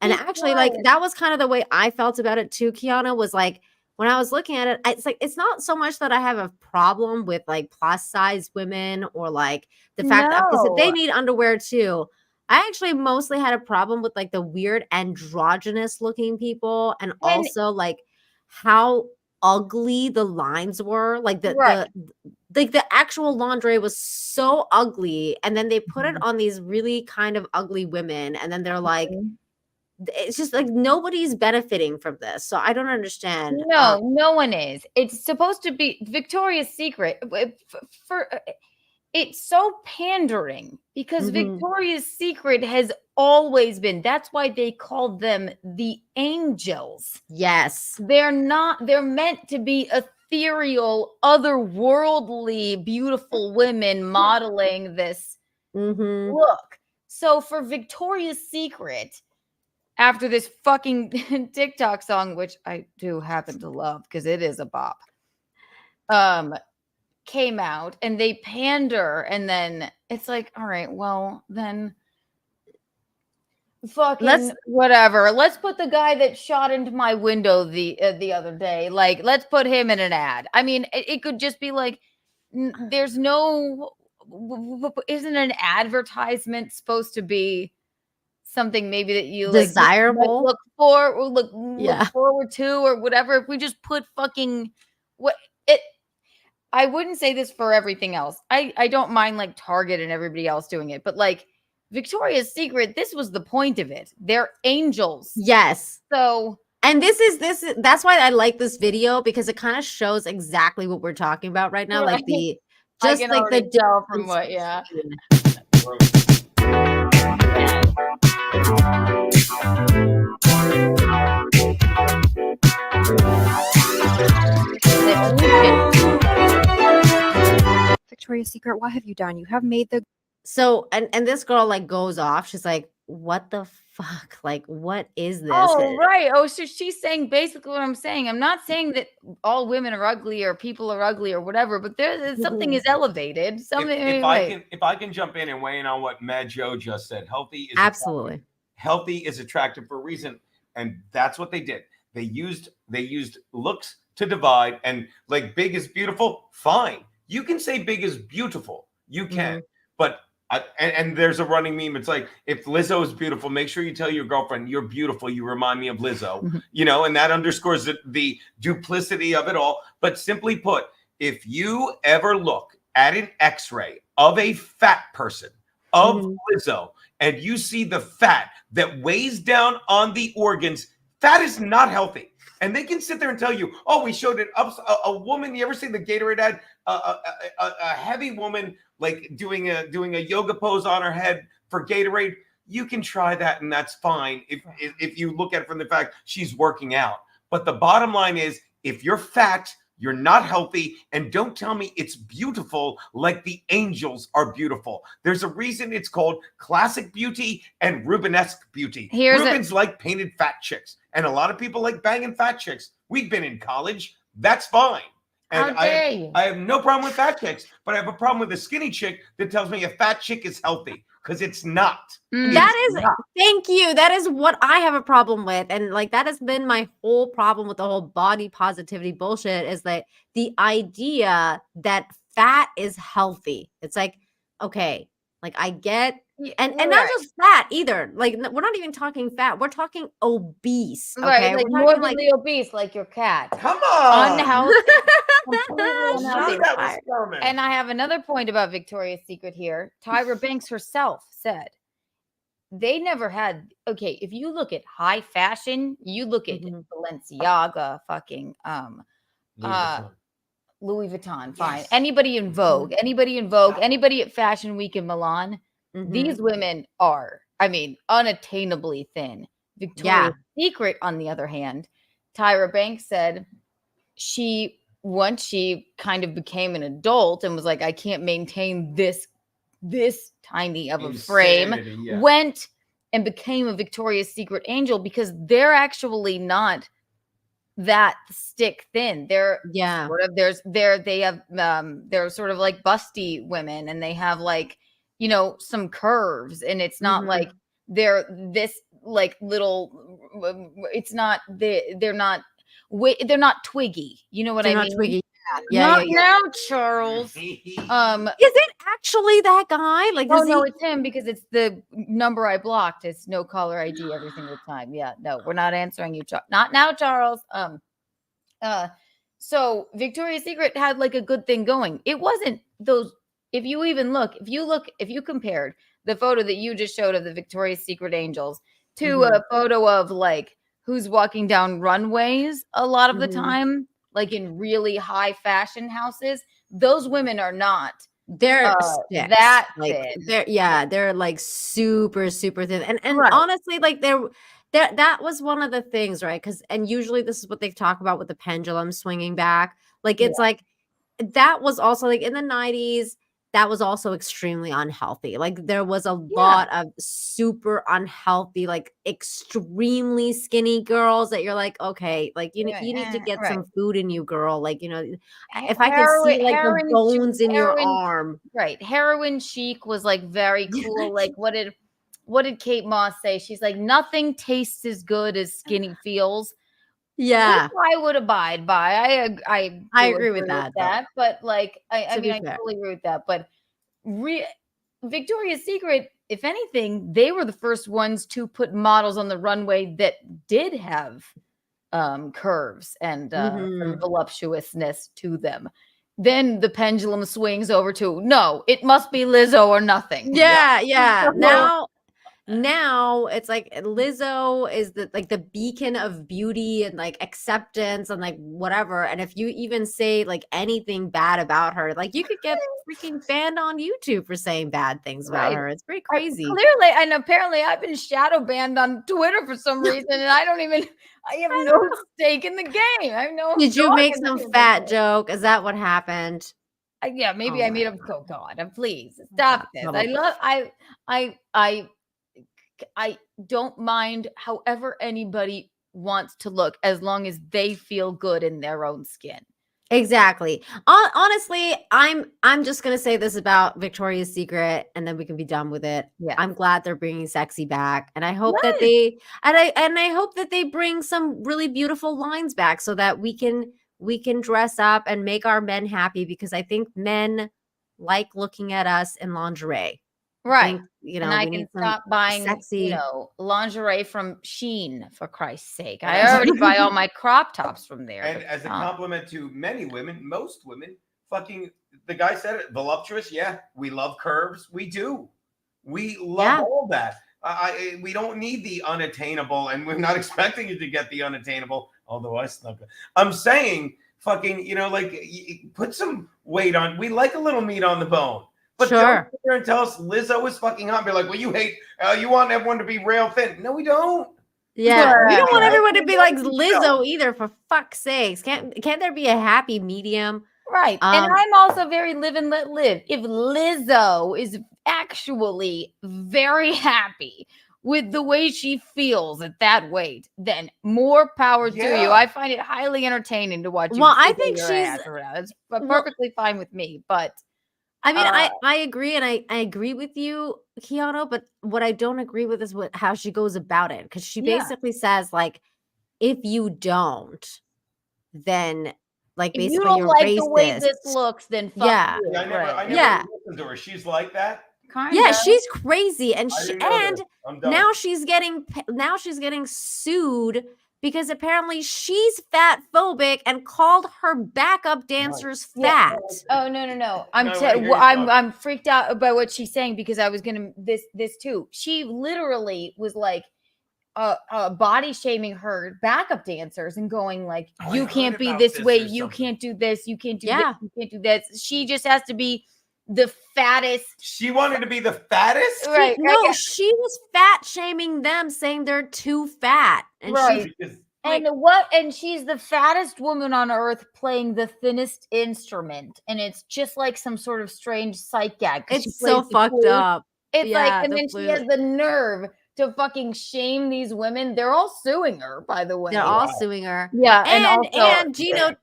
And actually, like, that was kind of the way I felt about it too, Keanu, was like, when I was looking at it, it's like, it's not so much that I have a problem with like plus size women or like the fact that they need underwear too. I actually mostly had a problem with like the weird androgynous looking people and also like how ugly the lines were. Like the actual lingerie was so ugly. And then they put it on these really kind of ugly women. And then they're like, it's just like nobody's benefiting from this. So I don't understand. No, no one is. It's supposed to be Victoria's Secret for it's so pandering because Victoria's Secret has always been. That's why they called them the angels. Yes. They're meant to be ethereal, otherworldly, beautiful women modeling this look. So for Victoria's Secret, after this fucking TikTok song, which I do happen to love because it is a bop, came out and they pander, and then it's like, all right, well then fucking whatever. Let's put the guy that shot into my window the other day, like let's put him in an ad. I mean, it could just be like, there's no, isn't an advertisement supposed to be something maybe that you desirable, like, look for or look forward to or whatever? If we just put fucking I wouldn't say this for everything else. I don't mind like Target and everybody else doing it, but like Victoria's Secret, this was the point of it. They're angels. Yes. So, and that's why I like this video, because it kind of shows exactly what we're talking about right now. Like the just like the tell from what Victoria's Secret, what have you done? You have made the So and this girl like goes off. She's like, what the fuck? Like, what is this? Oh, right. Oh, so she's saying basically what I'm saying. I'm not saying that all women are ugly or people are ugly or whatever, but there's something is elevated. Something. If I can jump in and weigh in on what Mad Joe just said, healthy is Absolutely. healthy is attractive for a reason, and that's what they did. They used looks to divide, and like big is beautiful. Fine, you can say big is beautiful. You can, but. And there's a running meme. It's like, if Lizzo is beautiful, make sure you tell your girlfriend you're beautiful. You remind me of Lizzo, you know, and that underscores the duplicity of it all. But simply put, if you ever look at an X-ray of a fat person, of Lizzo, and you see the fat that weighs down on the organs, fat is not healthy. And they can sit there and tell you, oh, we showed it up. A woman, you ever see the Gatorade ad? A heavy woman like doing a yoga pose on her head for Gatorade. You can try that, and that's fine if you look at it from the fact she's working out. But the bottom line is, if you're fat, you're not healthy, and don't tell me it's beautiful like the angels are beautiful. There's a reason it's called classic beauty and Rubenesque beauty. Rubens like painted fat chicks, and a lot of people like banging fat chicks. We've been in college. That's fine. And I have no problem with fat chicks, but I have a problem with a skinny chick that tells me a fat chick is healthy, because it's not. Thank you. That is what I have a problem with. And like, that has been my whole problem with the whole body positivity bullshit, is that the idea that fat is healthy. It's like, okay, like I get, and not just fat either. Like, we're not even talking fat. We're talking obese. Okay? Right, like morbidly obese, like your cat. Come on. Unhealthy. And I have another point about Victoria's Secret here. Tyra Banks herself said they never had. Okay, if you look at high fashion, you look at Balenciaga, fucking Louis Vuitton. Fine. Yes. Anybody in Vogue, anybody at Fashion Week in Milan. These women are, I mean, unattainably thin. Victoria's Secret, on the other hand, Tyra Banks said once she kind of became an adult and was like, I can't maintain this tiny of a frame, went and became a Victoria's Secret angel, because they're actually not that stick thin. They're sort of they're sort of like busty women, and they have like, you know, some curves, and it's not like they're this like little, it's not, they're not twiggy, you know what I mean? Twiggy. Not now, Charles. Is it actually that guy? Like, no, it's him, because it's the number I blocked. It's no caller ID every single time. Yeah, no, we're not answering you. Not now, Charles. So Victoria's Secret had like a good thing going. It wasn't those. If you compared the photo that you just showed of the Victoria's Secret angels to a photo of like who's walking down runways a lot of the time, like in really high fashion houses, those women are not. They're that like thin. They're like super, super thin. And honestly, like that was one of the things, right? And usually this is what they talk about with the pendulum swinging back. Like, it's like, that was also like in the 90s, that was also extremely unhealthy. Like, there was a lot of super unhealthy, like extremely skinny girls that you're like, okay, like you need to get some food in you, girl. Like, you know, if I could see like the bones in your arm. Right. Heroin chic was like very cool. Like, what did Kate Moss say? She's like, nothing tastes as good as skinny feels. Yeah, which I would abide by. I agree with that. But like, I mean, I totally agree with that. But Victoria's Secret, if anything, they were the first ones to put models on the runway that did have curves and voluptuousness to them. Then the pendulum swings over to, no, it must be Lizzo or nothing. Yeah. Now it's like Lizzo is the beacon of beauty and like acceptance and like whatever. And if you even say like anything bad about her, like you could get freaking banned on YouTube for saying bad things about her. It's pretty crazy. Clearly, and apparently I've been shadow banned on Twitter for some reason, and I have no stake in the game. I have no. Did you make some fat joke? Is that what happened? Yeah, maybe Oh I my made him go. God, please stop this. Probably. I don't mind however anybody wants to look as long as they feel good in their own skin. Exactly. Honestly, I'm just gonna say this about Victoria's Secret, and then we can be done with it. Yeah. I'm glad they're bringing sexy back, and I hope that Yes. they and I hope that they bring some really beautiful lines back so that we can dress up and make our men happy, because I think men like looking at us in lingerie. I Right. think, you And know, I we can need some stop buying, sexy. lingerie from Shein, for Christ's sake. And I as- already buy all my crop tops from there. And but as a stop. compliment to many women, most women, fucking the guy said it, voluptuous. Yeah, we love curves. We do. We love all that. We don't need the unattainable, and we're not expecting you to get the unattainable. Although I snuck it. I'm saying, fucking, put some weight on. We like a little meat on the bone. But don't sit there and tell us Lizzo is fucking hot. Be like, well, you hate, you want everyone to be rail thin. No, we don't. Yeah, we don't want Yeah. everyone to be like Lizzo either, for fuck's sakes. Can't there be a happy medium? Right. And I'm also very live and let live. If Lizzo is actually very happy with the way she feels at that weight, then more power to you. I find it highly entertaining to watch you. Well, I wiggle think your she's ass around. It's perfectly fine with me, but I mean, I agree, and I agree with you, Keanu, but what I don't agree with is how she goes about it, because she basically says, like, if you don't, then, like, if you basically don't you're like racist. the way this looks, then fuck Yeah. you. Yeah, I never listened to her. She's like that. Yeah, she's crazy, and I didn't know this. I'm done. now she's getting sued because apparently she's fat phobic and called her backup dancers fat. Oh no! No, I'm freaked out by what she's saying, because I was gonna this too. She literally was like body shaming her backup dancers and going like, you can't be this way, you can't do this, you can't do this, you can't do this. She just has to be the fattest. She wanted to be the fattest? Right. No, she was fat shaming them, saying they're too fat. And and she's the fattest woman on earth playing the thinnest instrument, and it's just like some sort of strange psych gag. It's so fucked up. It's and then she has the nerve to fucking shame these women. They're all suing her, by the way. They're all suing her. Yeah, and Gino,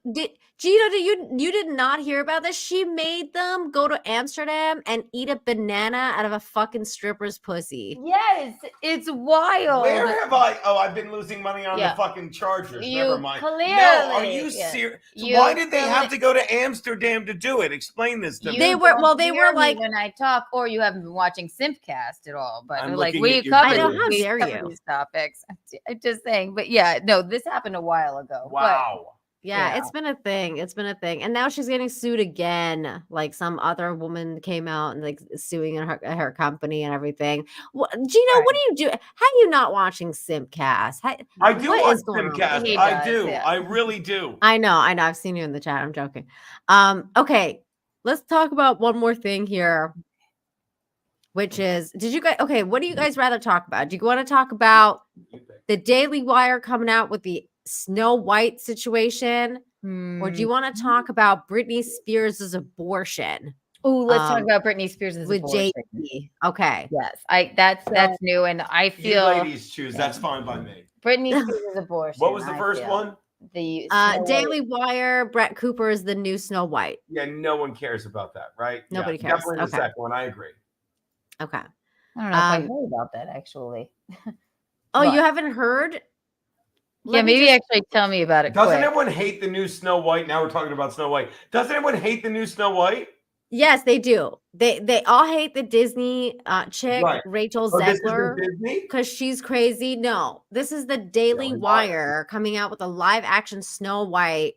you did not hear about this? She made them go to Amsterdam and eat a banana out of a fucking stripper's pussy. Yes, it's wild. Where have I? Oh, I've been losing money on the fucking Chargers. Never mind. No, are you serious? So why did they have to go to Amsterdam to do it? Explain this to me. They were like, when I talk, or you haven't been watching Simpcast at all. But I'm like, looking we at your covered, I know, how we dare covered you? these topics. I'm just saying. But yeah, no, this happened a while ago. Wow. Yeah, it's been a thing. It's been a thing. And now she's getting sued again. Like, some other woman came out and like suing her company and everything. Gino, what do you do? How are you not watching Simpcast? I do what watch is going on? Simcast. I do. I really do. I know. I've seen you in the chat. I'm joking. Okay, let's talk about one more thing here, which is, did you guys, okay, what do you guys rather talk about? Do you want to talk about the Daily Wire coming out with the Snow White situation, or do you want to talk about Britney Spears' abortion? Oh, let's talk about Britney Spears' with abortion. JT. Okay. Yes, that's new, and I feel You ladies choose. That's fine by me. Britney Spears' abortion. What was the first one? The Daily Wire. Brett Cooper is the new Snow White. Yeah, no one cares about that, right? Nobody cares. Definitely the second one. I agree. Okay. I don't know if I heard about that actually. Oh, you haven't heard? Actually tell me about it. Doesn't everyone hate the new Snow White? Now we're talking about Snow White. Doesn't everyone hate the new Snow White? Yes, they do. They all hate the Disney chick, Right. Rachel This Zegler, isn't Disney? because she's crazy. No, this is the Daily Wire coming out with a live action Snow White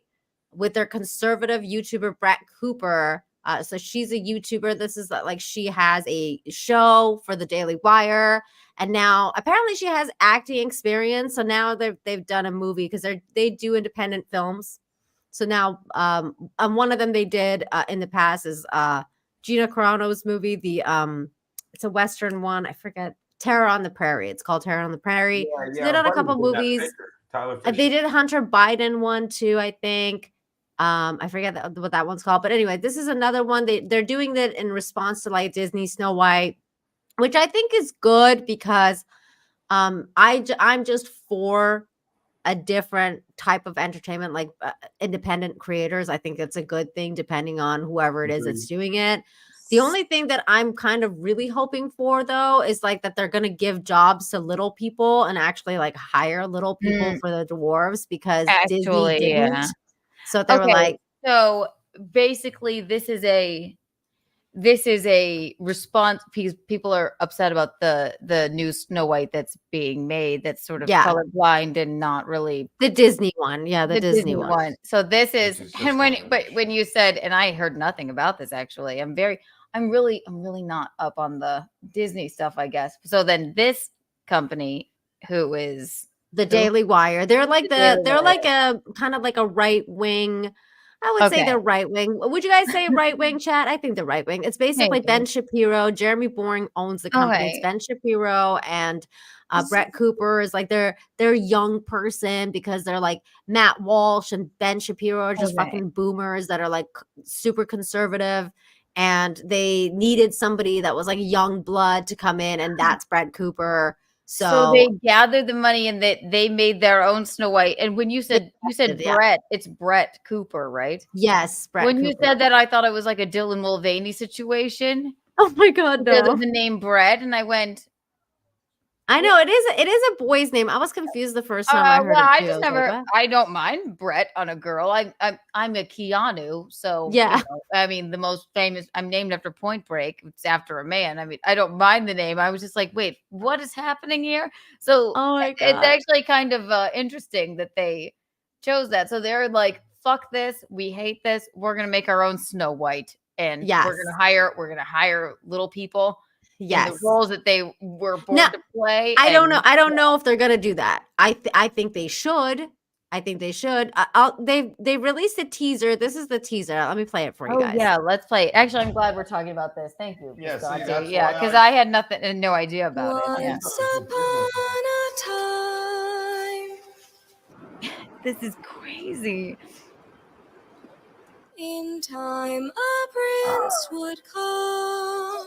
with their conservative YouTuber Brett Cooper. So she's a YouTuber. This is like, she has a show for the Daily Wire, and now apparently she has acting experience. So now they've done a movie, because they do independent films. So now, one of them they did in the past is Gina Carano's movie. It's a Western one. I forget. Terror on the Prairie. It's called Terror on the Prairie. Yeah, so they did a couple movies. Tyler Fisher. They did a Hunter Biden one too, I think. I forget what that one's called, but anyway, this is another one. They're doing that in response to like Disney Snow White, which I think is good because I'm just for a different type of entertainment, like independent creators. I think it's a good thing depending on whoever it is that's doing it. The only thing that I'm kind of really hoping for though is like that they're going to give jobs to little people and actually like hire little people for the dwarves because Disney Actually, didn't. yeah. So they were like, so basically this is a response because people are upset about the new Snow White that's being made that's sort of colorblind and not really the Disney one. Yeah, the Disney one. So this is and when you said, and I heard nothing about this actually, I'm really not up on the Disney stuff, I guess. So then this company who is the Daily Wire, they're like they're like a kind of like a right wing. I would say they're right wing. Would you guys say right wing, chat? I think they're right wing. It's basically Ben Shapiro. Jeremy Boring owns the company. It's Ben Shapiro and Brett Cooper is like they're a young person because they're like Matt Walsh and Ben Shapiro are just fucking boomers that are like super conservative. And they needed somebody that was like young blood to come in, and that's Brett Cooper. So they gathered the money and they made their own Snow White. And when you said Brett, it's Brett Cooper, right? Yes, Brett When Cooper. you said that, I thought it was like a Dylan Mulvaney situation. Oh my God, no. The name Brett, and I went. I know it is a boy's name. I was confused the first time I heard it. I just never. I don't mind Brett on a girl. I'm a Keanu, so yeah. I mean, the most famous. I'm named after Point Break. It's after a man. I mean, I don't mind the name. I was just like, wait, what is happening here? So it's actually kind of interesting that they chose that. So they're like, fuck this. We hate this. We're gonna make our own Snow White, and we're gonna hire little people. Yes, the roles that they were born to play. I don't know. I don't know if they're gonna do that. I think they should. I think they should. They released a teaser. This is the teaser. Let me play it for you guys. Yeah, let's play it. Actually, I'm glad we're talking about this. Thank you. Yeah, because I had no idea about it. Yeah. Once upon a time, this is crazy. in time a prince would come.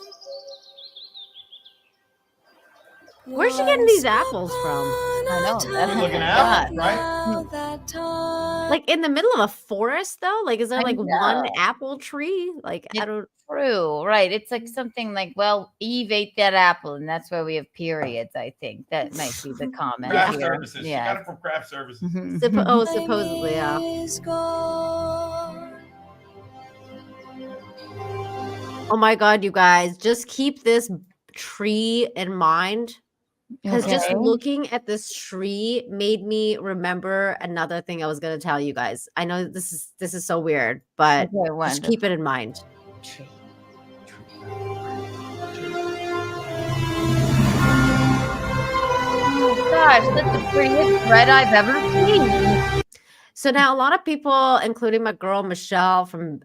Where's she getting these apples from? I know. That's looking at, right? Like in the middle of a forest, though. Like, is there like one apple tree? Like, I don't. True, right? It's like something like, well, Eve ate that apple, and that's why we have periods. I think that might be the comment. Craft services. Yeah, she got it from craft services. Supposedly, yeah. Oh my God, you guys, just keep this tree in mind. Because just looking at this tree made me remember another thing I was going to tell you guys. I know this is so weird, but just keep it in mind. Oh gosh, that's the prettiest bread I've ever seen. So now a lot of people, including my girl Michelle from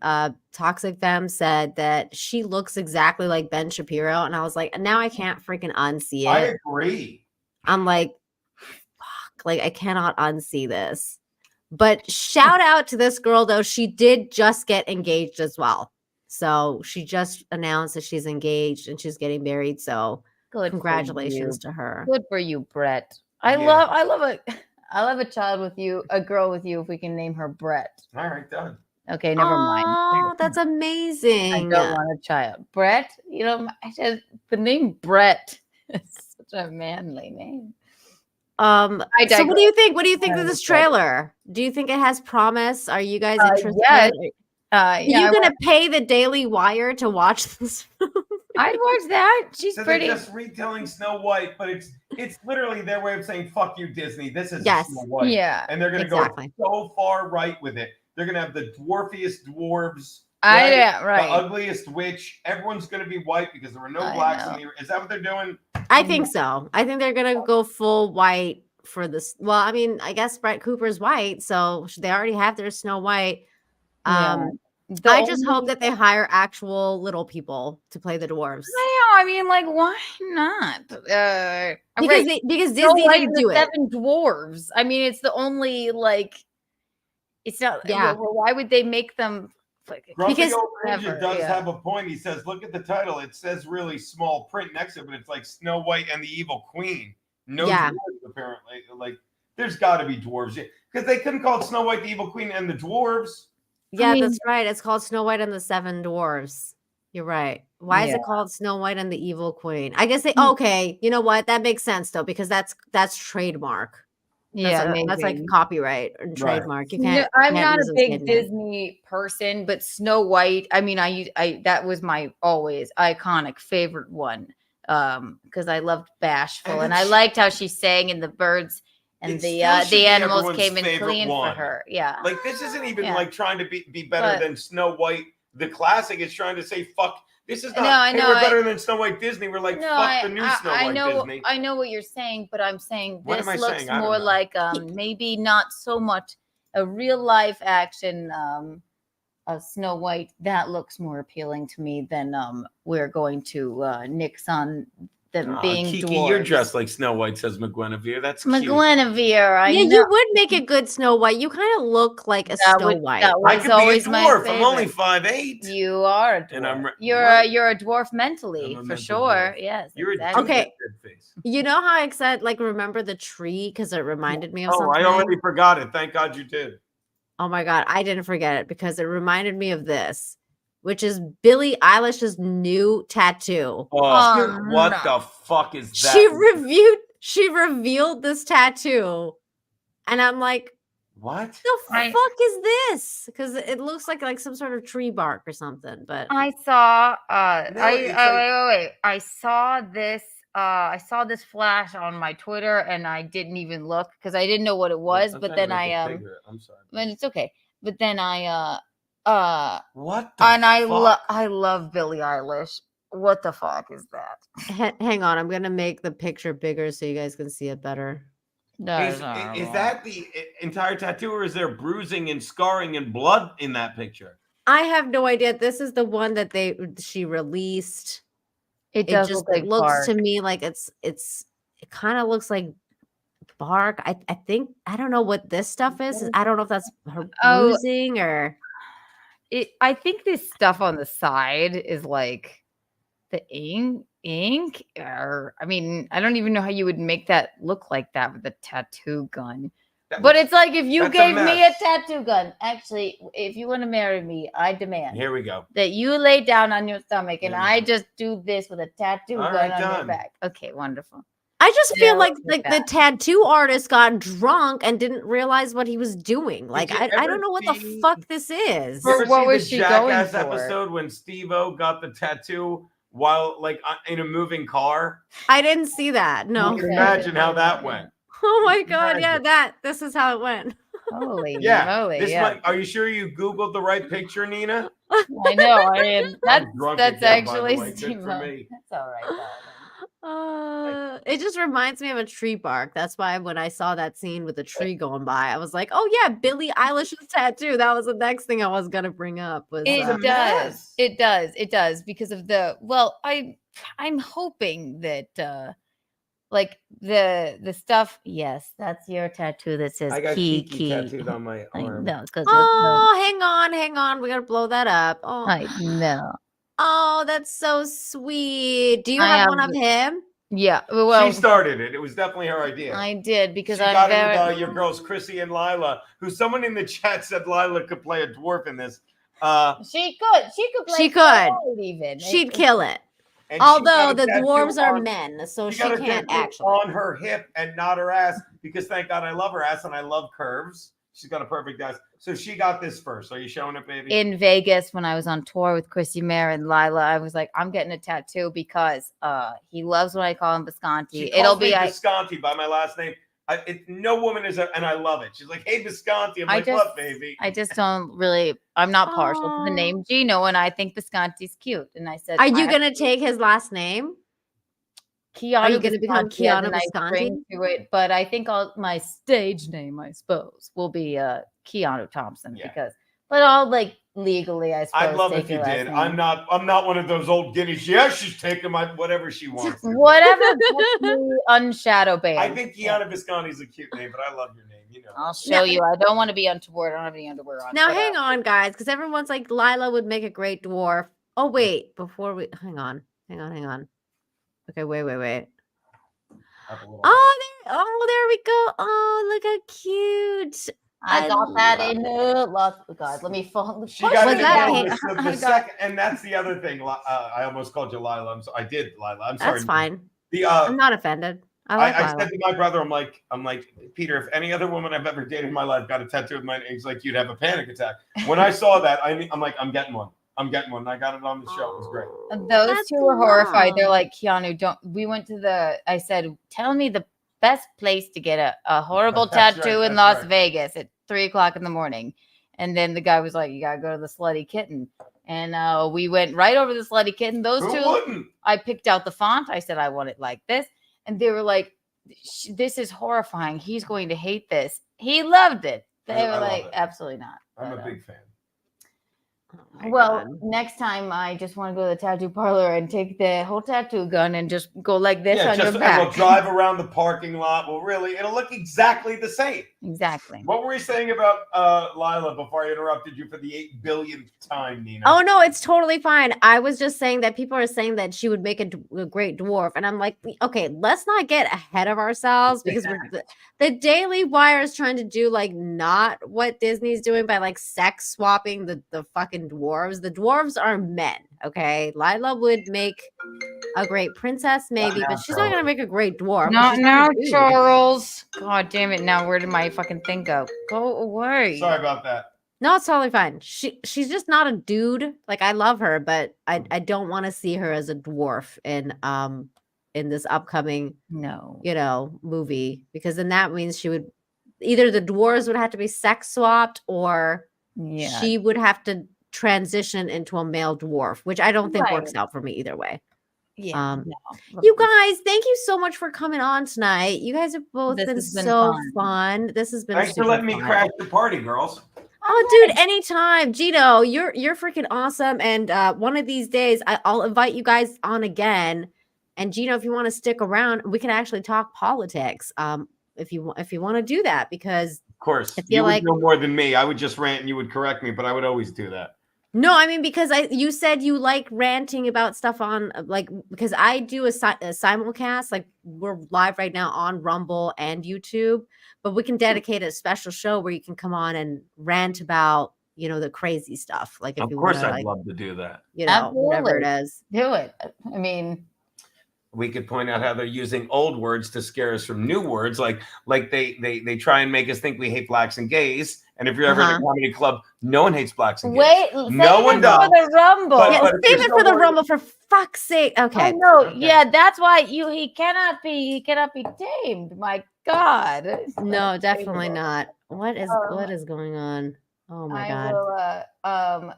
Toxic Femme, said that she looks exactly like Ben Shapiro. And I was like, now I can't freaking unsee it. I agree. I'm like, fuck, like I cannot unsee this. But shout out to this girl, though. She did just get engaged as well. So she just announced that she's engaged and she's getting married. So congratulations to her. Good for you, Brett. I love a child with you, a girl with you, if we can name her Brett. All right, done. Okay, never mind. Oh, that's amazing. I don't want a child. Brett, the name Brett is such a manly name. So what do you think? What do you think of this trailer? Do you think it has promise? Are you guys interested? Yes. Are you going to pay the Daily Wire to watch this? I'd watch that. She's pretty. They're just retelling Snow White, but it's literally their way of saying "fuck you, Disney." This is Snow White, and they're going to go so far right with it. They're going to have the dwarfiest dwarves, the ugliest witch. Everyone's going to be white because there were no blacks in here. Is that what they're doing? I think so. I think they're going to go full white for this. Well, I mean, I guess Brett Cooper's white, so they already have their Snow White. I just hope that they hire actual little people to play the dwarves. I mean, like, why not? Because Disney didn't do it. 7 dwarves. I mean, it's the only It's not. Yeah. Why would they make them? Grumpy Because- Old Ninja Never, does yeah. have a point. He says, "Look at the title. It says really small print next to it, but it's like Snow White and the Evil Queen. No Yeah. dwarves, apparently. Like, there's got to be dwarves because they couldn't call it Snow White, the Evil Queen, and the dwarves. Yeah, mean- that's right. It's called Snow White and the Seven Dwarfs. You're right. Why is Yeah. it called Snow White and the Evil Queen? I guess they okay. You know what? That makes sense though, because that's trademark. That's like maybe. copyright and trademark. You No, can't. I'm can't not use a those big trademark. Disney person, but Snow White. I mean, I that was my always iconic favorite one. Because I loved Bashful, and I liked how she sang, and the birds and It the still should be animals everyone's came in favorite clean one. for her. Yeah, Like, this isn't even Yeah. like trying to be better But- than Snow White, the classic. It's trying to say, fuck. This is not. No, I hey, know, we're better than Snow White Disney. We're like, no, fuck the new Snow I White know, Disney. I know what you're saying, but I'm saying What this am I looks saying? I don't more know. like maybe not so much a real life action of Snow White. That looks more appealing to me than we're going to nix on them being Kiki, dwarves. you're dressed like Snow White, says McGuinevere. That's cute. McGuinevere. I Yeah, know. you would make a good Snow White. You kind of look like a That Snow would- White. that I was could be a always my dwarf. I'm only favorite. 5'8". You are a dwarf. And I'm you're a dwarf mentally I'm a for mental sure. dwarf. Yes. You're exactly. a Okay. dead face. You know how I said like remember the tree because it reminded me of Oh, something. I already forgot it. Thank God you did. Oh my god, I didn't forget it because it reminded me of this, which is Billie Eilish's new tattoo. Oh, what no. the fuck is that? She revealed this tattoo, and I'm like, What? the I- fuck is this? Because it looks like some sort of tree bark or something. But I saw No, it's like- wait. I saw this flash on my Twitter and I didn't even look because I didn't know what it was, I'm but trying then to make I it bigger. I'm sorry. but it's okay. But then I What the and fuck? I love Billie Eilish. What the fuck is that? hang on, I'm gonna make the picture bigger so you guys can see it better. Is that the entire tattoo, or is there bruising and scarring and blood in that picture? I have no idea. This is the one that she released. It It does just look like it looks bark. to me like it kind of looks like bark. I think I don't know what this stuff is. I don't know if that's her Oh. bruising or I think this stuff on the side is like the ink or I mean, I don't even know how you would make that look like that with a tattoo gun. But it's like if you that's a gave me a mess. tattoo gun, actually, if you want to marry me, I demand Here we go. that you lay down on your stomach and Here we I go. just do this with a tattoo All gun right, on your done. back. Okay, wonderful. I just Yeah, feel like look at the that. tattoo artist got drunk and didn't realize what he was doing. Like you I ever don't know what the see- fuck this is. You ever What see was the she going Jackass for? episode when Steve-O got the tattoo while like in a moving car? I didn't see that. No. You can imagine how that went. Oh my god, yeah, Imagine. this is how it went. Holy Yeah. moly. This Yeah. might, are you sure you Googled the right picture, Nina? I know. I am. I'm drunk That's again, by the actually way. Good Steve. for me. That's all right. darling. It just reminds me of a tree bark. That's why when I saw that scene with the tree going by, I was like, "Oh yeah, Billie Eilish's tattoo." That was the next thing I was gonna bring up. Was It a does. mess. It does. It does because of the I'm hoping that like the stuff. Yes, that's your tattoo that says I got Kiki. Kiki tattooed on my I arm. know because oh, hang on, we gotta blow that up. Oh, I know. oh, that's so sweet. Do you I have one have- of him? Yeah. Well, She started it. It was definitely her idea. I did because She I'm got very. it with your girls, Chrissy and Lila, who someone in the chat said Lila could play a dwarf in this. She could. She could play. She could. Fortnite even. She'd kill it. and she Although got a the tattoo dwarves are on- men, so she got a can't tattoo actually. on her hip and not her ass because thank God I love her ass and I love curves. She's got a perfect ass. So she got this first. Are you showing it, baby? In Vegas when I was on tour with Chrissy Mayer and Lila, I was like, I'm getting a tattoo because he loves when I call him Visconti. She It'll calls me be Visconti by my last name. No woman is, and I love it. She's like, "Hey, Visconti." I'm I like, just- "What, baby?" I just don't really. I'm not partial to Aw. the name Gino, and I think Visconti's cute. And I said, Are you gonna take his last name? Keanu? Are you gonna become Visconti has a Keanu nice Visconti? ring to it, but I think my stage name, I suppose, will be Keanu Thompson Yeah. because. But I'll like legally, I suppose. I'd love take if you your last did. name. I'm not one of those old guineas. Yeah, she's taking my whatever she wants. Whatever gets me unshadow banned. I think Keanu Visconti is a cute name, but I love your name. You know. I'll show you. I don't want to be untoward. I don't have any underwear on. Now, but, hang on, guys, because everyone's like, Lila would make a great dwarf. Oh, wait, before we, hang on. Okay, wait. Oh, there we go. Oh, look how cute. I got that in God, let me phone. She got Was it that in Kate? the second, and that's the other thing. I almost called you Lila. I did, Lila. I'm sorry. That's fine. The I'm not offended. I said to my brother, I'm like, Peter, if any other woman I've ever dated in my life got a tattoo with my name, he's like, you'd have a panic attack. When I saw that, I'm like, I'm getting one. I got it on the show. It was great. Those two were horrified. They're like, Keanu, don't. We went to I said, tell me the best place to get a horrible tattoo in Las Vegas at 3:00 in the morning. And then the guy was like, you gotta go to the Slutty Kitten. And we went right over the Slutty Kitten. Those Who two, wouldn't? I picked out the font. I said, I want it like this. And they were like, this is horrifying. He's going to hate this. He loved it. They were like, absolutely not. I'm a big fan. Well, next time I just want to go to the tattoo parlor and take the whole tattoo gun and just go like this on your back. And we'll drive around the parking lot. It'll look exactly the same. Exactly. What were you saying about Lila before I interrupted you for the 8 billionth time, Nina? Oh, no, it's totally fine. I was just saying that people are saying that she would make a great dwarf. And I'm like, okay, let's not get ahead of ourselves because the Daily Wire is trying to do like not what Disney's doing by like sex swapping the fucking dwarves. The dwarves are men, okay? Lila would make a great princess, maybe, but she's not gonna make a great dwarf. Not now, Charles. God damn it! Now where did my fucking thing go? Go away. Sorry about that. No, it's totally fine. She's just not a dude. Like I love her, but I don't want to see her as a dwarf in this upcoming movie, because then that means she would either the dwarves would have to be sex swapped or she would have to transition into a male dwarf, which I don't think works out for me either way. Yeah. You guys, thank you so much for coming on tonight. You guys have both been so fun. This has been Thanks for letting me crash the party, girls. Oh, dude, anytime. Gino, you're freaking awesome. And one of these days, I'll invite you guys on again. And Gino, if you want to stick around, we can actually talk politics. If you want to do that, because of course I feel you would like know more than me. I would just rant and you would correct me, but I would always do that. No, I mean, because you said you like ranting about stuff on because I do a simulcast, like we're live right now on Rumble and YouTube, but we can dedicate a special show where you can come on and rant about, the crazy stuff. Like, if of you course, wanna, I'd love to do that. Whatever it is. Do it. I mean, we could point out how they're using old words to scare us from new words, like they try and make us think we hate blacks and gays. And if you're ever in a comedy club, no one hates blacks and gays. Wait, no one does. For the Rumble. Save it for the Rumble, for fuck's sake. Okay. No, yeah, that's why he cannot be tamed. My God. No, definitely not. What is going on? Oh my God.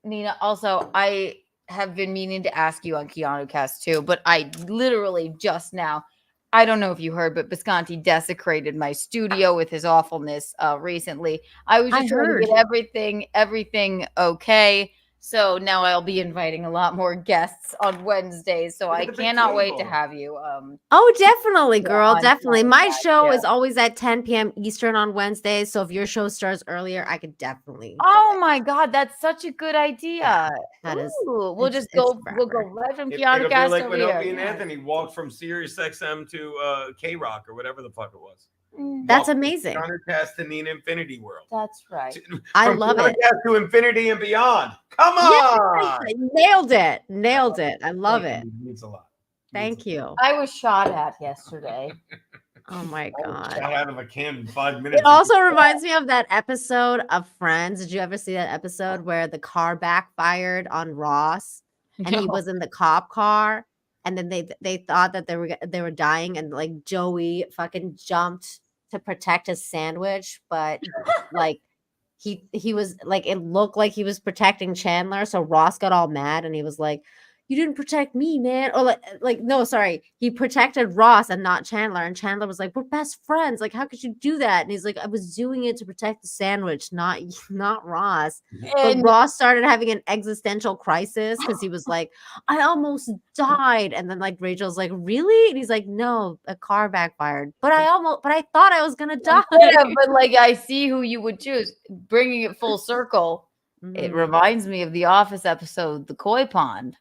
Nina, also, I have been meaning to ask you on Keanu Cast too, but I literally just now, I don't know if you heard, but Bisconti desecrated my studio with his awfulness recently. I was just trying to get everything okay. So now I'll be inviting a lot more guests on Wednesdays. So I cannot wait to have you. Oh, definitely, girl. Definitely. My show is always at 10 p.m. Eastern on Wednesdays. So if your show starts earlier, I could definitely. Oh my God, that's such a good idea. That is. We'll go right from Keanu Cast like over when here. Opie and Anthony walked from Sirius XM to K-Rock or whatever the fuck it was. That's amazing. Cast to Nina Infinity World. That's right. I love it. To infinity and beyond. Come on. Yes, nailed it. I love it. It means a lot. Thank you. I was shot at yesterday. Oh my God. Shot out of a can in 5 minutes. It also reminds me of that episode of Friends. Did you ever see that episode where the car backfired on Ross and he was in the cop car, and then they thought that they were dying, and like Joey fucking jumped to protect his sandwich, but like he was like, it looked like he was protecting Chandler, so Ross got all mad and he was like, you didn't protect me, man. Or like no, sorry, he protected Ross and not Chandler. And Chandler was like, we're best friends. Like, how could you do that? And he's like, I was doing it to protect the sandwich, not Ross. But And Ross started having an existential crisis because he was like, I almost died. And then like Rachel's like, really? And he's like, no, a car backfired. But I thought I was gonna die. yeah, but like I see who you would choose. Bringing it full circle, it Mhm. reminds me of the Office episode, The Koi Pond.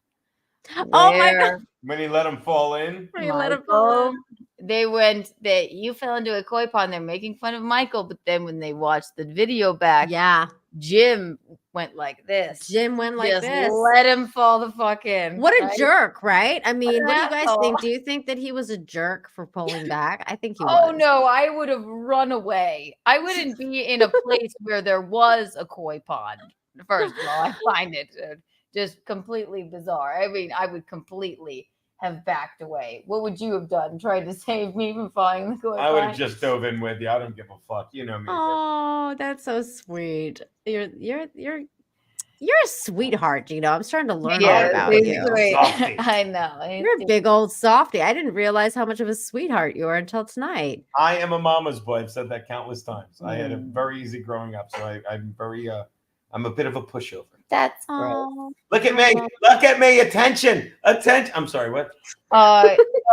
Oh my God. where When he let him fall in. Where you let him fall Michael, you fell into a koi pond. They're making fun of Michael, but then when they watched the video back, Yeah. Jim went like this. Jim went like Just this. let him fall the fuck in. What a right? jerk, right? I mean, an what do you guys asshole. think? Do you think that he was a jerk for pulling back? I think he Oh was. no, I would have run away. I wouldn't be in a place where there was a koi pond. First of all, I find it just completely bizarre. I mean, I would completely have backed away. What would you have done? Tried to save me from falling in the koi I would have pond? just dove in with you. I don't give a fuck. You know me. Oh, that's so sweet. You're a sweetheart, Gino. I'm starting to learn all about he's you. sweet. Softy. I know. he's You're a big old softy. I didn't realize how much of a sweetheart you were until tonight. I am a mama's boy. I've said that countless times. I had a Mm. very easy growing up, so I'm very I'm a bit of a pushover. That's great. Oh, Look at me. Look at me. Attention. I'm sorry, what?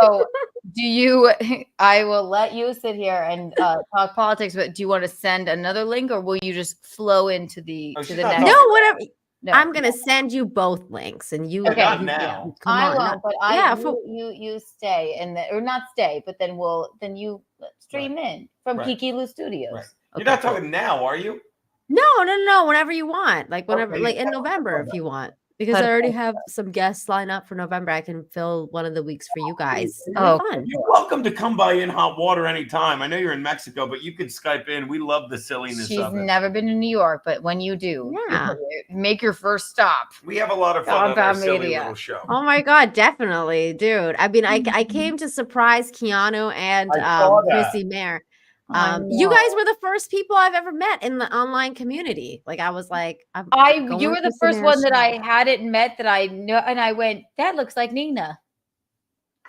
So do you I will let you sit here and talk politics, but do you want to send another link or will you just flow into the Oh, to she's the not next? no, whatever. No. I'm gonna send you both links, and you. Okay. Not you- now. Come I on, won't, no. but Yeah, you stay and or not stay, but then you stream in from Right. Kiki Lou Studios. Right. Okay, You're not cool. talking now, are you? No. Whenever you want, like whenever, Okay. like in November, if you want, because I already have some guests lined up for November. I can fill one of the weeks for you guys. It'll be fun. You're welcome to come by in hot water anytime. I know you're in Mexico, but you can Skype in. We love the silliness She's of it. never been to New York, but when you do, Yeah. make your first stop. We have a lot of fun on our Compound silly Media. little show. Oh my God, definitely, dude. I mean, I came to surprise Keanu and I saw that. Chrissy Mayer. I You know. guys were the first people I've ever met in the online community. Like I was like, I'm going You to were the Chrissy first Mayer's one that show. I hadn't met that I know, and I went, that looks like Nina.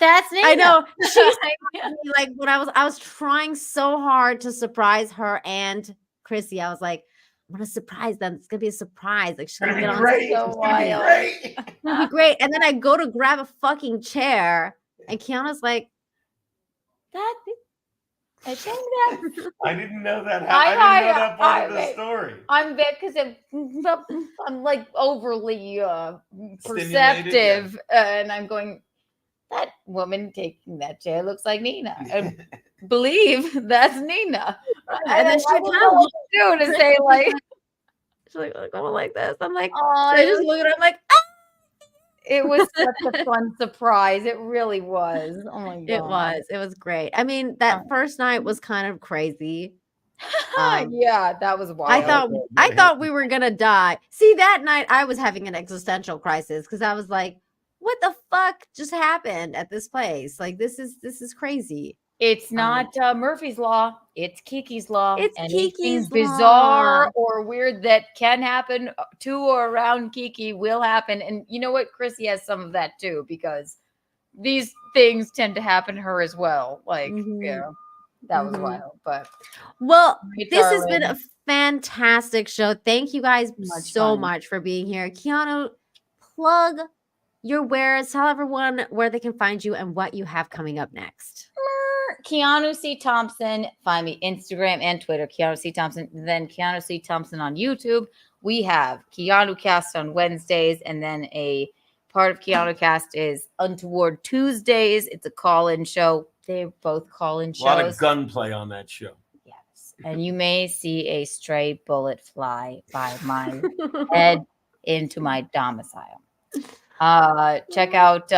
That's Nina. I know. She said to me, like when I was trying so hard to surprise her and Chrissy. I was like, I'm gonna surprise them. It's gonna be a surprise. Like she's gonna get on Great. so It's gonna be wild. great. It's gonna be great. And then I go to grab a fucking chair, and Keanu's like, That I think that I didn't know that. I- I didn't know that part I- of the story. I'm bad because I'm like overly Stimulated, perceptive, and I'm going. That woman taking that chair looks like Nina. I believe that's Nina. and then I she didn't kind know of what to do to say like, she's like going like this. I'm like, oh, so I just look at her. I'm like, ah! it was such a fun surprise. It really was. Oh my god, It was great. I mean, that first night was kind of crazy. Yeah, that was wild. I thought we were gonna die. See, that night I was having an existential crisis because I was like, what the fuck just happened at this place? Like this is crazy. It's not Murphy's Law. It's Kiki's Law. It's Anything Kiki's bizarre Law. or weird that can happen to or around Kiki will happen. And you know what? Chrissy has some of that too, because these things tend to happen to her as well. Like, Mhm. yeah, that was Mhm. wild. But Well, Great, this has been darling. a fantastic show. Thank you guys so fun. much for being here. Keanu, plug your wares. Tell everyone where they can find you and what you have coming up next. Keanu C. Thompson, find me Instagram and Twitter, Keanu C. Thompson, then Keanu C. Thompson on YouTube. We have Keanu Cast on Wednesdays, and then a part of Keanu Cast is Untoward Tuesdays. It's a call-in show. They're both call-in A lot of shows. gunplay on that show. Yes. And you may see a stray bullet fly by my head into my domicile. Check out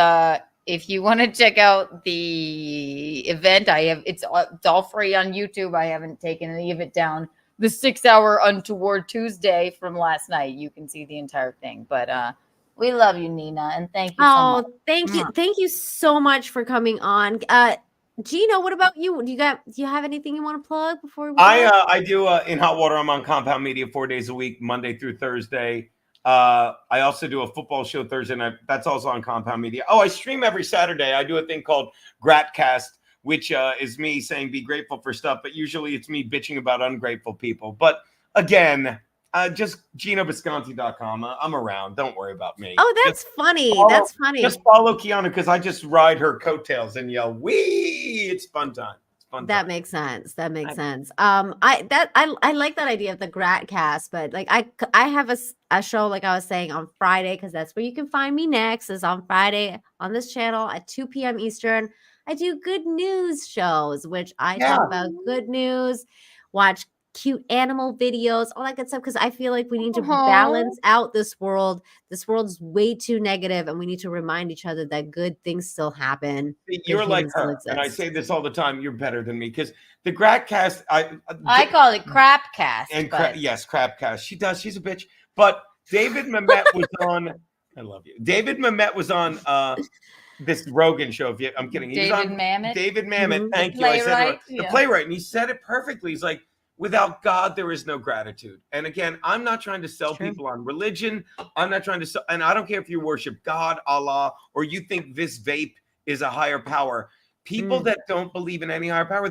if you want to check out the event. It's all free on YouTube. I haven't taken any of it down. The 6-hour Untoward Tuesday from last night. You can see the entire thing. But we love you, Nina, and thank you so much. Thank you so much for coming on. Gino, what about you? Do you have anything you want to plug before we go? I do in hot water. I'm on Compound Media 4 days a week, Monday through Thursday. I also do a football show Thursday night. That's also on Compound Media. Oh, I stream every Saturday. I do a thing called Gratcast, which is me saying be grateful for stuff, but usually it's me bitching about ungrateful people. But again, just GinoBisconti.com. I'm around. Don't worry about me. Oh, that's funny. That's funny. Just follow Keanu because I just ride her coattails and yell, "Wee!" It's fun time. That makes sense. That makes sense. I like that idea of the Gratcast, but like I have a show, like I was saying, on Friday, because that's where you can find me next, is on Friday on this channel at 2 p.m. Eastern. I do good news shows, which I talk about good news, watch cute animal videos, all that good stuff, because I feel like we need to balance out this world. This world's way too negative, and we need to remind each other that good things still happen. You're like her, and I say this all the time. You're better than me because the Gratcast. I call it Crapcast. And yes, Crapcast. She does. She's a bitch. But David Mamet was on. I love you. David Mamet was on this Rogan show. I'm kidding. He was on Mamet. David Mamet. Mm-hmm. Thank you. I said it right. The playwright, and he said it perfectly. He's like, without God, there is no gratitude. And again, I'm not trying to sell people on religion. I'm not trying to sell, and I don't care if you worship God, Allah, or you think this vape is a higher power. People that don't believe in any higher power,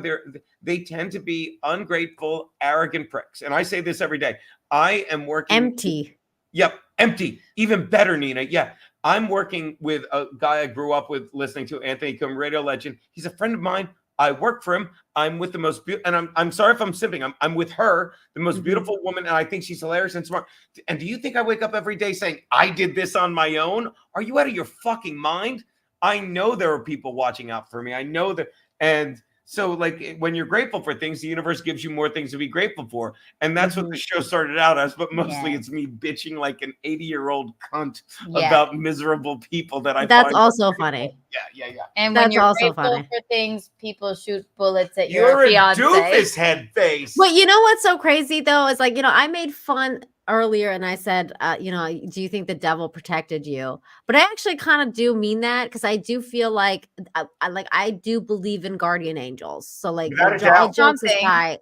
they tend to be ungrateful, arrogant pricks. And I say this every day. I am working empty. Yep, empty. Even better, Nina. Yeah. I'm working with a guy I grew up with listening to, Anthony Coombe, radio legend. He's a friend of mine. I work for him. I'm with the most beautiful, and I'm sorry if I'm simping. I'm with her, the most beautiful woman, and I think she's hilarious and smart. And do you think I wake up every day saying I did this on my own? Are you out of your fucking mind? I know there are people watching out for me. I know that, and so like when you're grateful for things, the universe gives you more things to be grateful for, and that's what the show started out as. But mostly it's me bitching like an 80-year-old cunt about miserable people that I. That's also funny. Yeah. And that's when you're also grateful funny for things, people shoot bullets at You're your a fiance. doofus head face. But you know what's so crazy though is, like, I made fun earlier and I said, do you think the devil protected you? But I actually kind of do mean that, because I do feel like I do believe in guardian angels. So like all jokes aside,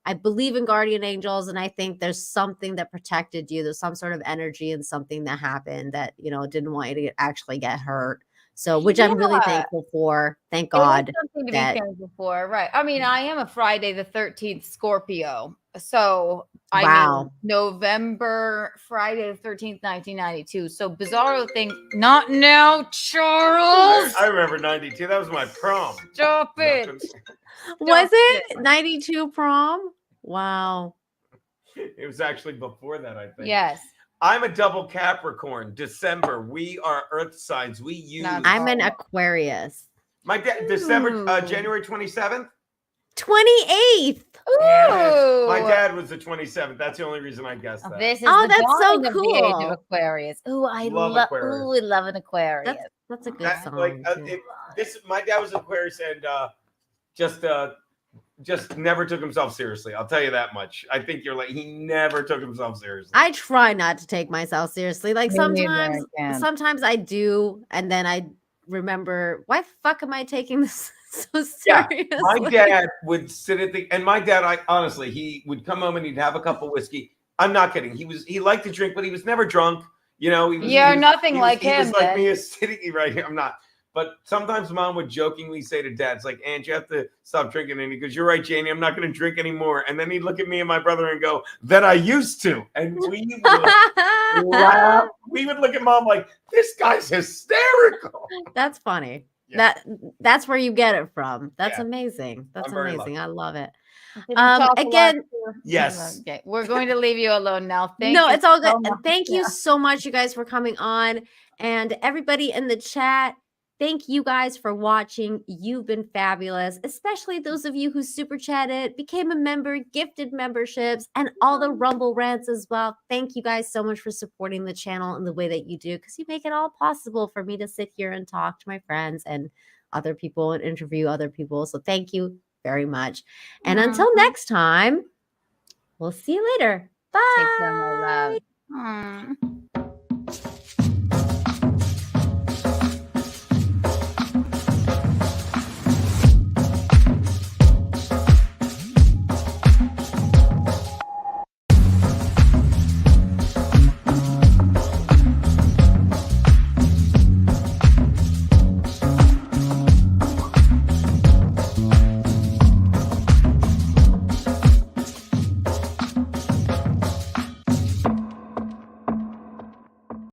I believe in guardian angels, and I think there's something that protected you. There's some sort of energy and something that happened that didn't want you to actually get hurt. So, which I'm really thankful for. Thank God. Something to be thankful for, right? I mean, I am a Friday the 13th Scorpio, so I mean November, Friday the 13th, 1992. So bizarro thing. Not now, Charles. I remember 92. That was my prom. Stop it. Was it 92 prom? Wow. It was actually before that, I think. Yes. I'm a double Capricorn. December. We are Earth signs. We use. I'm an Aquarius. My January 27th. 28th. Ooh. My dad was the 27th. That's the only reason I guessed that. This is that's so of the cool. age of Aquarius. Ooh, I love Aquarius. Ooh, I love an Aquarius. That's a good song. My dad was Aquarius and just never took himself seriously. I'll tell you that much. I think he never took himself seriously. I try not to take myself seriously. Like sometimes I do, and then I remember, why fuck am I taking this so seriously? Yeah, my dad would sit at and my dad, honestly, he would come home and he'd have a cup of whiskey. I'm not kidding. He liked to drink, but he was never drunk. You're nothing like him. He was like me, sitting right here. I'm not. But sometimes mom would jokingly say to dad, it's like, Aunt, you have to stop drinking. And he goes, you're right, Janie, I'm not going to drink anymore. And then he'd look at me and my brother and go, then I used to. And we would laugh. We would look at mom like, this guy's hysterical. That's funny. Yeah. That's where you get it from. That's amazing. That's amazing. I love it. Again, yes. Okay. We're going to leave you alone now. It's all good. Thank you so much, you guys, for coming on. And everybody in the chat, thank you guys for watching. You've been fabulous, especially those of you who super chatted, became a member, gifted memberships, and all the Rumble rants as well. Thank you guys so much for supporting the channel in the way that you do, because you make it all possible for me to sit here and talk to my friends and other people and interview other people. So thank you very much. And until next time, we'll see you later. Bye. Take care, my love.